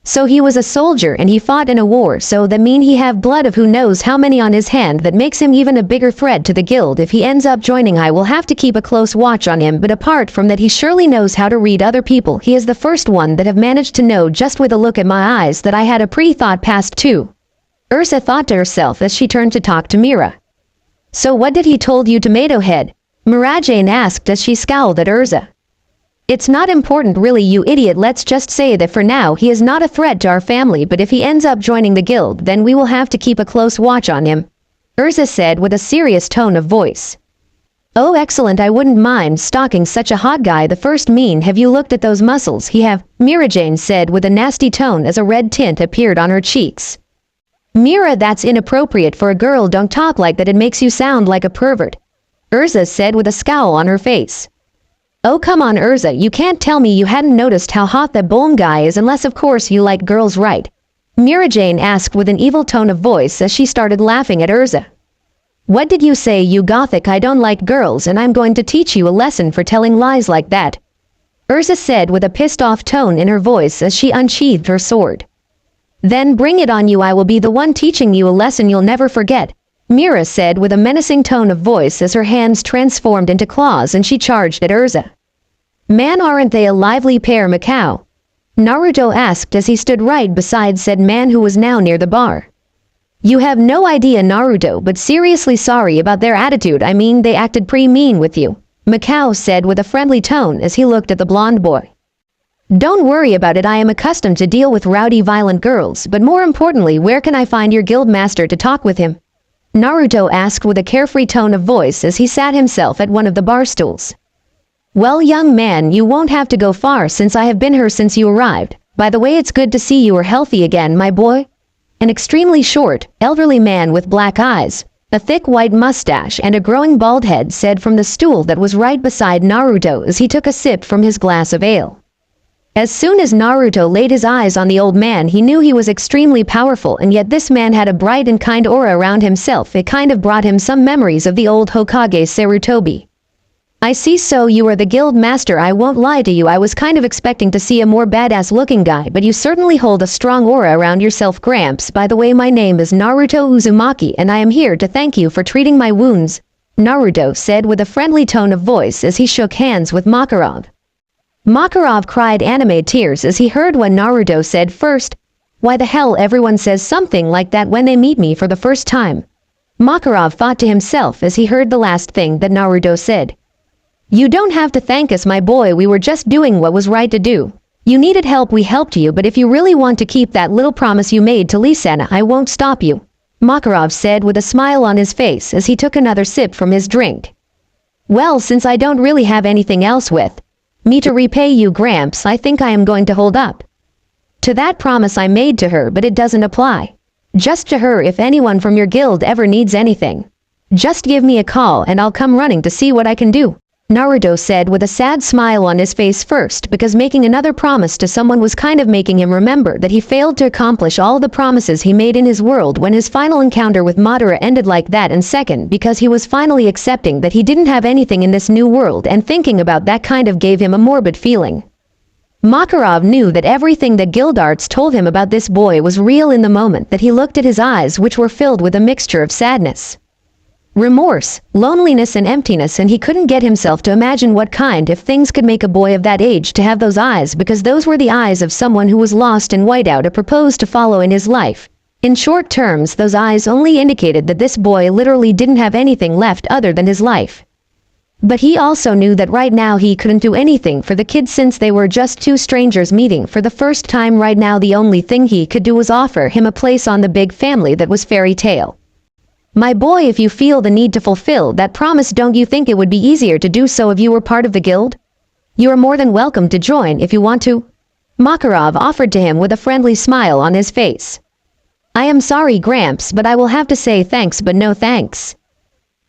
So he was a soldier and he fought in a war, so that mean he have blood of who knows how many on his hand. That makes him even a bigger threat to the guild. If he ends up joining, I will have to keep a close watch on him, but apart from that, he surely knows how to read other people. He is the first one that have managed to know just with a look at my eyes that I had a pre-thought past too, Urza thought to herself as she turned to talk to Mira. So what did he told you, Tomato Head? Mirajane asked as she scowled at Urza. It's not important really, you idiot. Let's just say that for now he is not a threat to our family, but if he ends up joining the guild, then we will have to keep a close watch on him, Urza said with a serious tone of voice. Oh excellent, I wouldn't mind stalking such a hot guy. The first mean, have you looked at those muscles he have? Mirajane said with a nasty tone as a red tint appeared on her cheeks. Mira, that's inappropriate for a girl. Don't talk like that, it makes you sound like a pervert, Urza said with a scowl on her face. Oh come on Urza, you can't tell me you hadn't noticed how hot that Bolm guy is unless of course you like girls, right? Mira-Jane asked with an evil tone of voice as she started laughing at Urza. What did you say, you gothic? I don't like girls and I'm going to teach you a lesson for telling lies like that, Urza said with a pissed-off tone in her voice as she unsheathed her sword. Then bring it on, you, I will be the one teaching you a lesson you'll never forget, Mira said with a menacing tone of voice as her hands transformed into claws and she charged at Urza. Man, aren't they a lively pair, Macau? Naruto asked as he stood right beside said man who was now near the bar. You have no idea, Naruto, but seriously sorry about their attitude. I mean, they acted pretty mean with you, Macau said with a friendly tone as he looked at the blonde boy. Don't worry about it, I am accustomed to deal with rowdy violent girls, but more importantly, where can I find your guild master to talk with him? Naruto asked with a carefree tone of voice as he sat himself at one of the bar stools. Well, young man, you won't have to go far since I have been here since you arrived. By the way, it's good to see you are healthy again, my boy. An extremely short, elderly man with black eyes, a thick white mustache and a growing bald head said from the stool that was right beside Naruto as he took a sip from his glass of ale. As soon as Naruto laid his eyes on the old man, he knew he was extremely powerful, and yet this man had a bright and kind aura around himself. It kind of brought him some memories of the old Hokage Sarutobi. I see, so you are the guild master. I won't lie to you, I was kind of expecting to see a more badass looking guy, but you certainly hold a strong aura around yourself, Gramps. By the way, my name is Naruto Uzumaki and I am here to thank you for treating my wounds, Naruto said with a friendly tone of voice as he shook hands with Makarov. Makarov cried anime tears as he heard what Naruto said first. Why the hell everyone says something like that when they meet me for the first time? Makarov thought to himself as he heard the last thing that Naruto said. You don't have to thank us, my boy, we were just doing what was right to do. You needed help, we helped you, but if you really want to keep that little promise you made to Lisana, I won't stop you, Makarov said with a smile on his face as he took another sip from his drink. Well, since I don't really have anything else with me to repay you, Gramps, I think I am going to hold up to that promise I made to her, but it doesn't apply just to her. If anyone from your guild ever needs anything, just give me a call and I'll come running to see what I can do, Naruto said with a sad smile on his face first, because making another promise to someone was kind of making him remember that he failed to accomplish all the promises he made in his world when his final encounter with Madara ended like that, and second because he was finally accepting that he didn't have anything in this new world, and thinking about that kind of gave him a morbid feeling. Makarov knew that everything that Gildarts told him about this boy was real in the moment that he looked at his eyes, which were filled with a mixture of sadness, remorse, loneliness and emptiness, and he couldn't get himself to imagine what kind of things could make a boy of that age to have those eyes, because those were the eyes of someone who was lost and whiteout, a proposed to follow in his life. In short terms, those eyes only indicated that this boy literally didn't have anything left other than his life. But he also knew that right now he couldn't do anything for the kid since they were just two strangers meeting for the first time. Right now the only thing he could do was offer him a place on the big family that was Fairy Tail. My boy, if you feel the need to fulfill that promise, don't you think it would be easier to do so if you were part of the guild? You are more than welcome to join if you want to, Makarov offered to him with a friendly smile on his face. I am sorry, Gramps, but I will have to say thanks but no thanks.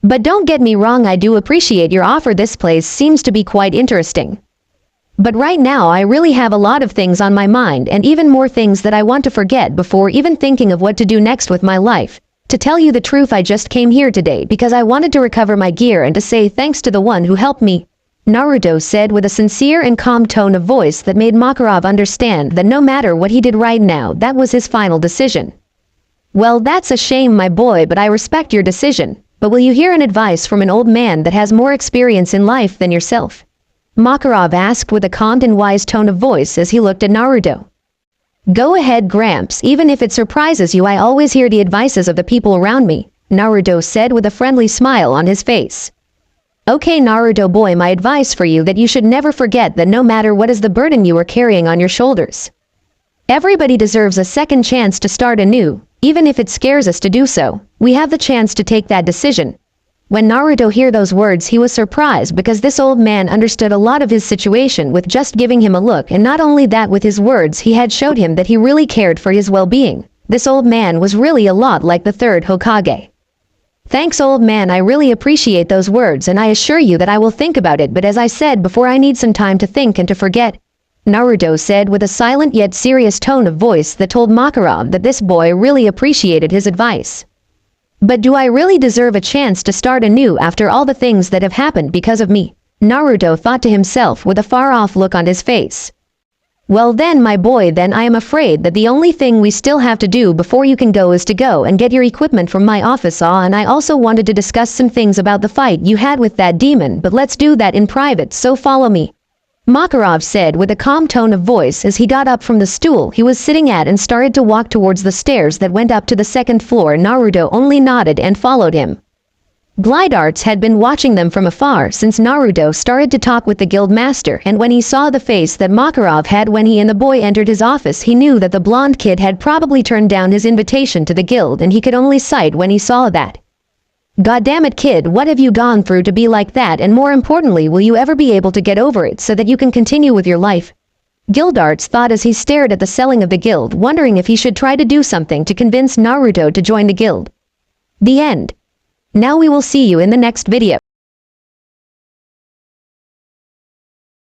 But don't get me wrong, I do appreciate your offer. This place seems to be quite interesting. But right now I really have a lot of things on my mind, and even more things that I want to forget before even thinking of what to do next with my life. To tell you the truth, I just came here today because I wanted to recover my gear and to say thanks to the one who helped me, Naruto said with a sincere and calm tone of voice that made Makarov understand that no matter what he did right now, that was his final decision. Well, that's a shame, my boy, but I respect your decision. But will you hear an advice from an old man that has more experience in life than yourself? Makarov asked with a calm and wise tone of voice as he looked at Naruto. Go ahead, Gramps, even if it surprises you, I always hear the advices of the people around me, Naruto said with a friendly smile on his face. Okay, Naruto boy, my advice for you that you should never forget that no matter what is the burden you are carrying on your shoulders, everybody deserves a second chance to start anew, even if it scares us to do so. We have the chance to take that decision. When Naruto heard those words, he was surprised because this old man understood a lot of his situation with just giving him a look, and not only that, with his words he had showed him that he really cared for his well-being. This old man was really a lot like the third Hokage. Thanks, old man, I really appreciate those words and I assure you that I will think about it, but as I said before, I need some time to think and to forget, Naruto said with a silent yet serious tone of voice that told Makarov that this boy really appreciated his advice. But do I really deserve a chance to start anew after all the things that have happened because of me? Naruto thought to himself with a far-off look on his face. Well then, my boy, then I am afraid that the only thing we still have to do before you can go is to go and get your equipment from my office. And I also wanted to discuss some things about the fight you had with that demon, but let's do that in private, so follow me. Makarov said with a calm tone of voice as he got up from the stool he was sitting at and started to walk towards the stairs that went up to the second floor. Naruto only nodded and followed him. Glide Arts had been watching them from afar since Naruto started to talk with the guild master, and when he saw the face that Makarov had when he and the boy entered his office, he knew that the blonde kid had probably turned down his invitation to the guild, and he could only sigh when he saw that. Goddammit, kid, what have you gone through to be like that, and more importantly, will you ever be able to get over it so that you can continue with your life? Guildarts thought as he stared at the ceiling of the guild, wondering if he should try to do something to convince Naruto to join the guild. The end. Now we will see you in the next video.